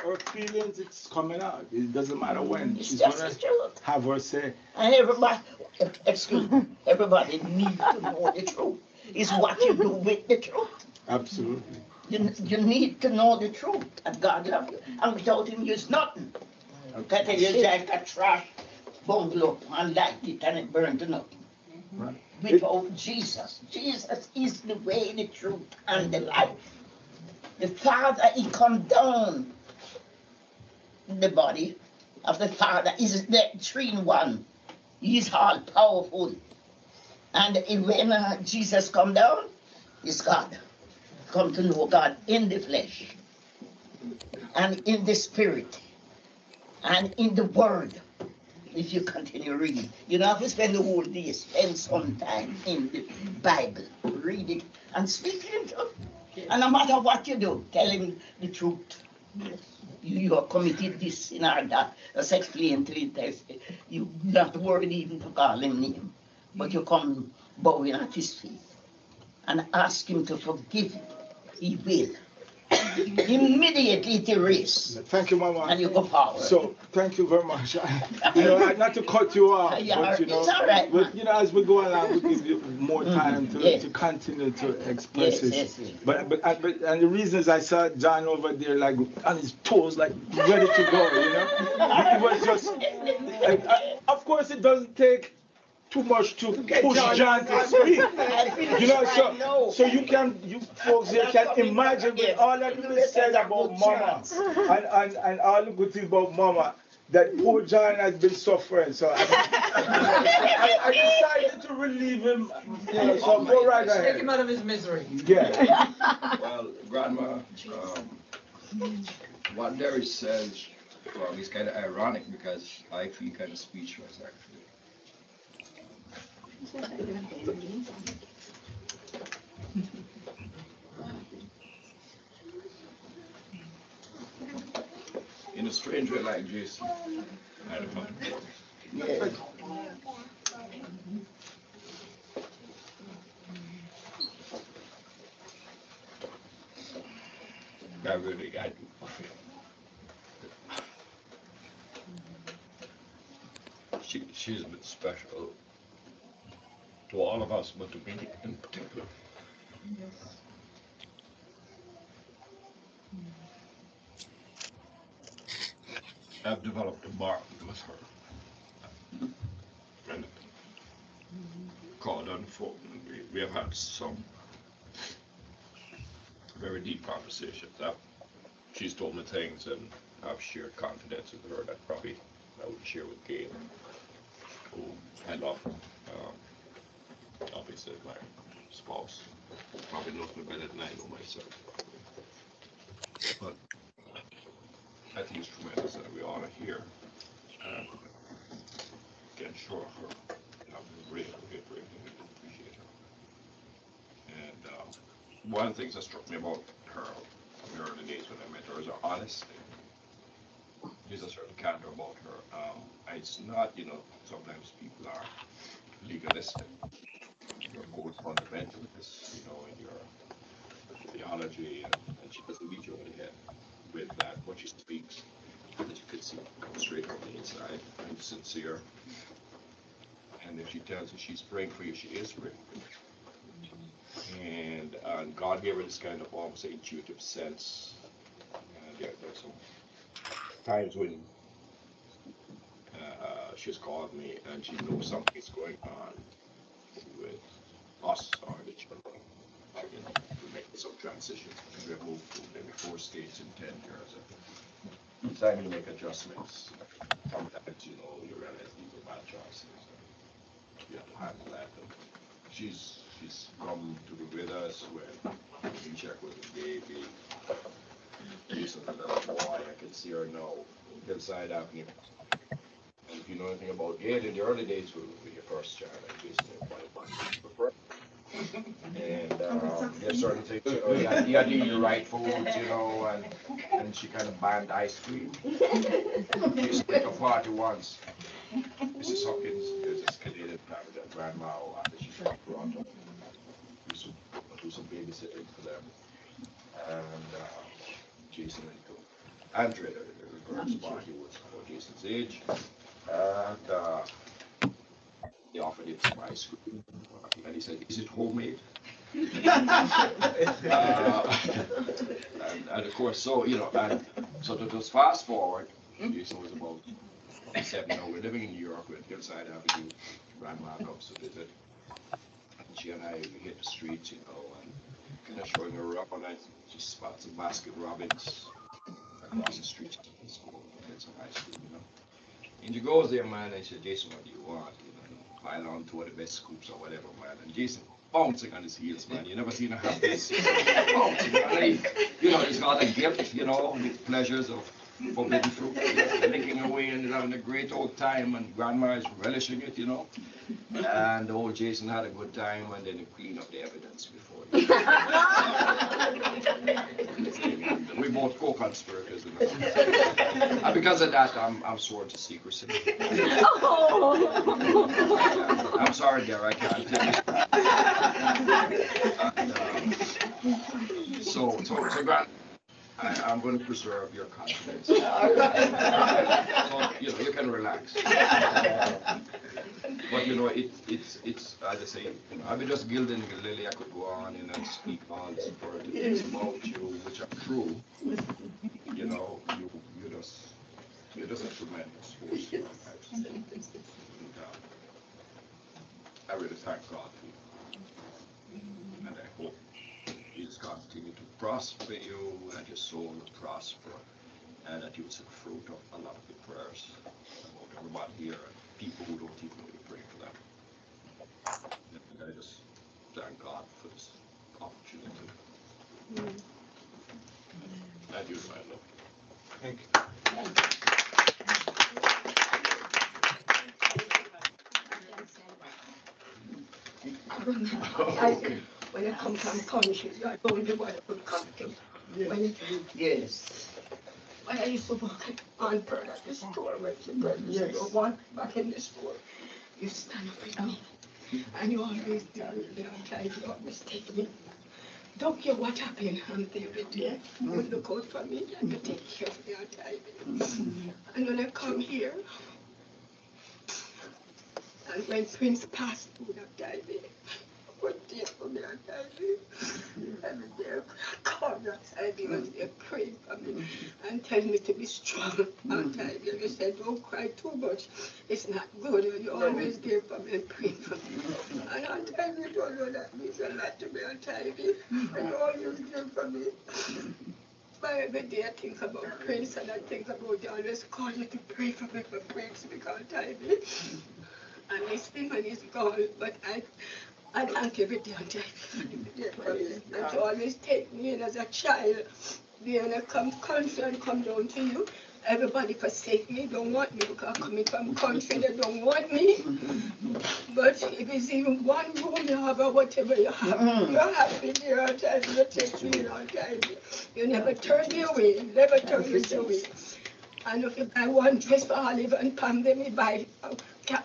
[SPEAKER 5] her feelings, it's coming out. It doesn't matter when.
[SPEAKER 16] It's
[SPEAKER 5] She's
[SPEAKER 16] just
[SPEAKER 5] going
[SPEAKER 16] the
[SPEAKER 5] to
[SPEAKER 16] truth.
[SPEAKER 5] have her say.
[SPEAKER 16] And everybody, excuse me, everybody needs to know the truth. It's what you do with the truth.
[SPEAKER 5] Absolutely.
[SPEAKER 16] You need to know the truth, and God loves you. And without him, you're nothing. That is like a trash bungalow and light it and it burned to nothing.
[SPEAKER 5] Right.
[SPEAKER 16] Without Jesus, Jesus is the way, the truth, and the life. The Father, he come down in the body of the Father. Is the 3-in-1. He's all powerful. And when Jesus come down, is God. Come to know God in the flesh and in the spirit and in the word. If you continue reading, you don't have to spend the whole day. Spend some time in the Bible, read it and speak it into. And no matter what you do, tell him the truth. You have committed this sin or that. Let's explain to it. You're not worried even to call him name, but you come bowing at his feet and ask him to forgive you. He will. Immediately it erase.
[SPEAKER 5] Thank you, Mama.
[SPEAKER 16] And you go forward.
[SPEAKER 5] So, thank you very much. You know, not to cut you off, but you know,
[SPEAKER 16] it's all right,
[SPEAKER 5] you know, as we go along, we give you more time to continue to express it.
[SPEAKER 16] Yes.
[SPEAKER 5] But and the reason is I saw John over there, like on his toes, like ready to go. You know, it was just. Of course, it doesn't take too much to push John to speak. You know, so you folks here can imagine with all that you said about Mama and all the good things about Mama, that poor John has been suffering. So I decided to relieve him. You know, so go right ahead.
[SPEAKER 20] Take him out of his misery.
[SPEAKER 5] Yeah.
[SPEAKER 21] Well, Grandma, what Derry says, well, is kind of ironic because I feel kind of speechless actually. In a strange way like Jason, I don't know.
[SPEAKER 16] Yeah.
[SPEAKER 21] I really, I do. She's been special to all of us, but to me in particular. I've developed a bond with her. And called unfortunately, we have had some very deep conversations. She's told me things and I've shared confidences with her that probably I would share with Gail, who I love. Obviously, my spouse probably knows me better than I know myself. But I think it's tremendous that we all are here and can show her. I really appreciate her. And one of the things that struck me about her in the early days when I met her is her honesty. There's a certain candor about her. It's not, you know, sometimes people are legalistic. You're both fundamentalist, you know, in your theology, and she doesn't beat you over the head with that. What she speaks, that you can see comes straight from the inside and sincere. And if she tells you she's praying for you, she is praying for you. And God gave her this kind of almost intuitive sense. And there's some times when she's called me and she knows something's going on with us or the children. You know, we're making some transition. We have moved to maybe 4 states in 10 years. And each time you make adjustments, sometimes, you know, you realize these are bad choices. You have to handle that. And she's come to be with us when Check was a baby. She's a little boy. I can see her now. Hillside Avenue. And if you know know anything about Gail, in the early days when your first child, like Jason, prefer. And there's certain things, you know, you had to eat the right foods, you know, and she kind of banned ice cream. She used to make a party once. Mrs. Hawkins, there's this Canadian family that grandma, after she got brought up, used to do some babysitting for them. And Jason went to Andrea, the girl's party was about Jason's age. And they offered him some ice cream. And he said, "Is it homemade?" and of course, so, you know, and so to just fast forward, Jason was about 7, you know, we're living in New York, we're at Hillside Avenue, grandma comes to visit, and she and I, we hit the streets, you know, and kind of showing her up, and I just spots some Baskin Robbins across the street, get some ice cream, you know. And she goes there, man, and she said, "Jason, what do you want?" You know, pile on two of the best scoops or whatever, man, and Jason bouncing on his heels, man. You never seen him have this. Bouncing, you know, he's got a gift, you know, the pleasures of forbidden fruit, licking away and having a great old time, and grandma is relishing it, you know. And old Jason had a good time, and then he cleaned up the evidence before. We both co-conspirators, you know. And because of that, I'm sworn to secrecy. I'm sorry, dear, I can't tell you. So, Grant, I'm going to preserve your confidence. So, you know, you can relax. But, you know, it's as I say, you know, I've been just gilding the lily. I could go on and speak all the superlatives about you, which are true. You know, you're just a tremendous force. You know, I really thank God for you. And I hope He's continue to prosper you, and your soul will prosper, and that you will see the fruit of a lot of your prayers about everybody here and people who don't even know you pray for them. And I just thank God for this opportunity. And you, my love. Thank you.
[SPEAKER 16] Okay. When I come from country, I don't know what I could come to. Yes. When I used to work on bird at the store, when the bird was one back in the store, you stand up with me. And you always do it. You always take me. Don't care what happened, I'm there with you. You look out for me and you take care of me on time. And when I come here, and when Prince passed through that time, was there for me on time. Every day I called that time, he was there praying for me and telling me to be strong on time. You said, "Don't cry too much. It's not good." You always there for me and praying for me. And on time, you don't know that means a lot to me on time. And you always there for me. But every day I think about Prince and I think about you. I always call you to pray for me for Prince because time. I miss him and he's gone, but I thank every day on time. And you always take me in as a child. When I come country and come down to you, everybody forsake me, don't want me because coming from country, they don't want me. But if it's even one room you have or whatever you have, you're happy there on time, you take me on time. You never turn me away, never turn me away. And if you buy one dress for Olive and Pam, then me buy,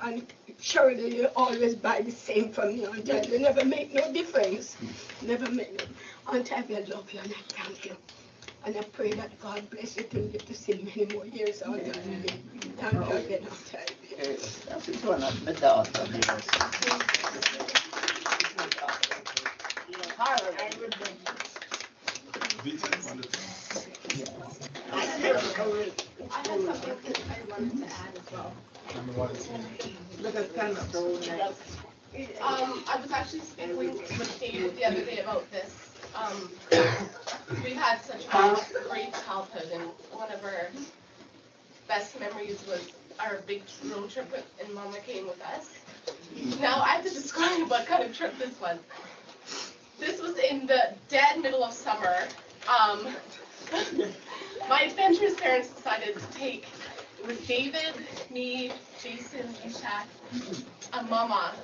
[SPEAKER 16] and surely you always buy the same from me on time. You never make no difference. Never make no. On time, I love you and I thank you. And I pray that God bless you to live to see many more years on time. Thank you again on time. That's one of my daughters.
[SPEAKER 17] I had something I wanted to add as well. I was actually speaking with Dave the other day about this. We've had such a great childhood, and one of our best memories was our big road trip, and Mama came with us. Now I have to describe what kind of trip this was. This was in the dead middle of summer. My adventurous parents decided to take
[SPEAKER 8] with David, me, Jason, Ishak, and Mama,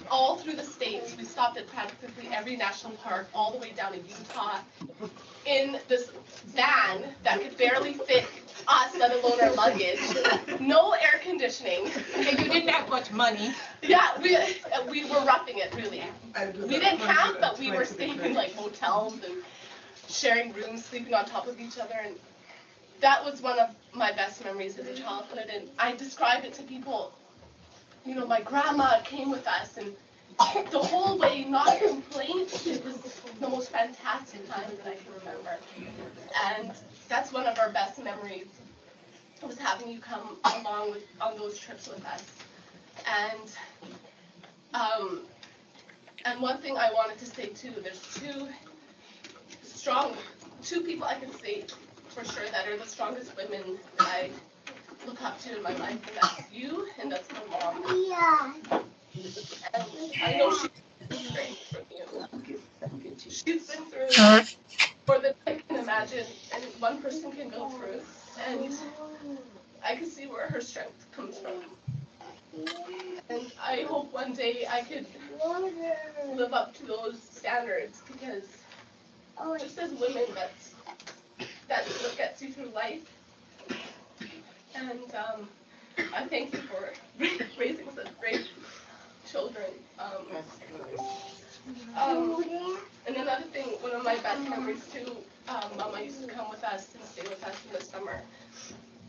[SPEAKER 8] all through the States. We stopped at practically every national park, all the way down to Utah, in this van that could barely fit us, let alone our luggage. No air conditioning.
[SPEAKER 17] And you didn't have much money.
[SPEAKER 8] Yeah, we were roughing it, really. We didn't camp, but we were staying in like motels and sharing rooms, sleeping on top of each other. And that was one of my best memories as a childhood. And I describe it to people, you know, my grandma came with us, and the whole way, not a complaint. It was the most fantastic time that I can remember. And that's one of our best memories, was having you come along on those trips with us. And one thing I wanted to say too, there's two people I can say for sure that are the strongest women that I look up to in my life, and that's you, and that's my mom. Yeah. And I know she's been through strength from you. She's been through more than I can imagine, and one person can go through. And I can see where her strength comes from. And I hope one day I could live up to those standards, because just as women, that's what gets you through life. And I thank you for raising such great children. And another thing, one of my best memories too, Mama used to come with us and stay with us in the summer.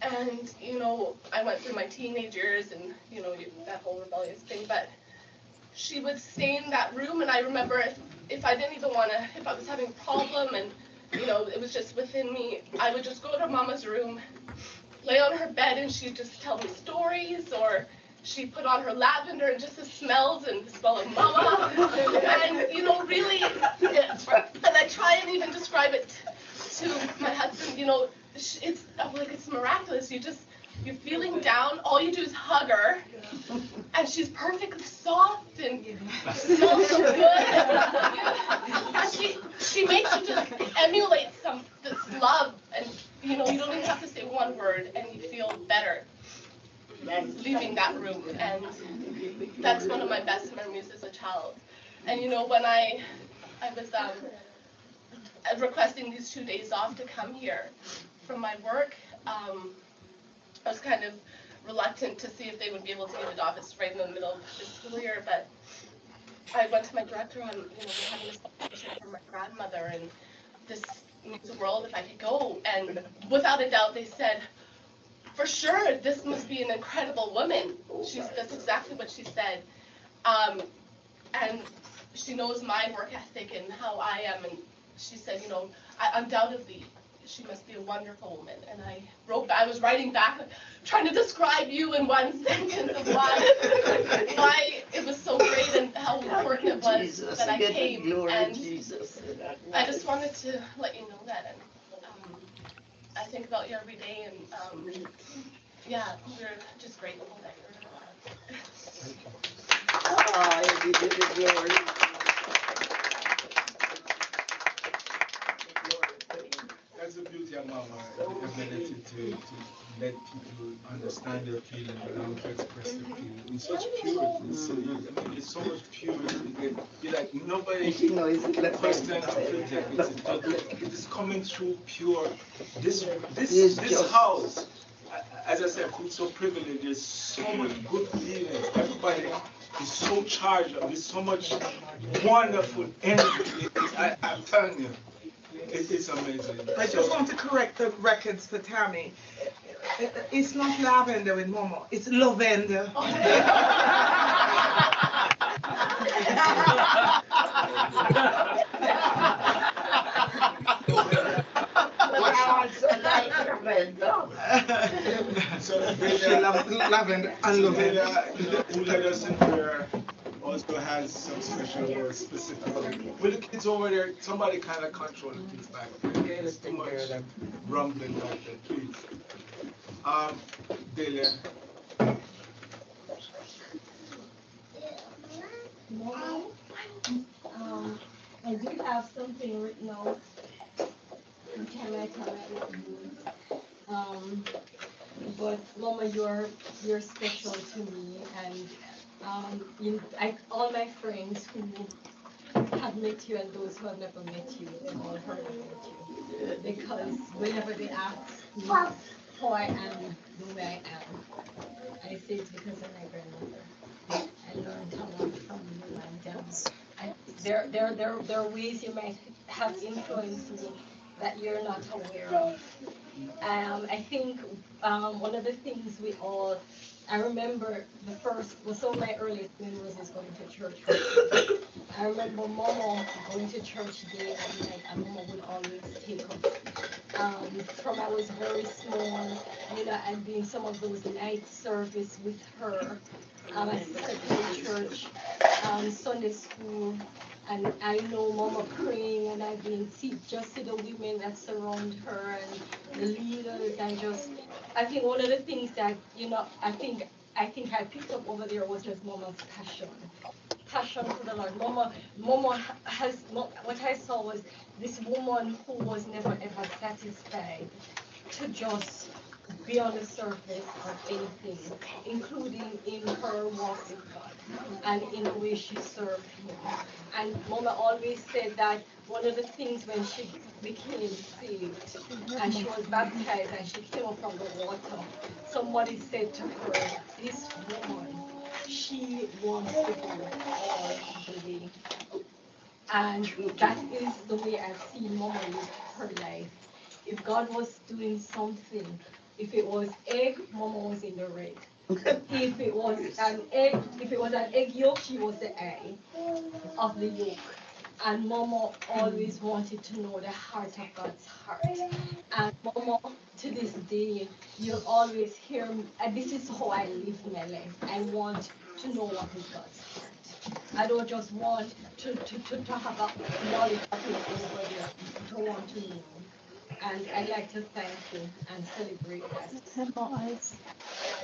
[SPEAKER 8] And, you know, I went through my teenage years and, you know, that whole rebellious thing, but she would stay in that room, and I remember if I didn't even want to, if I was having a problem and, you know, it was just within me, I would just go to Mama's room, lay on her bed, and she'd just tell me stories, or she'd put on her lavender and just the smells and the smell of Mama, and, you know, really, and I try and even describe it to my husband, you know, it's like it's miraculous. You're feeling down, all you do is hug her, and she's perfectly soft and smells so good. And she makes you just emulate this love, and you know, you don't even have to say one word, and you feel better leaving that room. And that's one of my best memories as a child. And you know, when I was requesting these 2 days off to come here from my work, I was kind of reluctant to see if they would be able to give it off. It's right in the middle of the school year, but I went to my director on, you know, we're having this celebration for my grandmother, and this means the world if I could go. And without a doubt, they said, for sure, this must be an incredible woman. That's exactly what she said. And she knows my work ethic and how I am, and she said, you know, undoubtedly, she must be a wonderful woman. And I was writing back, trying to describe you in one sentence of why it was so great and how important it was that I came. And I just wanted to let you know that. And I think about you every day, and yeah, we're just grateful that you're alive.
[SPEAKER 16] Oh, you did it, glory.
[SPEAKER 5] That's the beauty of Mama, the ability to let people understand their feelings and how to express their feelings in such purity. So, I mean, it's so much purity. You're like, nobody first time to protect. It is coming through pure. This house, as I said, it's so privileged. There's so much good feelings. Everybody is so charged up. There's so much wonderful energy. I'm telling you. It's amazing.
[SPEAKER 6] I just want to correct the records for Tammy. It's not lavender with Momo, it's lavender.
[SPEAKER 5] So lavender and lavender. Who led us in prayer also has some special words specifically. With the kids over there, somebody kind of control the kids back there. There's too much rumbling back there, please. Delia.
[SPEAKER 9] I do have something written out. Can I tell it?
[SPEAKER 2] but Mama, you're special to me, and all my friends who have met you and those who have never met you, they've all heard about you. Because whenever they ask me how I am the way I am, I say it's because of my grandmother. I learned a lot from you, and there are ways you might have influenced me that you're not aware of. I think one of the things I remember some of my earliest memories was going to church. I remember Mama going to church day and night, and Mama would always take us. From I was very small, I'd be in some of those night service with her. I to church, Sunday school, and I know Mama praying, and I've been just see the women that surround her and the leaders, and I think one of the things that I think I picked up over there was just Mama's passion for the Lord. Mama what I saw was this woman who was never ever satisfied to just be on the surface of anything, including in her walk with God and in the way she served Him. And Mama always said that one of the things when she became saved and she was baptized and she came up from the water, somebody said to her, this woman, she wants to go all the way. And that is the way I've seen Mama live her life. If God was doing something, if it was egg, Mama was in the red. If it was an egg yolk, she was the egg of the yolk. And Mama always wanted to know the heart of God's heart. And Mama, to this day, you'll always hear me, and this is how I live my life. I want to know what is God's heart. I don't just want to have a knowledge of it over there, to want to know. And I'd like to thank you and celebrate that.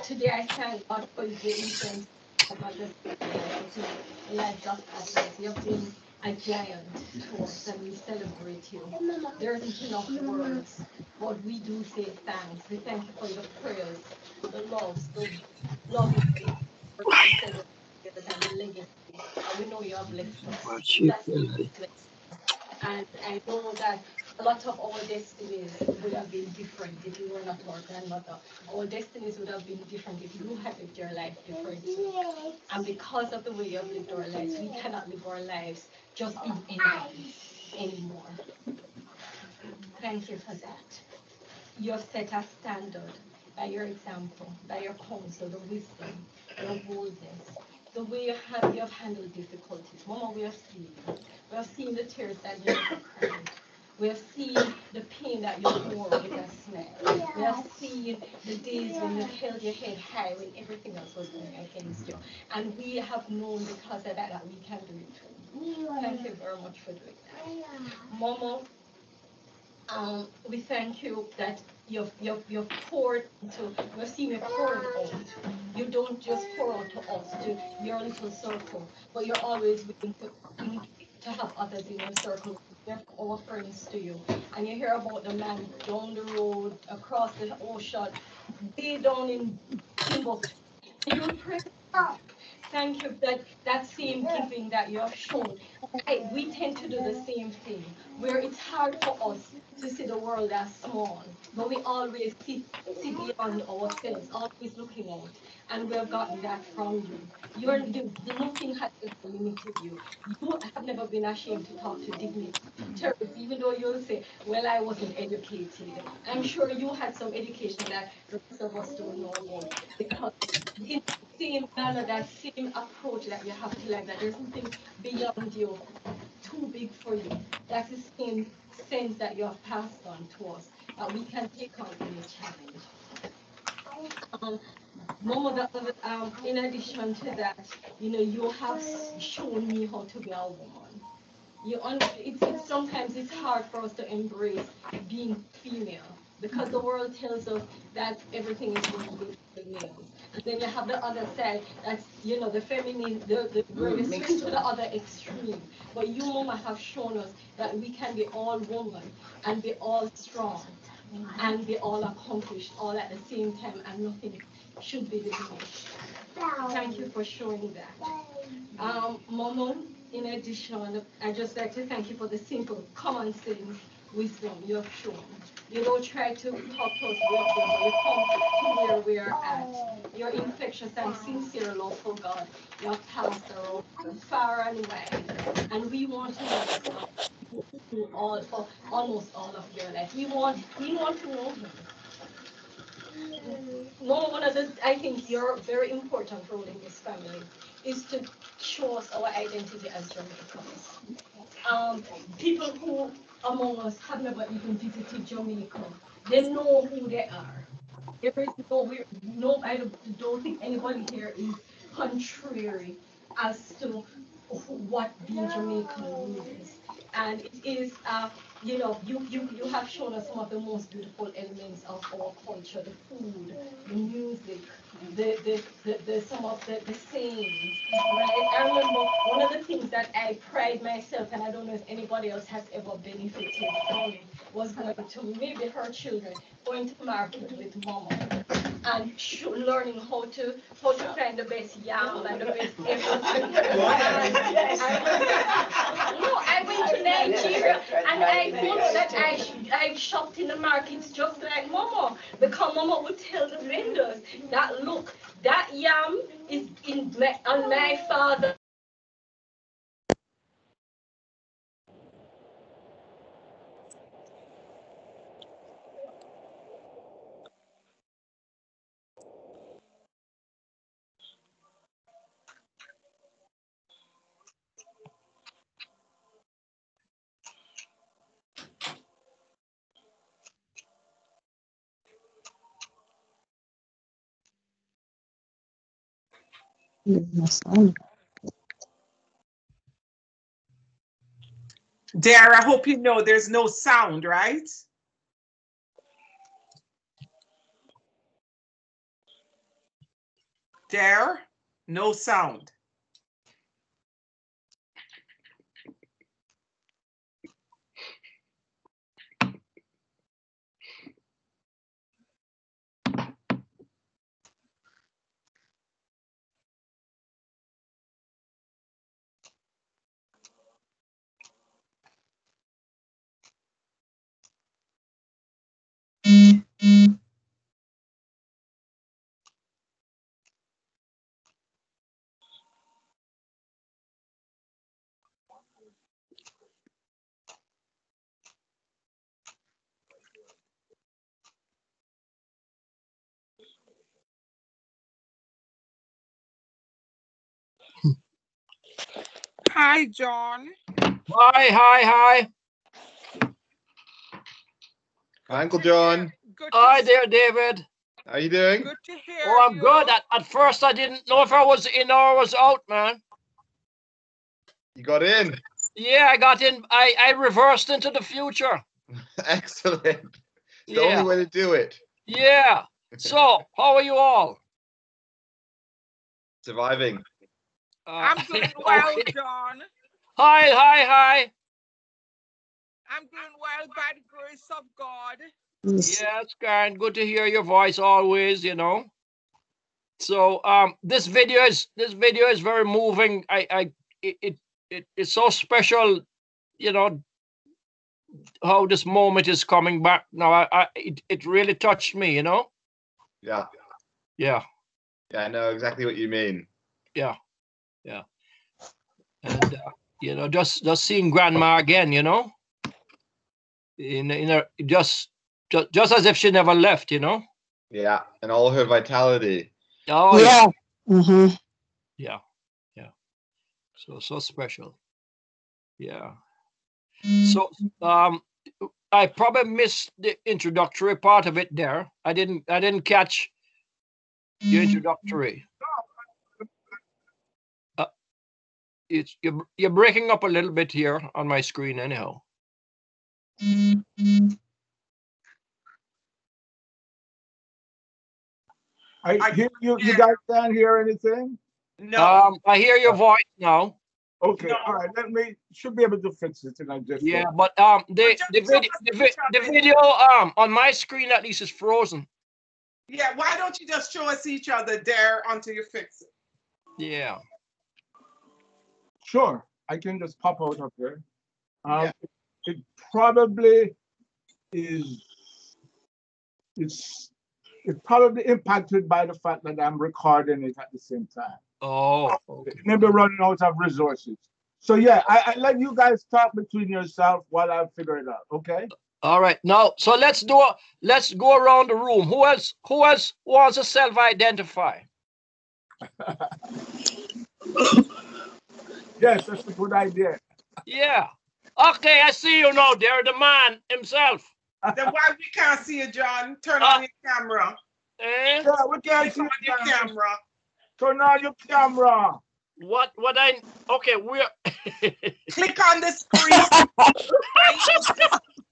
[SPEAKER 2] Today I thank God for the influence of God the lives of others. You've been a giant to us, and we celebrate you. There isn't enough words, but we do say thanks. We thank you for your prayers, the love and the legacy. We know you have blessed us. And I know that a lot of our destinies would have been different if you were not our grandmother. Our destinies would have been different if you had lived your life differently. And because of the way you have lived our lives, we cannot live our lives just in ignorance anymore. Thank you for that. You have set a standard by your example, by your counsel, the wisdom, your boldness, the way you have handled difficulties. Mama, we have seen you. We have seen the tears that you have cried. We have seen the pain that you bore with a smile. We have seen the days when you held your head high when everything else was going against you. And we have known because of that we can do it too. Thank you very much for doing that. Mama, we thank you that you've poured into, we've seen you poured out. You don't just pour out to us, to your little circle, but you're always willing to have others in your circle. We have our friends to you. And you hear about the man down the road, across the ocean, way down in Timbuktu. You pray. Thank you that same giving that you have shown. We tend to do the same thing, where it's hard for us to see the world as small, but we always see beyond ourselves, always looking out, and we have gotten that from you. Nothing has ever limited you. You have never been ashamed to talk to dignitaries, even though you'll say, well, I wasn't educated. I'm sure you had some education that the rest of us don't know about, because it's the same manner, that same approach that you have to life, that there's something beyond you, too big for you. That's the same sense that you have passed on to us, that we can take on any challenge. Mama, in addition to that, you have shown me how to be a woman. Sometimes it's hard for us to embrace being female, because the world tells us that everything is going to be for males. And then you have the other side, that's, the feminine, where you swing to the other extreme. But you, Mama, have shown us that we can be all woman and be all strong. and they all accomplished all at the same time, and nothing should be diminished. Thank you for showing that. Momo, in addition, I'd just like to thank you for the simple, common sense wisdom you have shown. You don't try to talk to us, but you come to where we are at. Your infectious and sincere love for God, your pastor far and wide. And we want to know for almost all of your life. We want to know him. One of the, I think your very important role in this family is to show us our identity as Jamaicans. People who among us have never even visited Jamaica, they know who they are. There is I don't think anybody here is contrary as to what being Jamaican means. And it is, you have shown us some of the most beautiful elements of our culture, the food, the music, some of the sayings, right? I remember one of the things that I pride myself, and I don't know if anybody else has ever benefited from it, was going to maybe her children going to market with mama and learning how to find the best yam and the best everything. I went to Nigeria and I know that I shopped in the markets just like mama, because mama would tell the vendors that look, that yam is on my father.
[SPEAKER 6] Dare, I hope you know there's no sound, right? Dare, no sound.
[SPEAKER 4] Hi, John.
[SPEAKER 20] Hi.
[SPEAKER 10] Hi, Uncle John.
[SPEAKER 20] Hi there, David.
[SPEAKER 10] How you doing?
[SPEAKER 4] Good to hear
[SPEAKER 20] Oh, I'm good. At first, I didn't know if I was in or I was out, man.
[SPEAKER 10] You got in.
[SPEAKER 20] Yeah, I got in. I reversed into the future.
[SPEAKER 10] Excellent. It's the only way to do it.
[SPEAKER 20] Yeah. So, how are you all?
[SPEAKER 10] Surviving.
[SPEAKER 4] I'm doing well,
[SPEAKER 20] Okay.
[SPEAKER 4] John.
[SPEAKER 20] Hi.
[SPEAKER 4] I'm doing well by the grace of God.
[SPEAKER 20] Yes, Karen. Good to hear your voice always, you know. So this video is very moving. It's so special, you know, how this moment is coming back now. It really touched me, you know.
[SPEAKER 10] Yeah.
[SPEAKER 20] Yeah,
[SPEAKER 10] I know exactly what you mean.
[SPEAKER 20] yeah. And you know, just seeing grandma again, you know, in a just as if she never left, you know.
[SPEAKER 10] Yeah, and all her vitality.
[SPEAKER 20] Oh yeah. Yeah. So special. Yeah. So I probably missed the introductory part of it there. I didn't catch the introductory. You're breaking up a little bit here on my screen anyhow.
[SPEAKER 5] You guys can't hear anything?
[SPEAKER 6] No.
[SPEAKER 20] I hear your voice now.
[SPEAKER 5] Okay, all right. Should be able to fix it, and I just
[SPEAKER 20] Yeah, but the video on my screen at least is frozen.
[SPEAKER 6] Yeah, why don't you just show us each other there until you fix it?
[SPEAKER 20] Yeah.
[SPEAKER 5] Sure, I can just pop out of there. It probably is. It's probably impacted by the fact that I'm recording it at the same time.
[SPEAKER 20] Oh, okay.
[SPEAKER 5] Maybe running out of resources. So yeah, I let you guys talk between yourself while I figure it out. Okay.
[SPEAKER 20] All right. Now, so let's go around the room. Who else wants to self-identify?
[SPEAKER 5] Yes, that's a good idea.
[SPEAKER 20] Yeah. Okay, I see you now. There, the man himself.
[SPEAKER 6] Then why we can't see you, John? Turn on your camera.
[SPEAKER 20] Eh?
[SPEAKER 5] Yeah, we can't see
[SPEAKER 6] your camera.
[SPEAKER 5] Turn on your camera.
[SPEAKER 20] Okay, we're
[SPEAKER 6] click on the screen.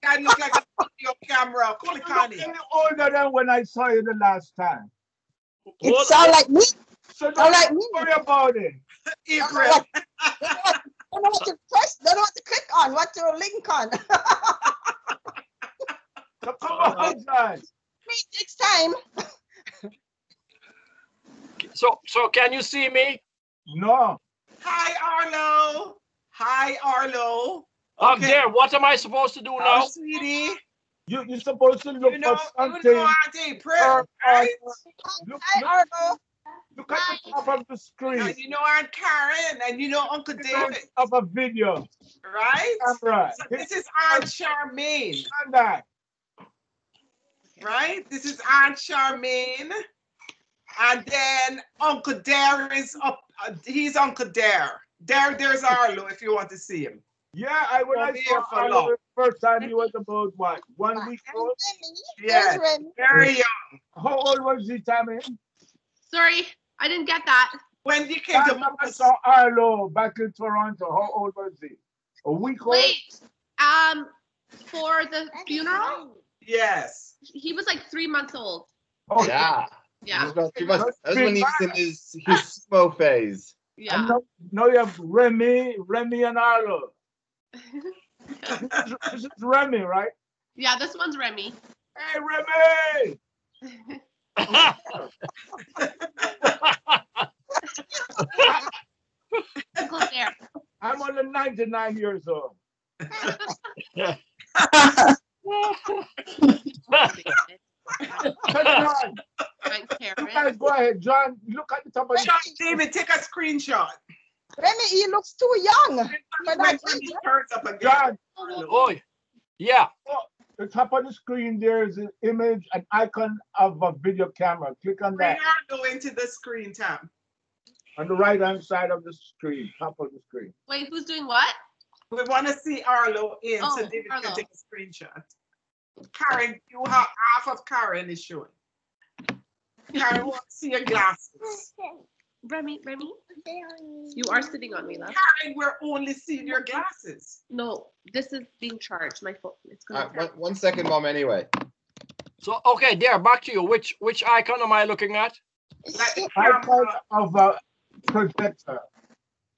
[SPEAKER 6] I look like your camera. Click on it.
[SPEAKER 5] You're older than when I saw you the last time.
[SPEAKER 16] It sound like me.
[SPEAKER 5] So don't worry about it.
[SPEAKER 6] April.
[SPEAKER 16] Don't know what to press. Don't know what to click on. What to link on.
[SPEAKER 5] So come on, guys.
[SPEAKER 16] It takes time.
[SPEAKER 20] So can you see me?
[SPEAKER 5] No.
[SPEAKER 6] Hi, Arlo. Hi, Arlo.
[SPEAKER 20] Okay. There, what am I supposed to do now?
[SPEAKER 6] Sweetie.
[SPEAKER 5] You're supposed to look for something.
[SPEAKER 6] You know Auntie April, right?
[SPEAKER 5] Look at the top of the screen.
[SPEAKER 6] And you know Aunt Karen, and you know Uncle David.
[SPEAKER 5] Of a video.
[SPEAKER 6] Right?
[SPEAKER 5] Right.
[SPEAKER 6] So this is Aunt Charmaine.
[SPEAKER 5] And that.
[SPEAKER 6] Right? This is Aunt Charmaine. And then Uncle Dare is up. He's Uncle Dare. There's Arlo if you want to see him.
[SPEAKER 5] Yeah, when I saw Arlo the first time, he was about what? 1 week old?
[SPEAKER 6] Yeah, very young.
[SPEAKER 5] How old was he, Tammy?
[SPEAKER 8] Sorry, I didn't get that.
[SPEAKER 6] When you came to
[SPEAKER 5] I saw Arlo back in Toronto. How old was he? A week old?
[SPEAKER 8] Wait, for the funeral?
[SPEAKER 6] Yes.
[SPEAKER 8] He was like 3 months old.
[SPEAKER 5] Oh
[SPEAKER 10] yeah.
[SPEAKER 8] Yeah.
[SPEAKER 10] That was when he was in his sumo phase.
[SPEAKER 8] Yeah.
[SPEAKER 5] Now you have Remy and Arlo. This is Remy, right?
[SPEAKER 8] Yeah, this one's Remy.
[SPEAKER 5] Hey, Remy!
[SPEAKER 8] Uncle Dare.
[SPEAKER 5] I'm only 99 years old. John, guys, go ahead. John, look at the top of
[SPEAKER 6] John, David, take a screenshot.
[SPEAKER 16] Remy, he looks too young.
[SPEAKER 5] John.
[SPEAKER 20] Oh, yeah.
[SPEAKER 5] The top of the screen, there is an image, an icon of a video camera. Click on that.
[SPEAKER 6] Go into the screen tab.
[SPEAKER 5] On the right-hand side of the screen, top of the screen.
[SPEAKER 8] Wait, who's doing what?
[SPEAKER 6] We want to see Arlo in, so David can take a screenshot. Karen, you have half of Karen is showing. Karen wants to see your glasses.
[SPEAKER 8] Remy, you are sitting on me, love.
[SPEAKER 6] Karen, we're only seeing your glasses.
[SPEAKER 8] No, this is being charged. My phone. It's going.
[SPEAKER 10] One second, Mom. Anyway.
[SPEAKER 20] So okay, there. Back to you. Which icon am I looking at?
[SPEAKER 5] Icon of a projector,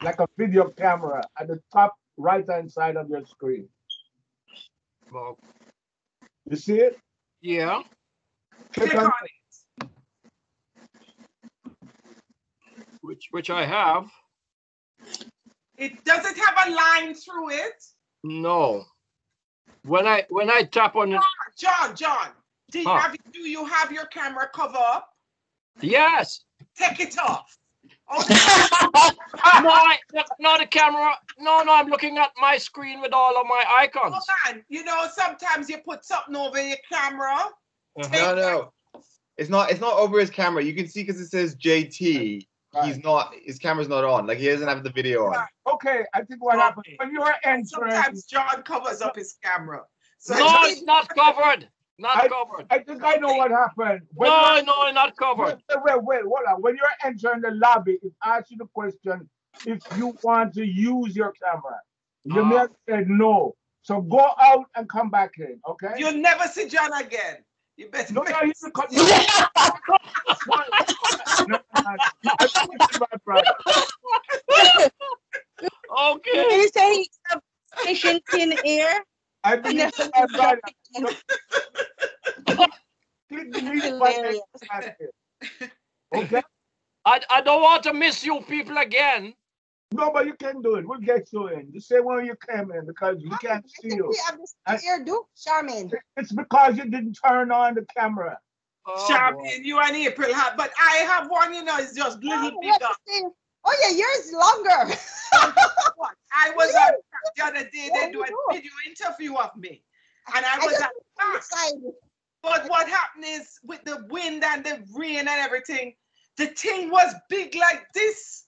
[SPEAKER 5] like a video camera, at the top right-hand side of your screen.
[SPEAKER 20] Well,
[SPEAKER 5] you see it?
[SPEAKER 20] Yeah.
[SPEAKER 6] Click on it.
[SPEAKER 20] Which I have.
[SPEAKER 6] Does it have a line through it?
[SPEAKER 20] No. When I tap on it.
[SPEAKER 6] John, do you have your camera cover up?
[SPEAKER 20] Yes.
[SPEAKER 6] Take it off. Okay.
[SPEAKER 20] No, the camera. No, I'm looking at my screen with all of my icons.
[SPEAKER 6] Hold on. You know, sometimes you put something over your camera.
[SPEAKER 10] No. It's not over his camera. You can see because it says JT. His camera's not on. Like he doesn't have the video on.
[SPEAKER 5] Okay, I think what happened when you were entering.
[SPEAKER 6] Sometimes John covers up his camera. So
[SPEAKER 20] no, it's not covered. Covered.
[SPEAKER 5] I think I know what happened.
[SPEAKER 20] No, not covered.
[SPEAKER 5] Wait, hold on. When you're entering the lobby, it asks you the question if you want to use your camera. You may have said no. So go out and come back in, okay?
[SPEAKER 6] You'll never see John again. You better
[SPEAKER 5] no, he's
[SPEAKER 20] Oh
[SPEAKER 12] in here.
[SPEAKER 5] I believe my brother. Click the mute button. Okay?
[SPEAKER 20] I don't want to miss you people again.
[SPEAKER 5] No, but you can do it. We'll get you in. The same way you came in because we can't see you.
[SPEAKER 11] Here, do, Charmaine.
[SPEAKER 5] It's because you didn't turn on the camera.
[SPEAKER 6] Charmaine, you and April have, but I have one, you know, it's just little bigger.
[SPEAKER 11] Oh yeah, yours is longer.
[SPEAKER 6] I was on the other day, they do a video interview of me. And I was at back. But what happened is with the wind and the rain and everything, the thing was big like this.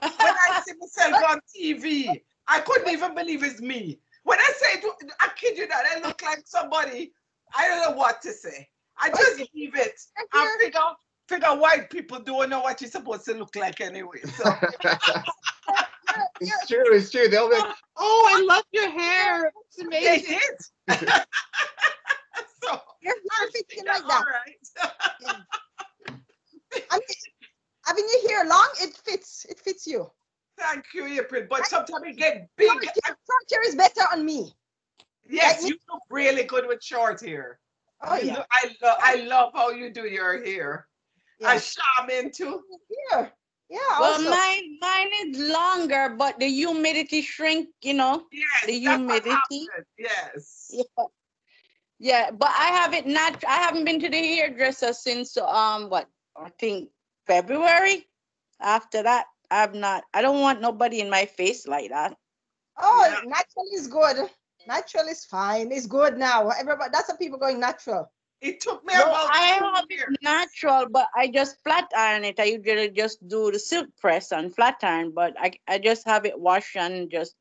[SPEAKER 6] When I see myself on TV, I couldn't even believe it's me. When I say it, I kid you not, I look like somebody, I don't know what to say. I just leave it. I figure white people don't know what you're supposed to look like anyway. So.
[SPEAKER 10] It's true. They'll be like,
[SPEAKER 12] oh, I love your hair. It's amazing.
[SPEAKER 6] It is. So,
[SPEAKER 11] you're fixing like that.
[SPEAKER 6] Right.
[SPEAKER 11] I mean, having your hair long, it fits you.
[SPEAKER 6] Thank you, April. But sometimes it get big.
[SPEAKER 11] Short hair is better on me.
[SPEAKER 6] Yes, like, you look really good with short hair.
[SPEAKER 11] Oh yeah.
[SPEAKER 6] I love how you do your hair. Yeah. I Charmaine too.
[SPEAKER 11] Yeah. Yeah.
[SPEAKER 12] Well, mine is longer, but the humidity shrink, you know.
[SPEAKER 6] Yes,
[SPEAKER 12] the humidity.
[SPEAKER 6] Yes.
[SPEAKER 12] Yeah. Yeah, but I haven't been to the hairdresser since what, I think February. After that, I don't want nobody in my face like that.
[SPEAKER 11] Oh, yeah. Natural is good. Natural is fine. It's good now. Everybody, that's what people going natural.
[SPEAKER 6] It took me about
[SPEAKER 12] I have it natural, but I just flat iron it. I usually just do the silk press and flat iron, but I just have it washed and just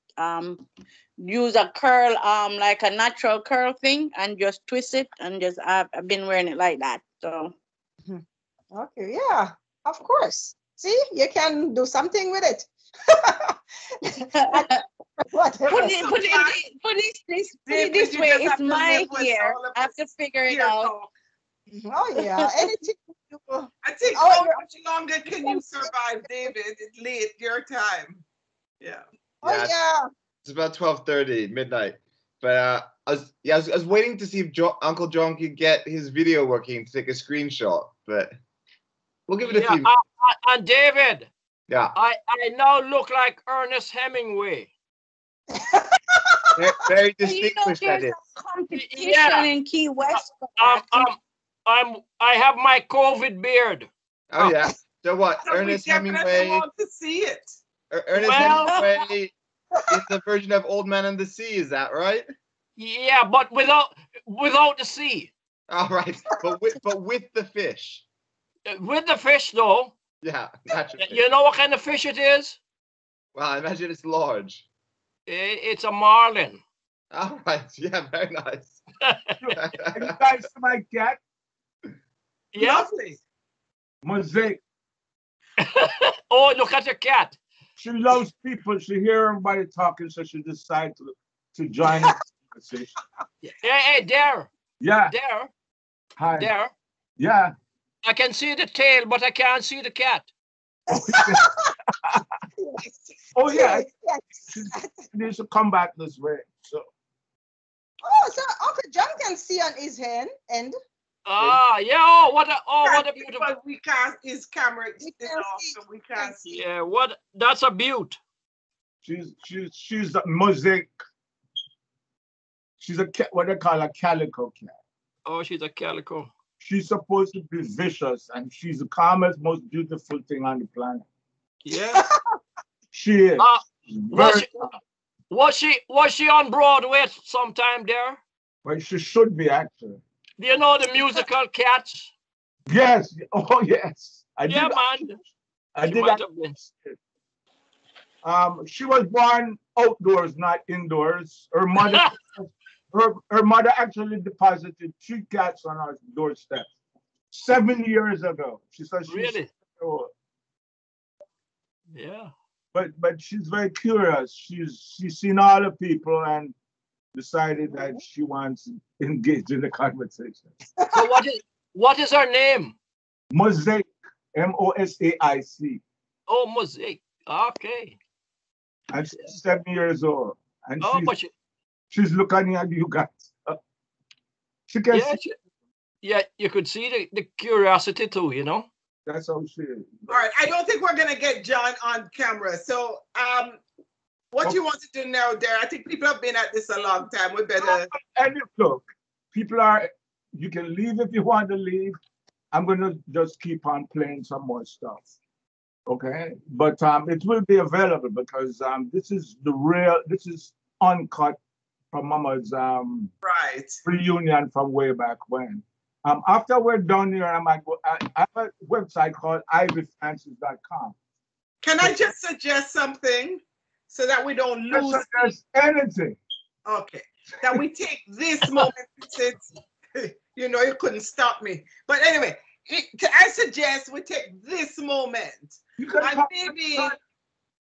[SPEAKER 12] use a curl, like a natural curl thing, and just twist it, and just I've been wearing it like that. So
[SPEAKER 11] okay, yeah, of course. See, you can do something with it.
[SPEAKER 12] Put it this way, it's my hair. I have to figure it out.
[SPEAKER 11] Oh yeah, anything.
[SPEAKER 6] I think how much longer can you survive, David? It's late your time. Yeah.
[SPEAKER 11] Oh yeah.
[SPEAKER 10] It's about 12:30 midnight. But I was waiting to see if Uncle John could get his video working to take a screenshot, but we'll give it a few minutes.
[SPEAKER 20] And David.
[SPEAKER 10] Yeah.
[SPEAKER 20] I now look like Ernest Hemingway.
[SPEAKER 10] Very distinguished, that is.
[SPEAKER 12] Competition in Key West.
[SPEAKER 20] I have my COVID beard.
[SPEAKER 10] Oh yeah. So what?
[SPEAKER 6] So
[SPEAKER 10] Ernest
[SPEAKER 6] we
[SPEAKER 10] Hemingway.
[SPEAKER 6] Want to see it.
[SPEAKER 10] Ernest Hemingway is the version of Old Man and the Sea. Is that right?
[SPEAKER 20] Yeah, but without the sea.
[SPEAKER 10] All right, but with the fish.
[SPEAKER 20] With the fish, though.
[SPEAKER 10] Yeah, naturally.
[SPEAKER 20] You know what kind of fish it is?
[SPEAKER 10] Well, I imagine it's large.
[SPEAKER 20] It's a marlin.
[SPEAKER 10] All right. Yeah, very nice.
[SPEAKER 5] Are you guys see my cat?
[SPEAKER 20] Yeah.
[SPEAKER 6] Lovely.
[SPEAKER 5] Mosaic.
[SPEAKER 20] Oh, look at your cat.
[SPEAKER 5] She loves people. She hears everybody talking, so she decides to join the conversation.
[SPEAKER 20] Hey, there.
[SPEAKER 5] Yeah.
[SPEAKER 20] There.
[SPEAKER 5] Hi.
[SPEAKER 20] There.
[SPEAKER 5] Yeah.
[SPEAKER 20] I can see the tail, but I can't see the cat.
[SPEAKER 5] Oh yeah. She needs to come back this way. So.
[SPEAKER 11] Oh, so Uncle John can see on his hand and.
[SPEAKER 20] Ah, yeah. Oh, what a beautiful.
[SPEAKER 6] But we can't. His camera is off, so we can't see.
[SPEAKER 20] Yeah. That's a beaut.
[SPEAKER 5] She's a mosaic. She's a what they call a calico cat.
[SPEAKER 20] Oh, she's a calico.
[SPEAKER 5] She's supposed to be vicious, and she's the calmest, most beautiful thing on the planet.
[SPEAKER 20] Yeah.
[SPEAKER 5] She is.
[SPEAKER 20] Was she on Broadway sometime there?
[SPEAKER 5] Well, she should be actually.
[SPEAKER 20] Do you know the musical Cats?
[SPEAKER 5] Yes. Oh yes. I
[SPEAKER 20] did that.
[SPEAKER 5] She was born outdoors, not indoors. Her mother. Her mother actually deposited 3 cats on our doorstep 7 years ago. She said she's
[SPEAKER 20] really? Yeah.
[SPEAKER 5] But she's very curious. She's seen all the people and decided that she wants to engage in the conversation.
[SPEAKER 20] So what is her name?
[SPEAKER 5] Mosaic. Mosaic.
[SPEAKER 20] Oh, Mosaic. Okay.
[SPEAKER 5] And she's 7 years old. And she's looking at you guys. She can
[SPEAKER 20] Yeah,
[SPEAKER 5] see.
[SPEAKER 20] yeah, you could see the curiosity too, you know.
[SPEAKER 5] That's how she is.
[SPEAKER 6] All right, I don't think we're gonna get John on camera. So what you want to do now, there? I think people have been at this a long time. We better.
[SPEAKER 5] And look, people you can leave if you want to leave. I'm gonna just keep on playing some more stuff. Okay, but it will be available because this is uncut from Mama's
[SPEAKER 6] right
[SPEAKER 5] reunion from way back when. After we're done here, I have a website called ivyfrancis.com.
[SPEAKER 6] Can I just suggest something so that we don't lose?
[SPEAKER 5] Suggest anything.
[SPEAKER 6] Okay, that we take this moment since you know you couldn't stop me. But anyway, I suggest we take this moment and maybe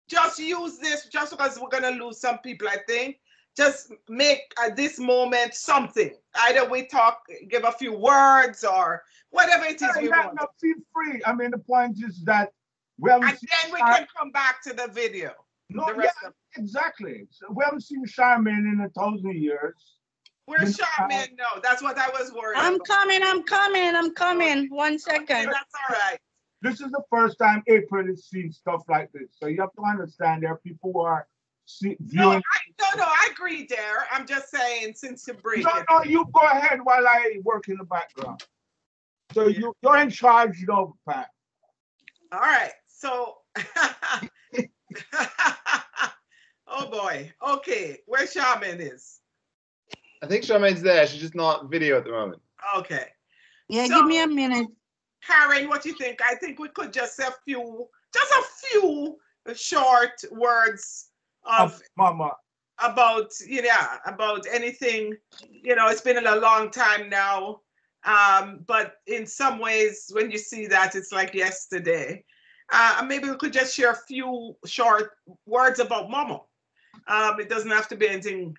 [SPEAKER 6] just use this just because we're gonna lose some people. I think just make this moment something. Either we talk, give a few words, or whatever it is we want.
[SPEAKER 5] No, feel free. I mean, the point is that
[SPEAKER 6] and then we can come back to the video.
[SPEAKER 5] No,
[SPEAKER 6] the rest of
[SPEAKER 5] exactly. So we haven't seen Charmaine in 1,000 years.
[SPEAKER 6] Where's Charmaine? No, that's what I was worried
[SPEAKER 12] I'm
[SPEAKER 6] about.
[SPEAKER 12] coming. 1 second.
[SPEAKER 6] Okay, that's all right.
[SPEAKER 5] This is the first time April has seen stuff like this. So you have to understand there are people who are viewing.
[SPEAKER 6] No, I agree there. I'm just saying since you break it.
[SPEAKER 5] No, you go ahead while I work in the background. So you're in charge, you know, Pat.
[SPEAKER 6] All right. So, oh boy. Okay, where Charmaine is?
[SPEAKER 10] I think Charmaine's there. She's just not video at the moment.
[SPEAKER 6] Okay.
[SPEAKER 12] Yeah, give me a minute.
[SPEAKER 6] Karen, what do you think? I think we could just say a few short words of
[SPEAKER 5] Mama
[SPEAKER 6] about anything. You know, it's been a long time now. But in some ways, when you see that, it's like yesterday. Maybe we could just share a few short words about Mama. It doesn't have to be anything,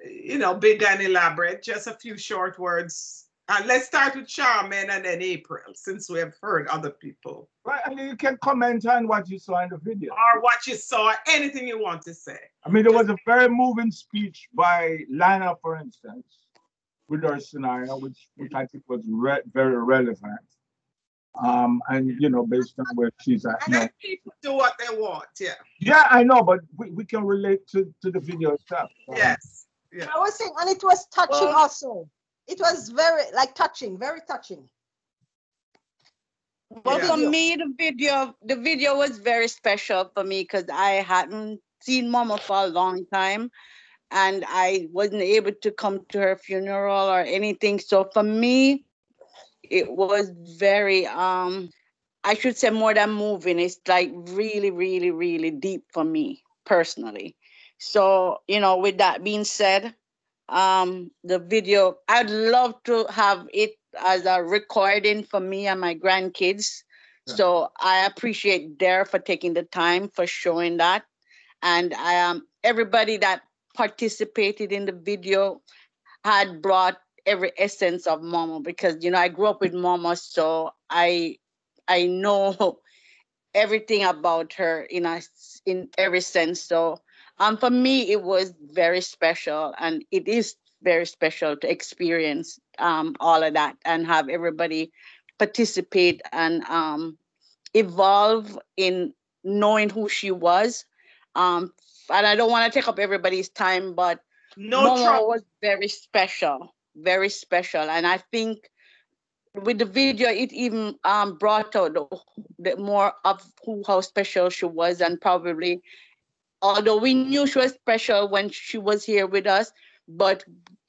[SPEAKER 6] you know, big and elaborate. Just a few short words. Let's start with Charmaine and then April, since we have heard other people.
[SPEAKER 5] Right, I mean, you can comment on what you saw in the video.
[SPEAKER 6] Or what you saw, anything you want to say.
[SPEAKER 5] I mean, there was a very moving speech by Lana, for instance, with her scenario, which I think was very relevant. And, you know, based on where she's at.
[SPEAKER 6] And people do what they want, yeah.
[SPEAKER 5] Yeah, I know, but we can relate to the video itself.
[SPEAKER 6] Yes. Yeah.
[SPEAKER 1] I was saying, and it was touching also. It was very touching, very touching.
[SPEAKER 12] Well, for me, the video was very special for me because I hadn't seen Mama for a long time, and I wasn't able to come to her funeral or anything. So for me, it was very I should say more than moving. It's like really, really, really deep for me personally. So, you know, with that being said, the video, I'd love to have it as a recording for me and my grandkids. Yeah. So I appreciate Dare for taking the time for showing that. And everybody that participated in the video had brought every essence of Mama, because, you know, I grew up with Mama, so I know everything about her in every sense. So for me, it was very special, and it is very special to experience all of that and have everybody participate and evolve in knowing who she was. And I don't want to take up everybody's time, but Mama was very special, very special. And I think with the video, it even brought out the more of how special she was, and probably, although we knew she was special when she was here with us, but,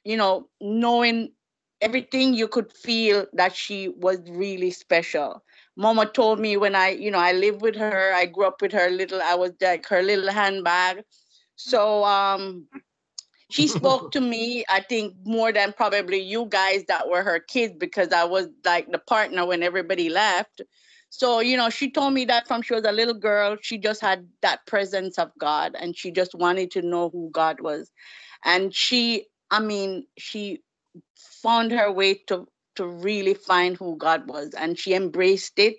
[SPEAKER 12] you know, knowing everything, you could feel that she was really special. Mama told me when I lived with her, I grew up with her I was like her little handbag. So she spoke to me, I think, more than probably you guys that were her kids, because I was like the partner when everybody left. So, you know, she told me that from she was a little girl, she just had that presence of God, and she just wanted to know who God was. And she found her way to to really find who God was, and she embraced it.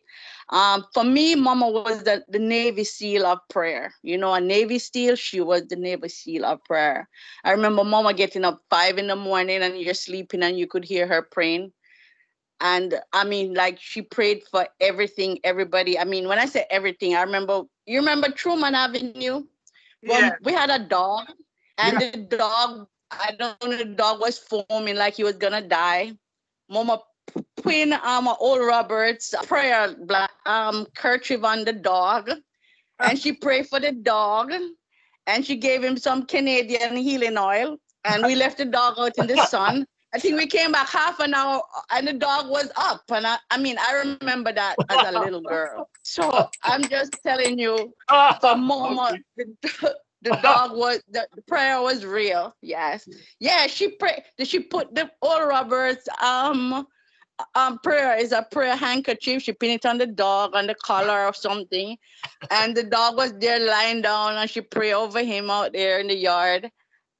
[SPEAKER 12] For me, Mama was the Navy SEAL of prayer. You know, a Navy SEAL, she was the Navy SEAL of prayer. I remember Mama getting up 5 in the morning and you're sleeping and you could hear her praying. And I mean, like, she prayed for everything, everybody. I mean, when I say everything, I remember, you remember Truman Avenue? Well,
[SPEAKER 6] Yeah.
[SPEAKER 12] we had a dog, and the dog, I don't know, the dog was foaming like he was gonna die. Mama putting old Robert's prayer kerchief on the dog, and she prayed for the dog, and she gave him some Canadian healing oil, and we left the dog out in the sun. I think we came back half an hour and the dog was up. And I mean, I remember that as a little girl. So I'm just telling you, for Mama, the dog was, the prayer was real. Yes. Yeah, she prayed. She put the Oral Roberts prayer is a prayer handkerchief. She pinned it on the dog, on the collar or something. And the dog was there lying down and she prayed over him out there in the yard.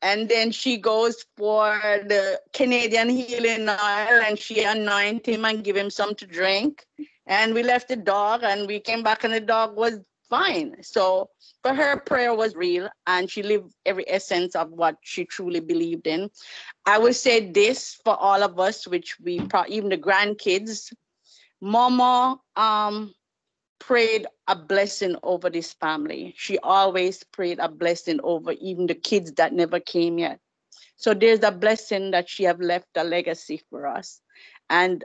[SPEAKER 12] And then she goes for the Canadian healing oil and she anointed him and give him some to drink. And we left the dog and we came back and the dog was fine. So for her, prayer was real and she lived every essence of what she truly believed in. I would say this for all of us, which we even the grandkids, Mama prayed a blessing over this family. She always prayed a blessing over even the kids that never came yet. So there's a blessing that she have left a legacy for us. And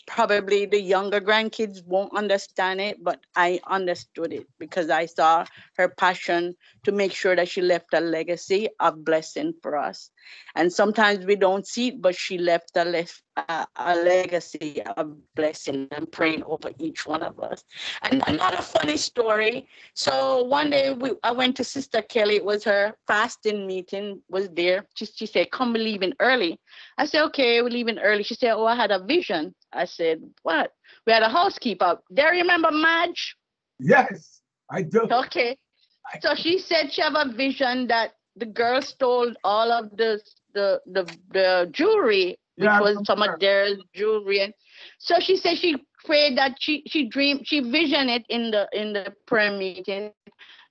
[SPEAKER 12] probably the younger grandkids won't understand it, but I understood it because I saw her passion to make sure that she left a legacy of blessing for us. And sometimes we don't see it, but she left a legacy of blessing and praying over each one of us. And another funny story. So one day I went to Sister Kelly. It was her fasting meeting was there. She said, come, we're leaving early. I said, okay, we're leaving early. She said, oh, I had a vision. I said, what? We had a housekeeper. Do you remember Madge?
[SPEAKER 5] Yes, I do.
[SPEAKER 12] Okay. So she said she have a vision that the girl stole all of the jewelry, which was some of their jewelry. And so she said she prayed that she visioned it in the prayer meeting,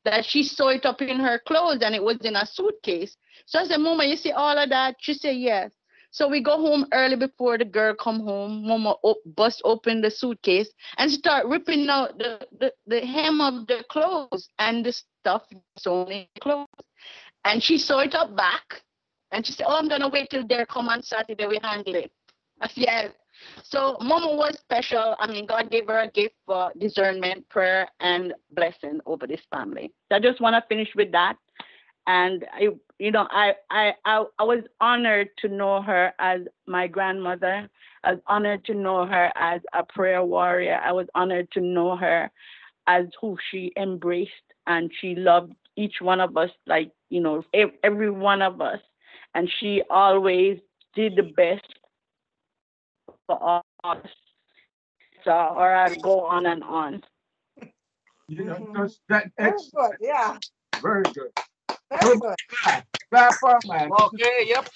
[SPEAKER 12] that she saw it up in her clothes and it was in a suitcase. So I said, Mama, you see all of that? She said, yes. So we go home early before the girl come home. Mama bust open the suitcase and start ripping out the hem of the clothes and the stuff sewn in the clothes. And she saw it up back. And she said, oh, I'm going to wait till they come on Saturday. We handle it. I said, yes. So Mama was special. I mean, God gave her a gift for discernment, prayer, and blessing over this family. So I just want to finish with that. And I was honored to know her as my grandmother. I was honored to know her as a prayer warrior. I was honored to know her as who she embraced, and she loved each one of us, like, every one of us. And she always did the best for us. So, or I'll go on and on.
[SPEAKER 5] Just that
[SPEAKER 1] Very good, yeah.
[SPEAKER 5] Very good.
[SPEAKER 1] Very good.
[SPEAKER 5] Clap for man.
[SPEAKER 20] Okay, yep.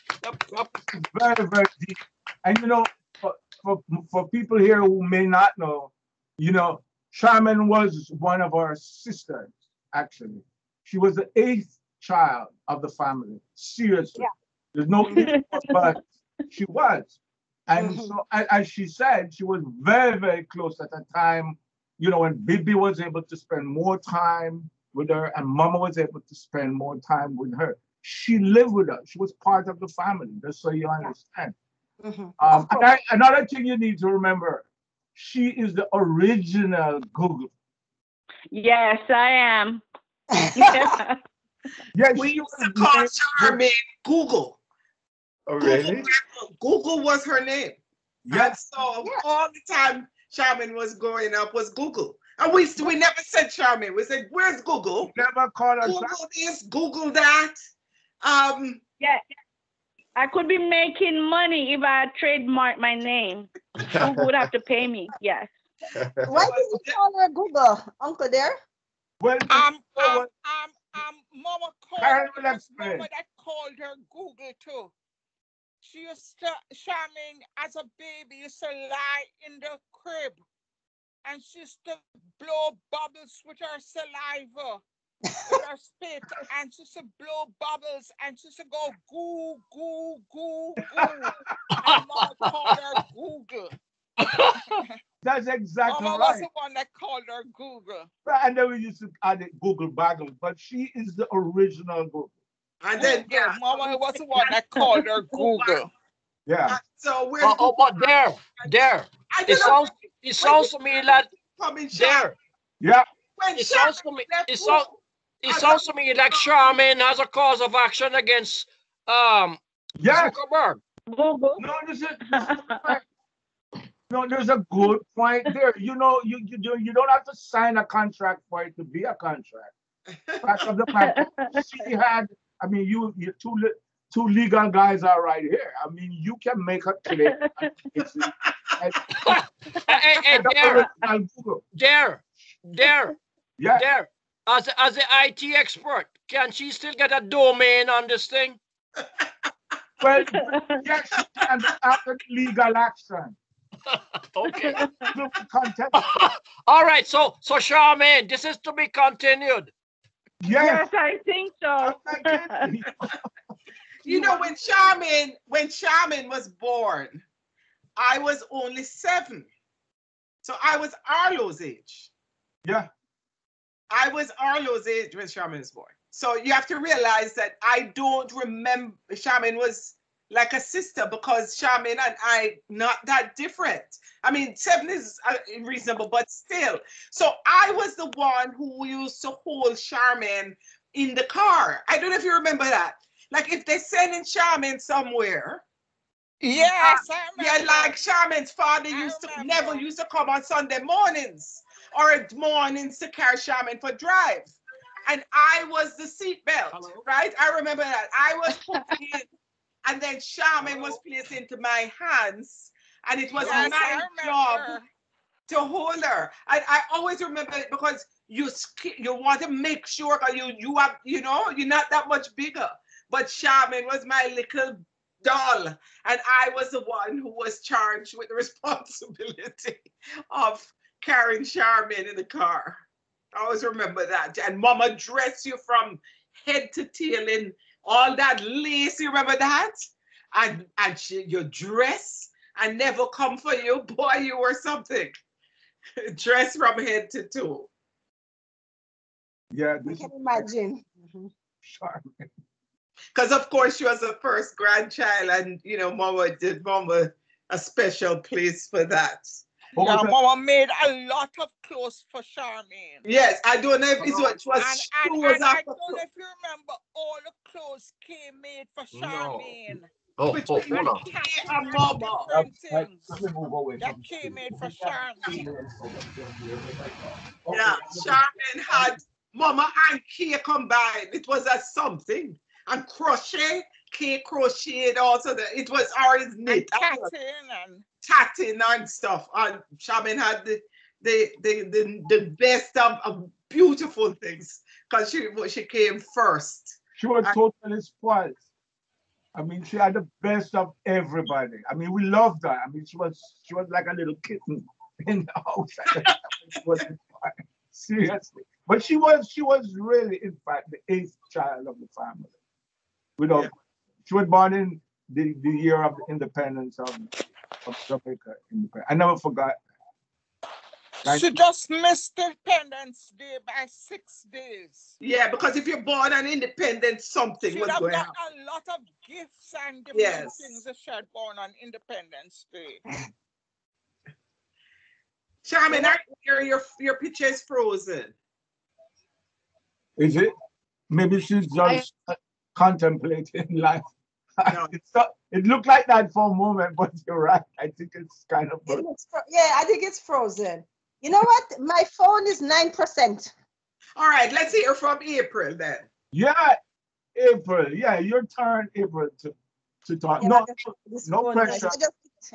[SPEAKER 5] Very, very deep. And for people here who may not know, Charmaine was one of our sisters, actually. She was the 8th child of the family. Seriously. Yeah. There's no ifs, but she was. And so, as she said, she was very, very close at the time, when Bibi was able to spend more time with her and Mama was able to spend more time with her. She lived with us. She was part of the family, just so you understand. And another thing you need to remember, she is the original Google.
[SPEAKER 12] Yes, I am.
[SPEAKER 5] Yes,
[SPEAKER 6] we used to call Charmaine Google.
[SPEAKER 10] Oh, really?
[SPEAKER 6] Google was her name.
[SPEAKER 5] Yes.
[SPEAKER 6] And so all the time Charmaine was growing up was Google. And we never said Charmaine. We said, where's Google?
[SPEAKER 5] Never called her
[SPEAKER 6] Google this, Google that.
[SPEAKER 12] Yeah. I could be making money if I trademark my name. Google would have to pay me. Yes.
[SPEAKER 1] Why did you call her Google, Uncle Dare?
[SPEAKER 5] Well,
[SPEAKER 4] Mama called her Mama that called her Google too. Charmaine, as a baby, used to lie in the crib and she used to blow bubbles with her saliva, with her spit, and she used to blow bubbles and she used to go goo, goo, goo, goo. And Mama called her Google.
[SPEAKER 5] That's exactly
[SPEAKER 4] Mama
[SPEAKER 5] right.
[SPEAKER 4] was the one that called her Google.
[SPEAKER 5] Right, and then we used to add it Google Bagel, but she is the original Google.
[SPEAKER 6] And then,
[SPEAKER 4] Google. Mama was the one that called her Google.
[SPEAKER 5] Yeah.
[SPEAKER 6] So we're
[SPEAKER 20] but there. It sounds to me like there.
[SPEAKER 5] Yeah.
[SPEAKER 20] It sounds to me like Charmaine has a cause of action against
[SPEAKER 5] yes.
[SPEAKER 20] Zuckerberg.
[SPEAKER 5] No, there's a good point there. You know, you don't have to sign a contract for it to be a contract. Fact of the matter, she had. I mean, you two legal guys are right here. I mean, you can make a claim.
[SPEAKER 20] There.
[SPEAKER 5] Yeah.
[SPEAKER 20] There. As an IT expert, can she still get a domain on this thing?
[SPEAKER 5] Well, yes, she can after legal action.
[SPEAKER 20] Okay.
[SPEAKER 5] Content.
[SPEAKER 20] All right. So Charmaine, this is to be continued.
[SPEAKER 5] Yes,
[SPEAKER 12] I think so.
[SPEAKER 6] You know, when Charmaine was born, I was only 7. So I was Arlo's age.
[SPEAKER 5] Yeah.
[SPEAKER 6] I was Arlo's age when Charmaine was born. So you have to realize that I don't remember. Charmaine was like a sister because Charmaine and I not that different. I mean, 7 is reasonable, but still. So I was the one who used to hold Charmaine in the car. I don't know if you remember that. Like if they sending Charmaine somewhere.
[SPEAKER 4] Yes,
[SPEAKER 6] yeah, like Charmaine's father never used to come on Sunday mornings or mornings to carry Charmaine for drive. And I was the seatbelt, right? I remember that. I was put in, and then Charmaine was placed into my hands, and it was my job to hold her. And I always remember it because you want to make sure you have, you know, you're not that much bigger. But Charmaine was my little doll, and I was the one who was charged with the responsibility of carrying Charmaine in the car. I always remember that. And Mama dressed you from head to tail in all that lace. You remember that? And your dress and never come for you. Boy, you were something. Dress from head to toe.
[SPEAKER 5] Yeah,
[SPEAKER 1] I can imagine.
[SPEAKER 5] Charmaine.
[SPEAKER 6] Because of course she was the first grandchild, and you know, Mama did a special place for that.
[SPEAKER 4] Yeah, Mama made a lot of clothes for Charmaine.
[SPEAKER 6] Yes, I don't know if it's what was
[SPEAKER 4] and I don't know if you remember, all the clothes came made for Charmaine.
[SPEAKER 20] Oh, hold on.
[SPEAKER 4] That came made for Charmaine.
[SPEAKER 6] Yeah, Charmaine had Mama and Kay combined. It was a something. And crochet, Kay crocheted also. It was always knit. Tatting and stuff. And Charmaine had the best of beautiful things because she came first.
[SPEAKER 5] She was totally spoiled. I mean, she had the best of everybody. I mean, we loved her. I mean, she was like a little kitten in the house. Seriously. But she was really, in fact, the 8th child of the family. She was born in the year of the independence of Jamaica. I never forgot.
[SPEAKER 4] She just missed Independence Day by 6 days.
[SPEAKER 6] Yeah, because if you're born on Independence, something was going on.
[SPEAKER 4] A lot of gifts and different things that she had born on Independence Day.
[SPEAKER 6] Charmaine, your picture is frozen.
[SPEAKER 5] Is it? Maybe she's just contemplating life. No. It looked like that for a moment, but you're right. I think it's kind of.
[SPEAKER 1] I think it's frozen. You know what? My phone is 9%.
[SPEAKER 6] All right, let's hear from April then.
[SPEAKER 5] Yeah, April. Yeah, your turn, April, to talk.
[SPEAKER 1] Yeah,
[SPEAKER 5] no pressure.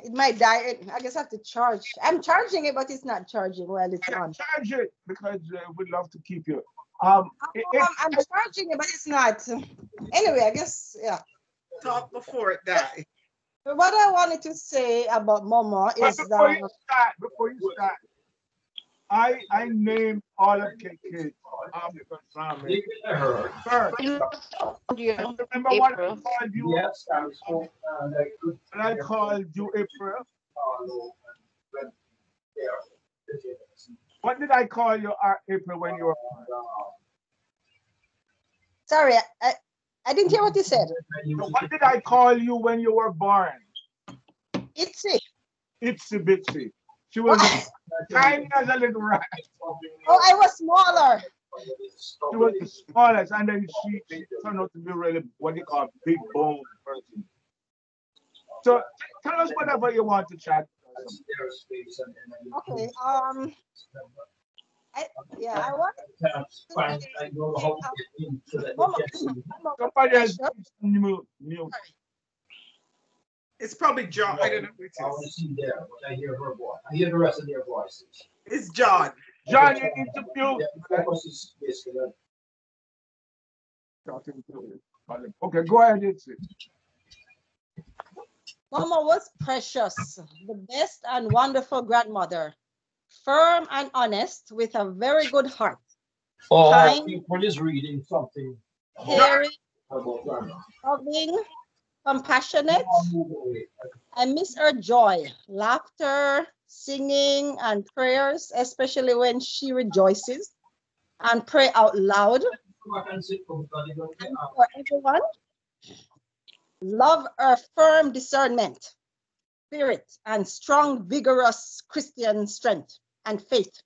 [SPEAKER 1] It might die. I guess I have to charge. I'm charging it, but it's not charging. Well, it's on.
[SPEAKER 5] Charge it because we'd love to keep you.
[SPEAKER 1] I'm charging it, but it's not. Anyway, I guess, yeah.
[SPEAKER 6] Talk before it dies.
[SPEAKER 1] What I wanted to say about Mama
[SPEAKER 5] But
[SPEAKER 1] is
[SPEAKER 5] before you start, I named all of the kids African family first. Remember what I called you?
[SPEAKER 9] Yes, I spoke
[SPEAKER 5] When I called you April. What did I call you, April, when you were born?
[SPEAKER 1] Sorry, I didn't hear what you said.
[SPEAKER 5] So what did I call you when you were born?
[SPEAKER 1] Itsy.
[SPEAKER 5] Itsy bitsy. She was tiny as a little rat.
[SPEAKER 1] Oh, I was smaller.
[SPEAKER 5] She was the smallest, and then she turned out to be really what you call big bone person. So tell us whatever you want to chat.
[SPEAKER 1] Okay. I want
[SPEAKER 5] somebody else mute.
[SPEAKER 6] It's probably John. I don't know who it is.
[SPEAKER 9] I hear her voice. I hear the rest of their voices.
[SPEAKER 6] It's John.
[SPEAKER 5] John, you need to mute. Okay, go ahead.
[SPEAKER 1] Mama was precious, the best and wonderful grandmother, firm and honest, with a very good heart. Kind,
[SPEAKER 20] people is reading something.
[SPEAKER 1] caring, loving, compassionate. I miss her joy, laughter, singing, and prayers, especially when she rejoices and pray out loud. And for everyone, love her firm discernment, spirit, and strong, vigorous Christian strength and faith.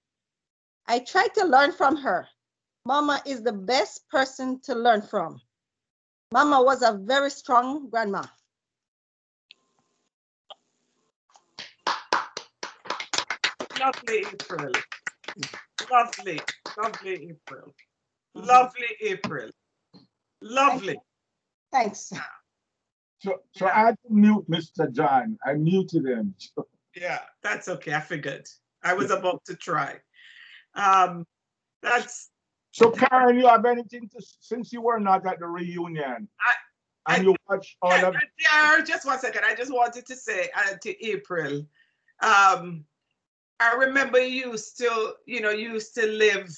[SPEAKER 1] I try to learn from her. Mama is the best person to learn from. Mama was a very strong grandma.
[SPEAKER 6] Lovely April. Lovely April. Lovely April. Lovely.
[SPEAKER 1] Thanks.
[SPEAKER 5] So I had to mute Mr. John. I muted him.
[SPEAKER 6] Yeah, that's okay. I figured. I was about to try. That's.
[SPEAKER 5] So Karen, you have anything to, since you were not at the reunion, you watched all of.
[SPEAKER 6] Yeah, just 1 second. I just wanted to say to April. I remember you used to live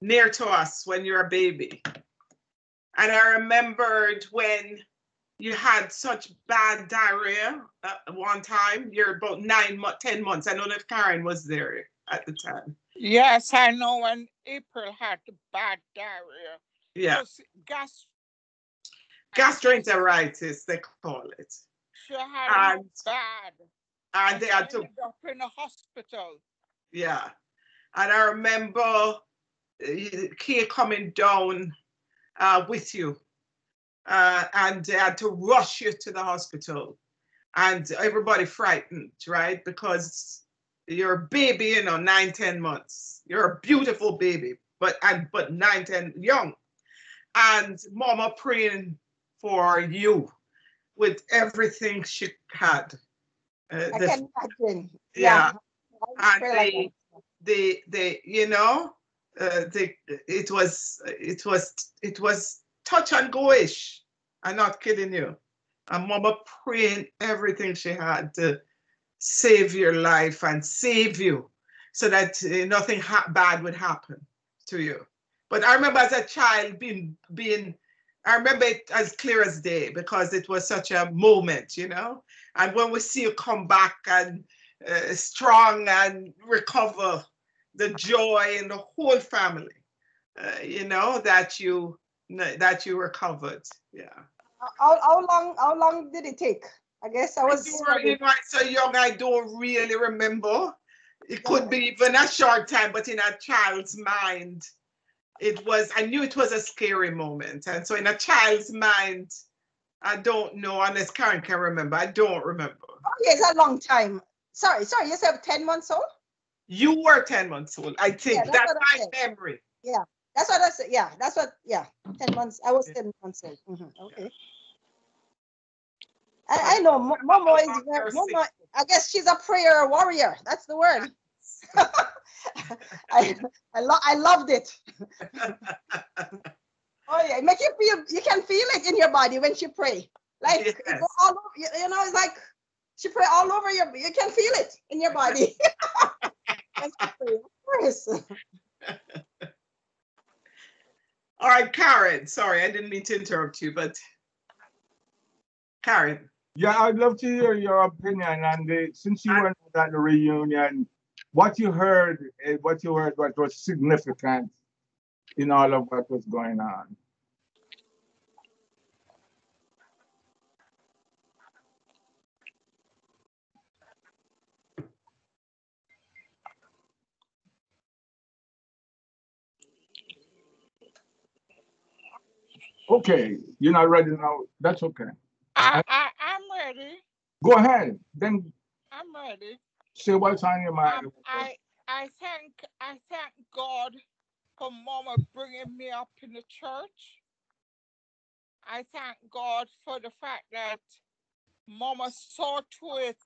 [SPEAKER 6] near to us when you were a baby. And I remembered when you had such bad diarrhea one time. You're about 10 months. I don't know if Karen was there at the time.
[SPEAKER 4] Yes, I know when April had the bad diarrhea.
[SPEAKER 6] Yeah. Gastroenteritis, they call it.
[SPEAKER 4] She had it bad.
[SPEAKER 6] And they had to
[SPEAKER 4] ended up in a hospital.
[SPEAKER 6] Yeah. And I remember Kia coming down with you. And they had to rush you to the hospital. And everybody frightened, right? Because you're a baby, 9, 10 months. You're a beautiful baby, but 9, 10 young. And Mama praying for you with everything she had.
[SPEAKER 1] I can imagine.
[SPEAKER 6] Yeah.
[SPEAKER 1] And
[SPEAKER 6] it was touch and go-ish. I'm not kidding you. And Mama praying everything she had to save your life and save you so that nothing bad would happen to you. But I remember as a child I remember it as clear as day because it was such a moment, And when we see you come back and strong and recover, the joy in the whole family, that you recovered. Yeah.
[SPEAKER 1] How long did it take? I guess I was
[SPEAKER 6] so young. I don't really remember. It could be even a short time, but in a child's mind, I knew it was a scary moment. And so in a child's mind, I don't know unless Karen can remember. I don't remember.
[SPEAKER 1] Oh, yeah, it's a long time. Sorry, you said 10 months old?
[SPEAKER 6] You were 10 months old, I think.
[SPEAKER 1] Yeah,
[SPEAKER 6] that's my memory.
[SPEAKER 1] Yeah, that's what I said. Yeah, 10 months. I was 10 months old. Okay. Yeah. I know Mama is Mama. I guess she's a prayer warrior. That's the word. I loved it. Oh yeah, make you feel. You can feel it in your body when she pray. Like it go all over, you know, it's like she pray all over you can feel it in your body. And she pray, of course.
[SPEAKER 6] All right, Karen. Sorry, I didn't mean to interrupt you, but Karen.
[SPEAKER 5] Yeah, I'd love to hear your opinion on since you were at the reunion, what you heard, what was significant in all of what was going on. Okay, you're not ready now. That's okay.
[SPEAKER 4] I'm ready.
[SPEAKER 5] Go ahead. Then
[SPEAKER 4] I'm ready.
[SPEAKER 5] say what's on your mind.
[SPEAKER 4] I thank God for Mama bringing me up in the church. I thank God for the fact that Mama saw to it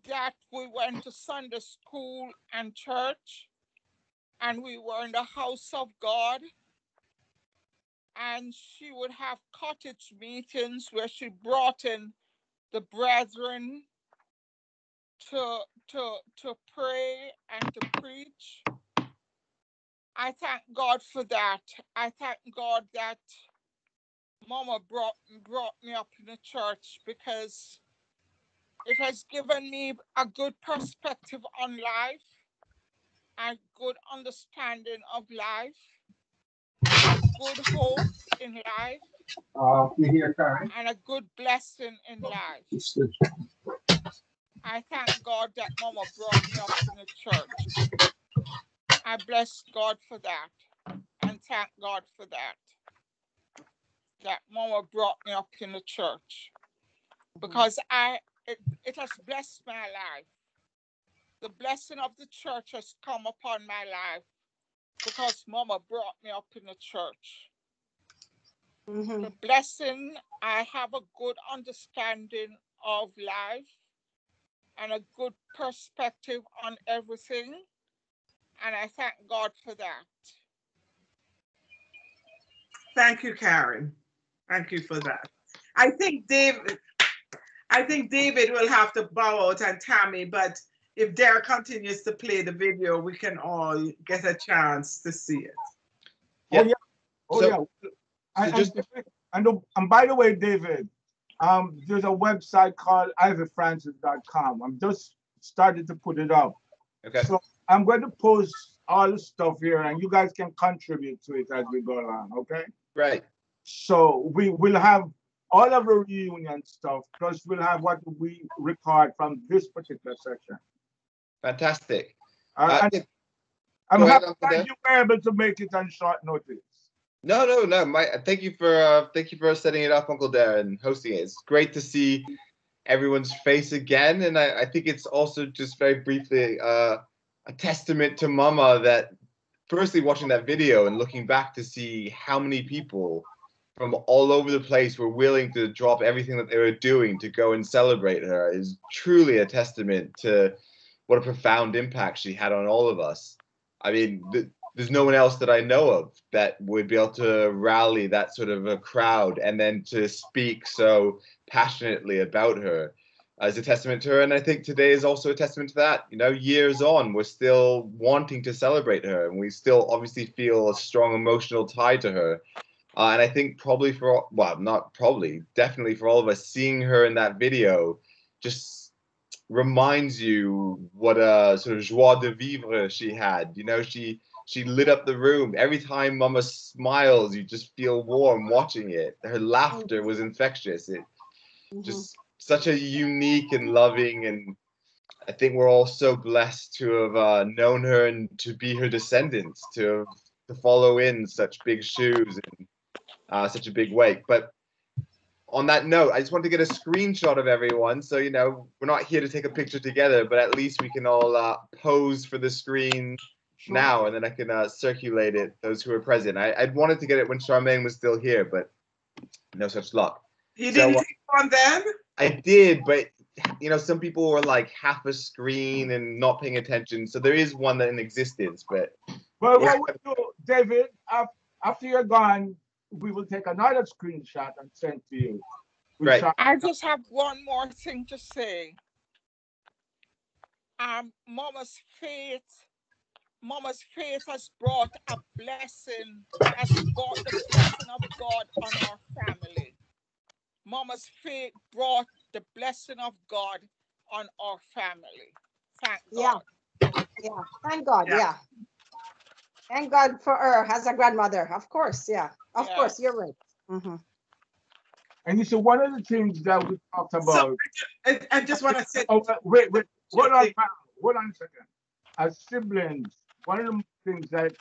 [SPEAKER 4] that we went to Sunday school and church, and we were in the house of God. And she would have cottage meetings where she brought in the brethren to pray and to preach. I thank God for that. I thank God that Mama brought me up in the church, because it has given me a good perspective on life, a good understanding of life, a good hope in life,
[SPEAKER 5] You hear, Karen?
[SPEAKER 4] and a good blessing in life. I thank God that Mama brought me up in the church. I bless God for that, and thank God for that Mama brought me up in the church, because it has blessed my life. The blessing of the church has come upon my life because Mama brought me up in the church. The blessing, I have a good understanding of life and a good perspective on everything, and I thank God for that.
[SPEAKER 6] Thank you, Karen. Thank you for that. I think David will have to bow out, and Tammy, but if Derek continues to play the video, we can all get a chance to see it.
[SPEAKER 5] Yeah. Oh yeah. And by the way, David, there's a website called ivyfrancis.com. I'm just started to put it up.
[SPEAKER 10] Okay.
[SPEAKER 5] So I'm going to post all the stuff here, and you guys can contribute to it as we go along. Okay.
[SPEAKER 10] Right.
[SPEAKER 5] So we will have all of the reunion stuff, plus we'll have what we record from this particular section.
[SPEAKER 10] Fantastic.
[SPEAKER 5] I'm happy that you were able to make it on short notice.
[SPEAKER 10] No. Thank you for setting it up, Uncle Darren, hosting it. It's great to see everyone's face again, and I think it's also just very briefly a testament to Mama that, firstly, watching that video and looking back to see how many people from all over the place were willing to drop everything that they were doing to go and celebrate her is truly a testament to what a profound impact she had on all of us. I mean, there's no one else that I know of that would be able to rally that sort of a crowd and then to speak so passionately about her as a testament to her. And I think today is also a testament to that. You know, years on, we're still wanting to celebrate her, and we still obviously feel a strong emotional tie to her. And I think definitely for all of us, seeing her in that video just reminds you what a sort of joie de vivre she had. You know, she lit up the room. Every time Mama smiles, you just feel warm watching it. Her laughter was infectious. It just such a unique and loving, and I think we're all so blessed to have known her and to be her descendants, to follow in such big shoes and such a big wake. But on that note, I just want to get a screenshot of everyone. So, you know, we're not here to take a picture together, but at least we can all pose for the screen now, and then I can circulate it, those who are present. I'd wanted to get it when Charmaine was still here, but no such luck.
[SPEAKER 6] You didn't take one then?
[SPEAKER 10] I did, but, you know, some people were like half a screen and not paying attention. So there is one that in existence, but...
[SPEAKER 5] Well, what we'll do, David, after you're gone, we will take another screenshot and send to you.
[SPEAKER 10] Right.
[SPEAKER 4] I just have one more thing to say. Mama's faith has brought a blessing, has brought the blessing of God on our family. Mama's faith brought the blessing of God on our family. Thank God.
[SPEAKER 1] Yeah, thank God, yeah. Thank God for her as a grandmother, of course, yeah. Of course, you're right.
[SPEAKER 5] And you see, one of the things that we talked about.
[SPEAKER 6] I just want to say.
[SPEAKER 5] Oh, wait, hold on a second. As siblings, one of the things that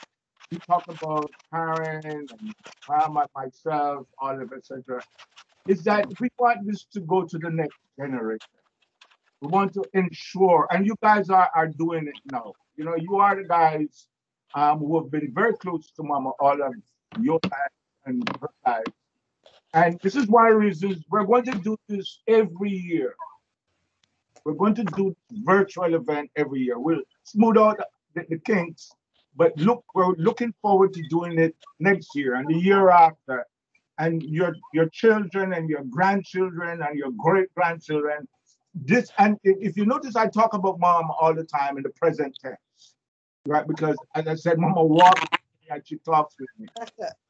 [SPEAKER 5] we talk about, Karen and Grandma, myself, Olive, etc., is that we want this to go to the next generation. We want to ensure, and you guys are doing it now. You know, you are the guys who have been very close to Mama all of your life and her life. And this is one of the reasons we're going to do this every year. We're going to do virtual event every year. We'll smooth out the kinks, but we're looking forward to doing it next year and the year after. And your children and your grandchildren and your great-grandchildren. And if you notice, I talk about Mom all the time in the present tense, right? Because as I said, Mama walks with me and she talks with me.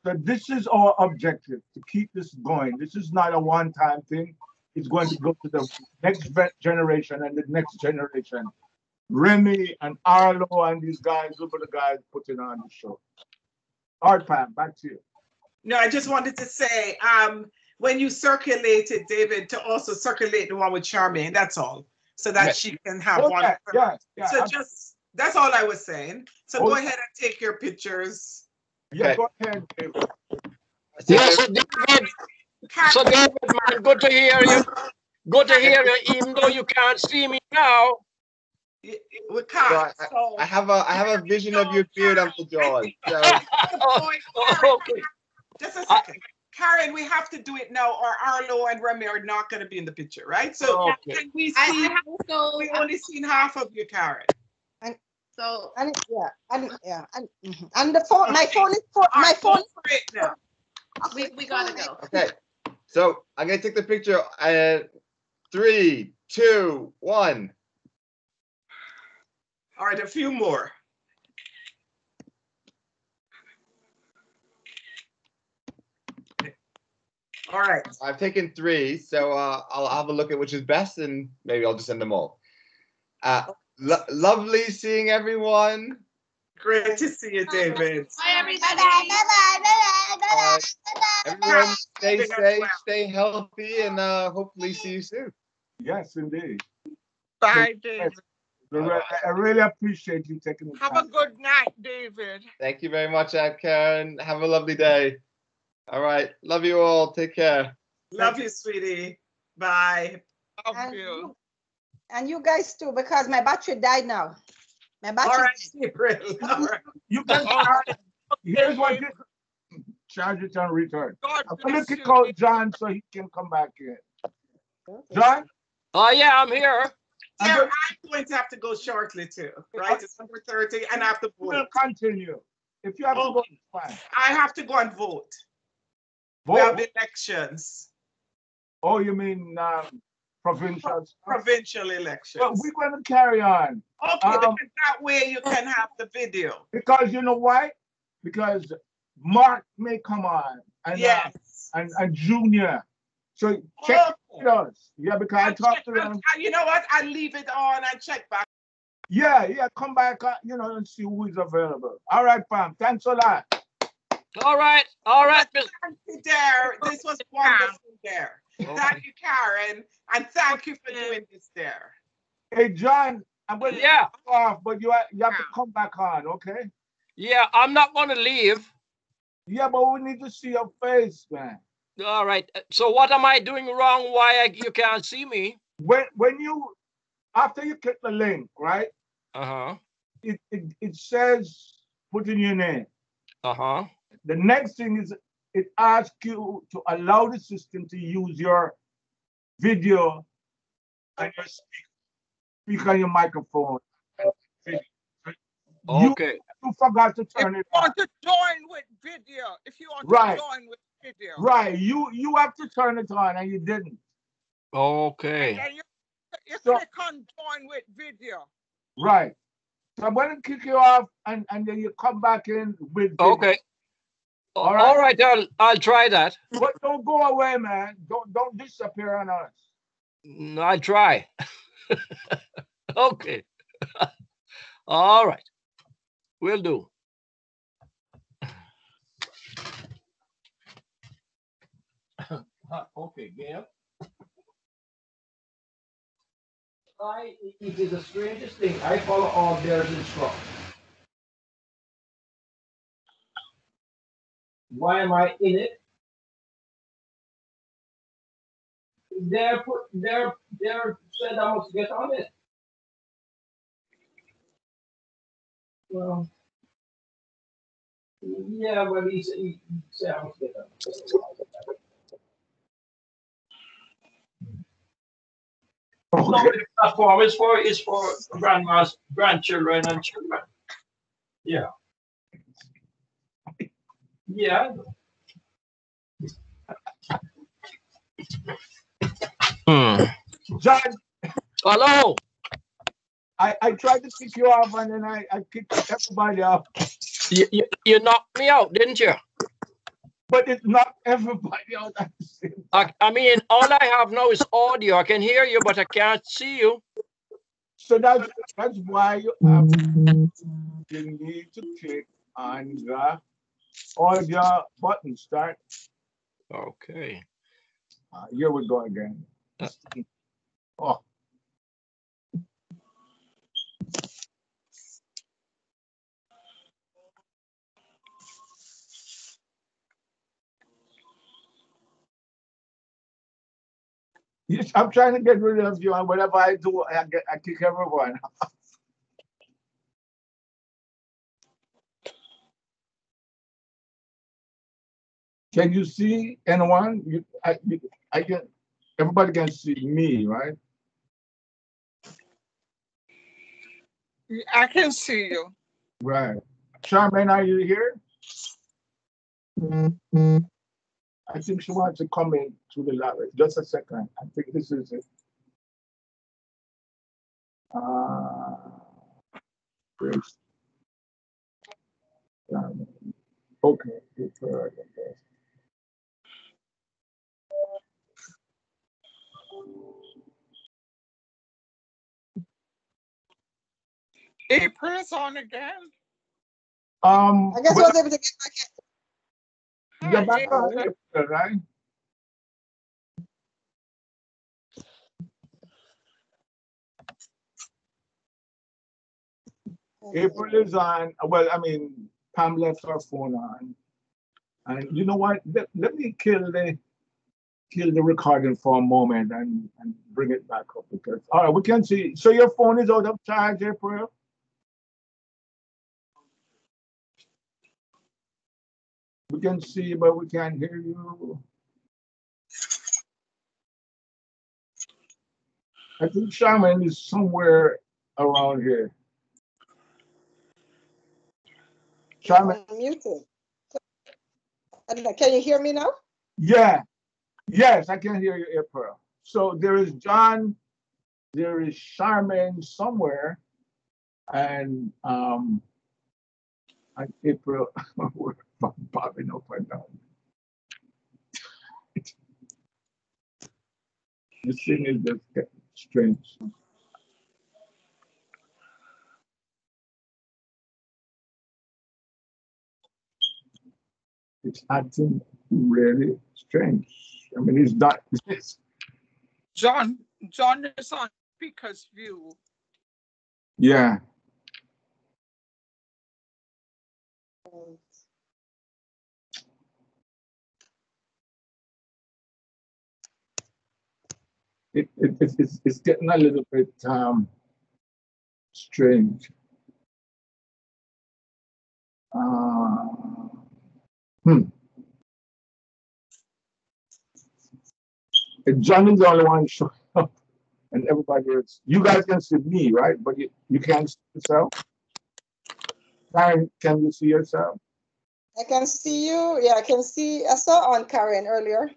[SPEAKER 5] So this is our objective, to keep this going. This is not a one-time thing. It's going to go to the next generation and the next generation. Remy and Arlo and these guys, those are the guys putting on the show. All right, Pam, back to you.
[SPEAKER 6] No, I just wanted to say, when you circulate it, David, to also circulate the one with Charmaine, that's all. So that she can have one.
[SPEAKER 5] Yeah,
[SPEAKER 6] so that's all I was saying. So go ahead and take your pictures.
[SPEAKER 5] Yeah, go ahead, David.
[SPEAKER 20] Yes, David. So David, man, good to hear you. Good to hear you, even though you can't see me now.
[SPEAKER 6] We can't.
[SPEAKER 10] I have a vision of your beard, Uncle John. So.
[SPEAKER 20] Okay.
[SPEAKER 6] Just a second. Karen, we have to do it now, or Arlo and Remy are not going to be in the picture, right? So can we see? We only seen half of you, Karen.
[SPEAKER 1] And the phone. My phone is for my phone.
[SPEAKER 8] We gotta go.
[SPEAKER 10] Okay, so I'm gonna take the picture. 3, 2, 1.
[SPEAKER 6] All right, a few more. All right.
[SPEAKER 10] I've taken 3, so I'll have a look at which is best, and maybe I'll just send them all. Lovely seeing everyone.
[SPEAKER 6] Great to see you, David.
[SPEAKER 8] Bye, everybody.
[SPEAKER 10] Everyone, stay safe, stay healthy, and hopefully see you soon.
[SPEAKER 5] Yes, indeed.
[SPEAKER 4] Bye, David.
[SPEAKER 5] I really appreciate you taking the time.
[SPEAKER 4] Have a good night, David.
[SPEAKER 10] Thank you very much, Aunt Karen. Have a lovely day. All right. Love you all. Take care.
[SPEAKER 6] Love you, sweetie. Bye.
[SPEAKER 4] Love you.
[SPEAKER 1] And you guys too, because my battery died now. My battery.
[SPEAKER 6] All right, April. All right.
[SPEAKER 5] You can here's what you charge it and return. I'm gonna kick out John so he can come back in. John?
[SPEAKER 20] Oh yeah, I'm here.
[SPEAKER 6] Yeah, I'm going to have to go shortly too, right? It's number 30 and I have to vote.
[SPEAKER 5] We'll continue. If you have to go, it's fine.
[SPEAKER 6] I have to go and vote.
[SPEAKER 5] Vote?
[SPEAKER 6] We have elections.
[SPEAKER 5] Oh, you mean provincial?
[SPEAKER 6] Provincial elections.
[SPEAKER 5] But we're going to carry on.
[SPEAKER 6] Okay, because that way you can have the video.
[SPEAKER 5] Because you know why? Because Mark may come on and
[SPEAKER 6] yes.
[SPEAKER 5] And Junior. So check us. Yeah, because I talked to them.
[SPEAKER 6] You know what? I'll leave it on and check back.
[SPEAKER 5] Yeah, come back, and see who is available. All right, Pam. Thanks a lot.
[SPEAKER 20] All right.
[SPEAKER 6] Thank you, Dare. This was wonderful, Dare. Thank you, Karen, and thank you for doing this, Dare.
[SPEAKER 5] Hey, John, I'm going to go off, but you have to come back on, okay?
[SPEAKER 20] Yeah, I'm not going to leave.
[SPEAKER 5] Yeah, but we need to see your face, man.
[SPEAKER 20] All right. So what am I doing wrong? Why you can't see me?
[SPEAKER 5] When you after you click the link, right? It says put in your name. The next thing is it asks you to allow the system to use your video and your speak on your microphone.
[SPEAKER 20] Okay.
[SPEAKER 5] You forgot to turn it on.
[SPEAKER 4] If you want to join with video, video.
[SPEAKER 5] Right. You have to turn it on and you didn't.
[SPEAKER 20] Okay.
[SPEAKER 4] And then you
[SPEAKER 5] So-
[SPEAKER 4] click on join with video.
[SPEAKER 5] Right. So I'm going to kick you off and then you come back in with video.
[SPEAKER 20] Okay.
[SPEAKER 5] All right.
[SPEAKER 20] All right. I'll try that.
[SPEAKER 5] But don't go away, man. Don't disappear on us.
[SPEAKER 20] No, I'll try. Okay. All right. Will do. Okay, Gail. It is the strangest thing. I follow all their instructions. Why am I in it? They're said I must get on it. Well, yeah, but he said I must get on it. No, the platform is for grandmas, grandchildren, and children. Yeah. Yeah.
[SPEAKER 5] John.
[SPEAKER 20] Hello.
[SPEAKER 5] I tried to kick you off and then I kicked everybody off.
[SPEAKER 20] You knocked me out, didn't you?
[SPEAKER 5] But it knocked everybody out at the same time.
[SPEAKER 20] I mean, all I have now is audio. I can hear you, but I can't see you.
[SPEAKER 5] So that's why you need to click on the audio button. Start.
[SPEAKER 20] Okay.
[SPEAKER 5] Here we go again. Oh. Yes, I'm trying to get rid of you, and whatever I do, I kick everyone. Can you see anyone? I can. Everybody can see me, right?
[SPEAKER 4] I can see you.
[SPEAKER 5] Right. Charmaine, are you here? I think she wants to come in to the lab. Just a second. I think this is it. Grace. Okay.
[SPEAKER 4] April is on again.
[SPEAKER 5] I
[SPEAKER 1] guess I was able to
[SPEAKER 5] get back on April, right? April is on. Well, I mean, Pam left her phone on. And you know what? Let me kill the recording for a moment and bring it back up because all right, we can see. So your phone is out of charge, April? We can see, but we can't hear you. I think Charmaine is somewhere around here. Charmaine.
[SPEAKER 1] I'm muted. I don't know. Can you hear me now?
[SPEAKER 5] Yeah. Yes, I can hear you, April. So there is John, there is Charmaine somewhere, and April, we're popping up and down. This thing is just strange. It's acting really strange. I mean, it's not.
[SPEAKER 4] John is on speaker's view.
[SPEAKER 5] Yeah. It's getting a little bit strange. John is the only one showing up, and everybody else. You guys can see me, right? But you can't see yourself. Karen, can you see yourself?
[SPEAKER 1] I can see you. Yeah, I can see. I saw on Karen earlier.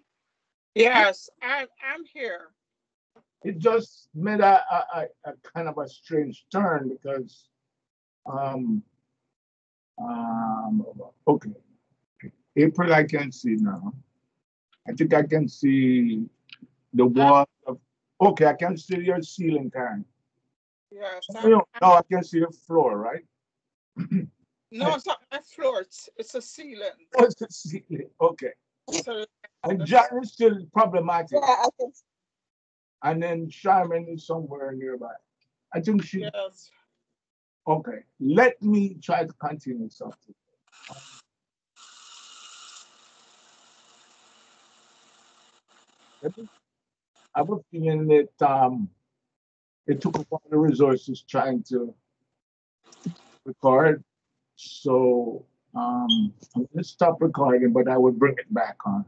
[SPEAKER 4] Yes, I'm here.
[SPEAKER 5] It just made a kind of a strange turn because okay. April I can see now. I think I can see the wall of okay, I can see your ceiling, Karen.
[SPEAKER 4] Yes.
[SPEAKER 5] No, I can see the floor, right?
[SPEAKER 4] No, it's not my floor. It's a ceiling.
[SPEAKER 5] Oh, it's the ceiling. Okay.
[SPEAKER 4] So,
[SPEAKER 5] And John is still problematic.
[SPEAKER 1] Yeah, I can.
[SPEAKER 5] And then Charmin is somewhere nearby. I think she.
[SPEAKER 4] Yes.
[SPEAKER 5] Okay. Let me try to continue something. I was feeling that it took up all the resources trying to record. So I'm gonna stop recording, but I will bring it back on.